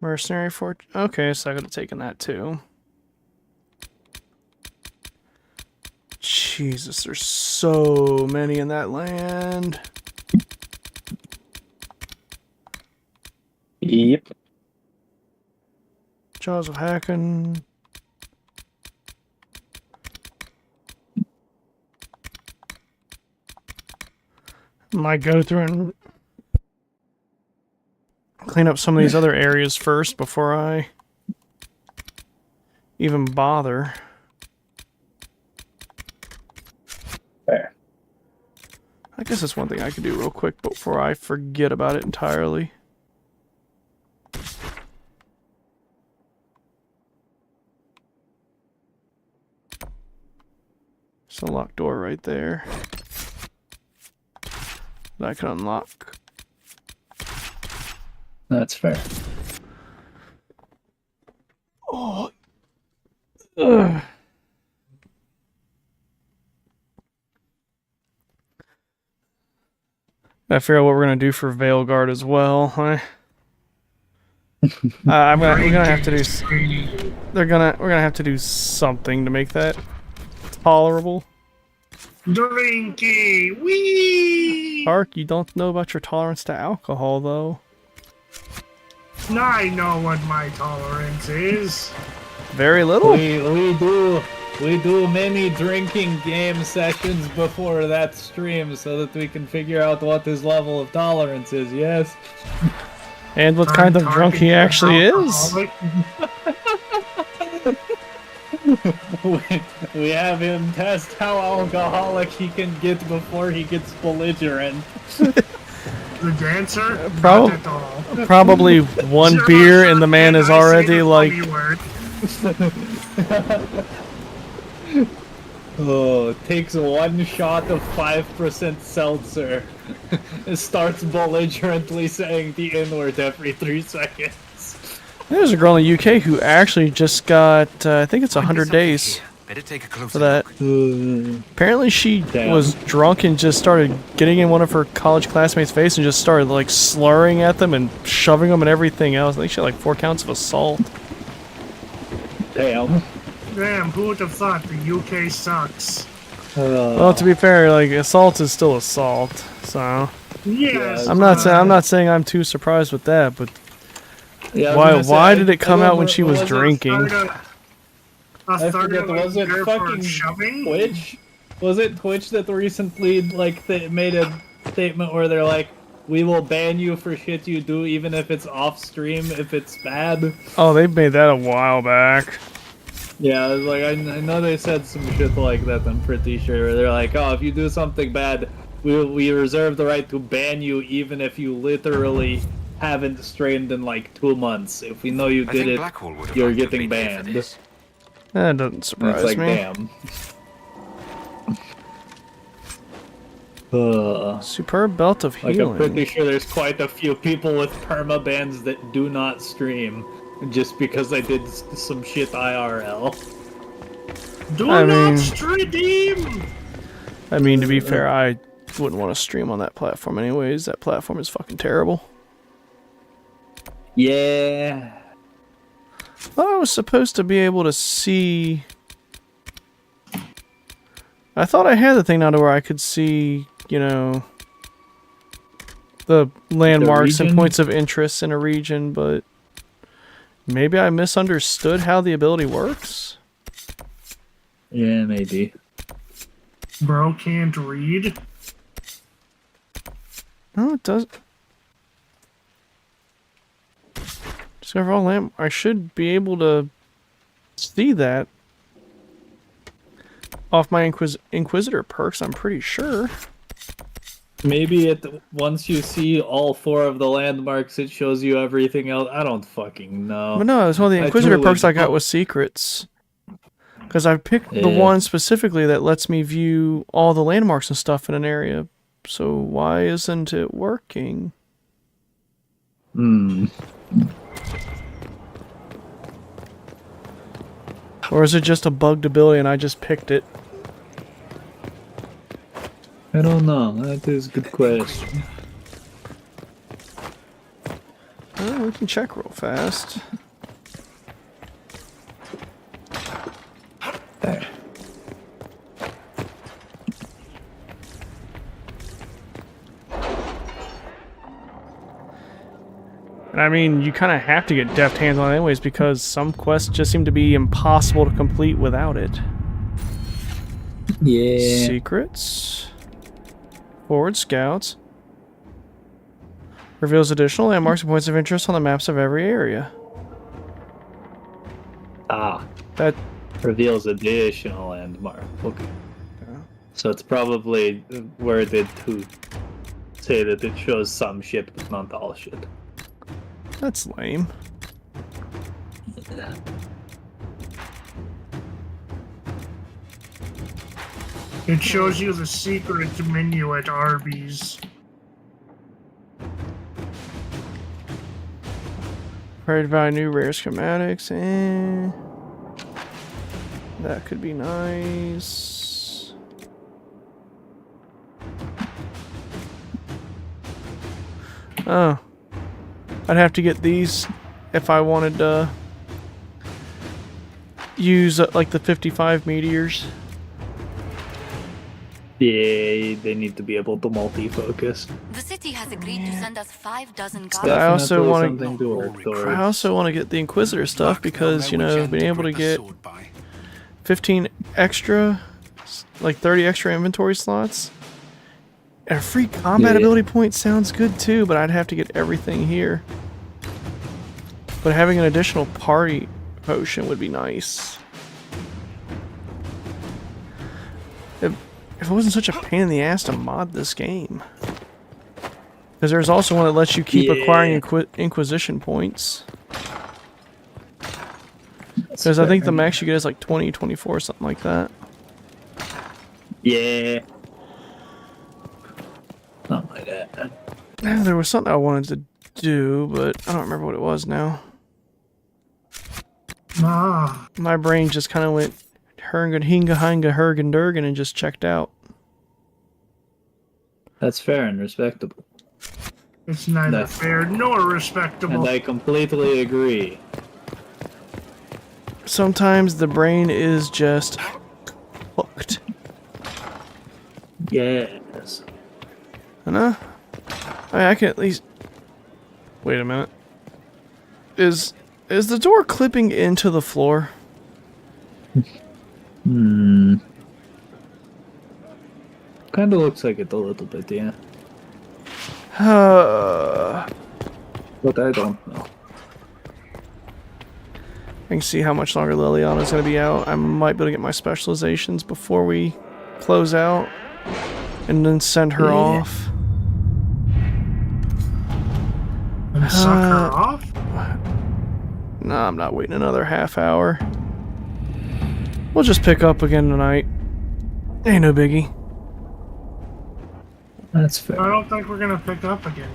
Mercenary Fort. Okay, so I could have taken that too. Jesus, there's so many in that land. Yep. Jaws of Hacken. Might go through and clean up some of these other areas first before I even bother. Fair. I guess that's one thing I could do real quick before I forget about it entirely. It's a locked door right there that I can unlock. That's fair. Oh. Ugh. I figure out what we're gonna do for Veilguard as well. We're gonna have to do. We're gonna have to do something to make that tolerable. Drinky, wee. Hark, you don't know about your tolerance to alcohol, though. I know what my tolerance is. Very little. We do many drinking game sessions before that stream so that we can figure out what his level of tolerance is, yes? And what kind of drunk he actually is. We have him test how alcoholic he can get before he gets belligerent. The dancer? Probably one beer and the man is already like... Oh, it takes one shot of 5% seltzer. It starts belligerently saying the N-word every 3 seconds. There's a girl in the UK who actually just got, I think it's 100 days for that. Apparently she was drunk and just started getting in one of her college classmates' face and just started like slurring at them and shoving them and everything else. I think she had like 4 counts of assault. Damn. Damn, who would have thought the UK sucks? Well, to be fair, like assault is still assault, so Yes. I'm not saying I'm too surprised with that, but Yeah, why did it come out when she was drinking? I forget, was it fucking Twitch? Was it Twitch that recently, like, they made a statement where they're like, we will ban you for shit you do even if it's off stream, if it's bad? Oh, they made that a while back. Yeah, like, I know they said some shit like that, I'm pretty sure. Where they're like, oh, if you do something bad, we reserve the right to ban you even if you literally haven't streamed in like 2 months. If we know you did it, you're getting banned. That doesn't surprise it's like, me. Damn. Superb belt of healing. Like, I'm pretty sure there's quite a few people with perma bans that do not stream just because they did some shit IRL. Do not stream! I mean, to be fair, I wouldn't want to stream on that platform anyways. That platform is fucking terrible. Yeah. I was supposed to be able to see... I thought I had the thing now to where I could see, you know, the landmarks and points of interest in a region, but maybe I misunderstood how the ability works? Yeah, maybe. Bro can't read? No, it does. Discover all land. I should be able to see that off my Inquisitor perks, I'm pretty sure. Maybe once you see all 4 of the landmarks, it shows you everything else. I don't fucking know. But no, it's one of the Inquisitor perks I got with secrets. Because I picked the one specifically that lets me view all the landmarks and stuff in an area. So why isn't it working? Or is it just a bugged ability and I just picked it? I don't know. That is a good question. We can check real fast. There. And I mean, you kind of have to get deft hands on it anyways because some quests just seem to be impossible to complete without it. Yeah. Secrets. Forward scouts. Reveals additional landmarks and points of interest on the maps of every area. Ah. That reveals additional landmark. Okay. Yeah. So it's probably worded to say that it shows some shit, but not all shit. That's lame. It shows you the secret menu at Arby's. Created by new rare schematics, that could be nice. Oh. I'd have to get these if I wanted to use like the 55 meteors. Yeah, they need to be able to multi-focus. The city has agreed to send us 6 guards. I also want to get the Inquisitor stuff because, you know, being able to get 15 extra, like 30 extra inventory slots and a free combat ability point sounds good too, but I'd have to get everything here. But having an additional party potion would be nice. If it wasn't such a pain in the ass to mod this game. Because there's also one that lets you keep acquiring Inquisition points. Because I think the max you get is like 20, 24, something like that. Yeah. Something like that. There was something I wanted to do, but I don't remember what it was now. Ah. My brain just kind of went Hergen, Hinga, Hinga, Hergen, Durgen and just checked out. That's fair and respectable. It's neither fair nor respectable. And I completely agree. Sometimes the brain is just hooked. Yes. I can at least... Wait a minute. Is the door clipping into the floor? Hmm. Kind of looks like it a little bit, yeah. But I don't know. I can see how much longer Liliana's going to be out. I might be able to get my specializations before we close out. And then send her off. And suck her off? No, I'm not waiting another half hour. We'll just pick up again tonight. Ain't no biggie. That's fair. I don't think we're gonna pick up again.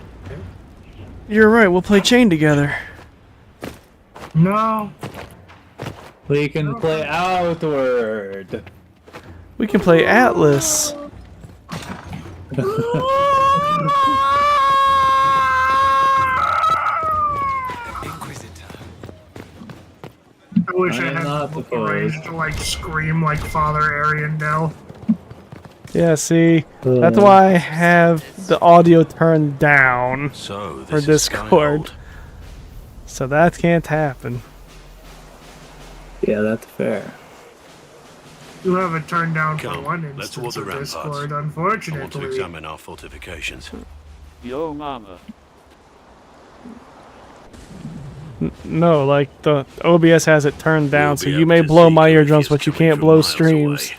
You're right, we'll play Chain together. No. We can play Outward. We can play Atlas. I wish I had the range to like scream like Father Ariandel. Yeah, see, that's why I have the audio turned down for Discord. So that can't happen. Yeah, that's fair. You have it turned down for Come, one let's instance walk the of ramparts. Discord, I want to unfortunately. examine our fortifications. Yo, mama. No, like the OBS has it turned down, so you may blow my eardrums, but you can't blow streams.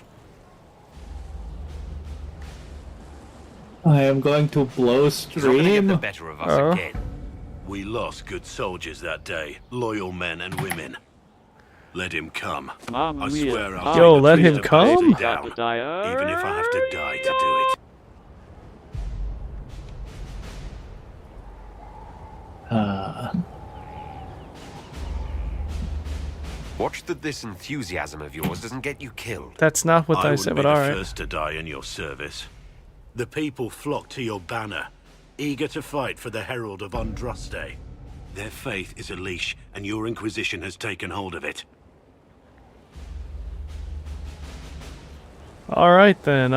I am going to blow stream. The better of us again. We lost good soldiers that day, loyal men and women. Let him come. I swear I'll Yo, take let the him priest come? down, even if I have to die to do it. Watch that this enthusiasm of yours doesn't get you killed. That's not what I said, but I wouldn't be alright. the first to die in your service. The people flock to your banner, eager to fight for the Herald of Andraste. Their faith is a leash, and your Inquisition has taken hold of it. Alright then,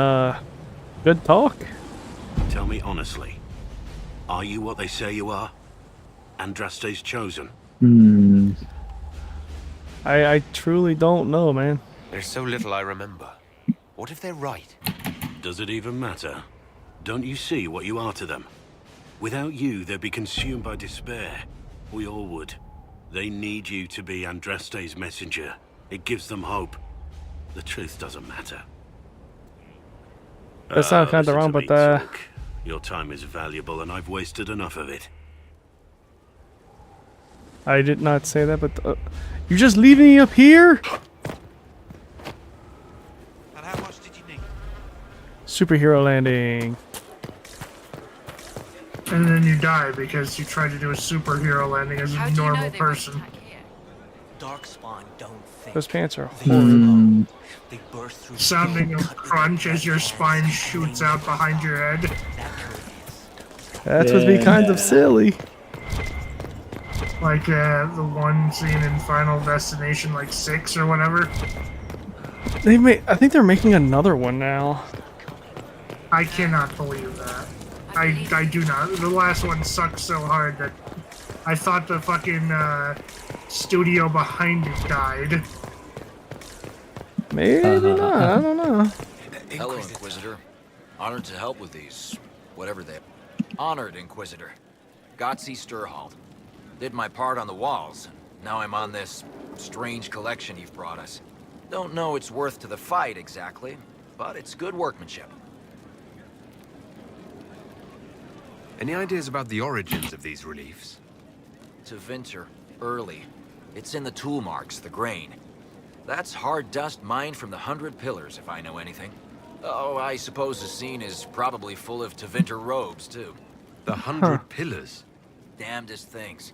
good talk. Tell me honestly, are you what they say you are? Andraste's chosen? I truly don't know, man. There's so little I remember. What if they're right? Does it even matter? Don't you see what you are to them? Without you, they'd be consumed by despair. We all would. They need you to be Andraste's messenger. It gives them hope. The truth doesn't matter. That sounds kind of wrong, but your time is valuable, and I've wasted enough of it. I did not say that, but you're just leaving me up here? And how much did you need? Superhero landing. And then you die because you tried to do a superhero landing as a normal person. Darkspawn don't think. Those pants are horrible. They burst through Sounding a crunch as your spine shoots out behind your head. That would be kind of silly. Like the one scene in Final Destination, like 6 or whatever. I think they're making another one now. I cannot believe that. I do not. The last one sucked so hard that I thought the fucking studio behind it died. Maybe not. I don't know. Hello, Inquisitor. Honored to help with these, whatever they... Honored, Inquisitor. Gotzi Sturhald. Did my part on the walls. Now I'm on this strange collection you've brought us. Don't know its worth to the fight exactly, but it's good workmanship. Any ideas about the origins of these reliefs? To Vinter, early. It's in the tool marks, the grain. That's hard dust mined from the 100 Pillars, if I know anything. Oh, I suppose the scene is probably full of Tevinter robes, too. The 100 pillars? Damnedest things.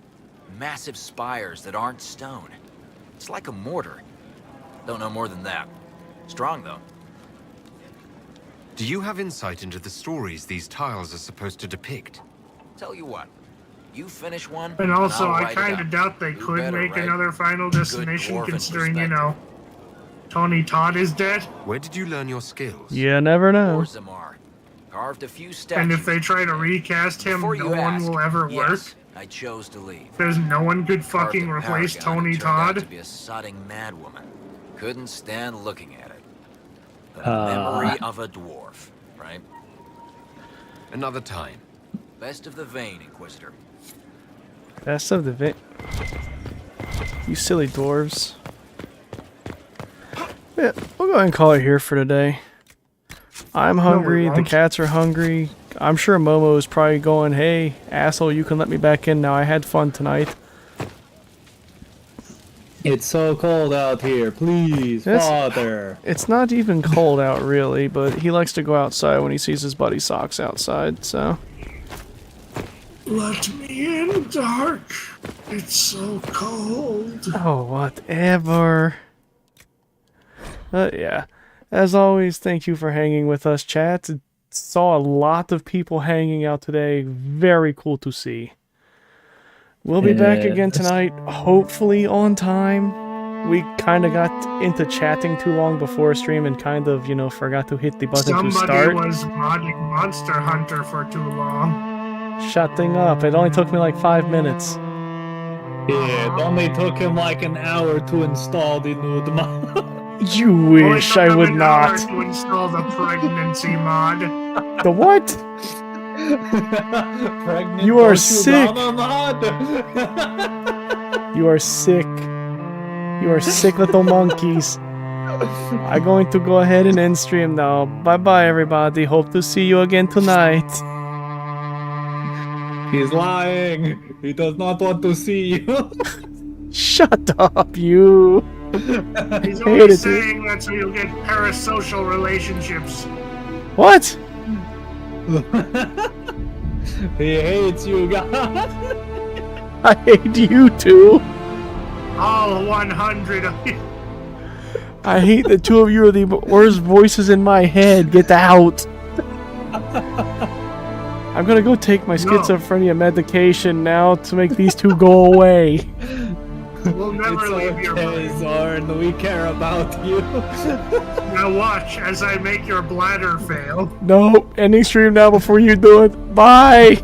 Massive spires that aren't stone. It's like a mortar. Don't know more than that. Strong, though. Do you have insight into the stories these tiles are supposed to depict? Tell you what. You finish one, And also, I'll I write it kind up. of doubt they Who could better, make right? another Final Destination, dwarven considering, you perspective. know, Tony Todd is dead. Where did you learn your skills? You never know. Orzammar. Carved a few statues. And if they try to recast him, Before no you one ask, will ever yes, work. I chose to leave. There's no one could Carved fucking a replace paragon Tony and turned out Todd. to be a sodding madwoman. Couldn't stand looking at it. The Ah. memory of a dwarf, right? Another time. Best of the vein, Inquisitor. Best of the You silly dwarves. Yeah, we'll go ahead and call it here for today. I'm hungry, the won't. cats are hungry. I'm sure Momo is probably going, hey, asshole, you can let me back in now. I had fun tonight. It's so cold out here. Please, Father. It's not even cold out, really, but he likes to go outside when he sees his buddy Socks outside, so... Let me in, Dark. It's so cold. Oh, whatever. Yeah. As always, thank you for hanging with us, chat. Saw a lot of people hanging out today. Very cool to see. We'll be back again tonight, hopefully on time. We kind of got into chatting too long before stream and kind of, you know, forgot to hit the button to Somebody start. was modding Monster Hunter for too long. Shutting up. It only took me like 5 minutes. Yeah, it only took him like an hour to install the new mod. You wish I would not. To install the pregnancy mod. The what? Pregnant You are sick. Obama mod. You are sick. You are sick little monkeys. I'm going to go ahead and end stream now. Bye-bye, everybody. Hope to see you again tonight. He's lying. He does not want to see you. Shut up, you. He's Hated only it. saying that so you'll get parasocial relationships. What? He hates you guys. I hate you too. All 100 of you. I hate the two of you are the worst voices in my head. Get out. I'm gonna go take my schizophrenia medication now to make these two go away. We'll never leave your Okay, mind. Zorn, we care about you. Now watch as I make your bladder fail. No, ending stream now before you do it. Bye.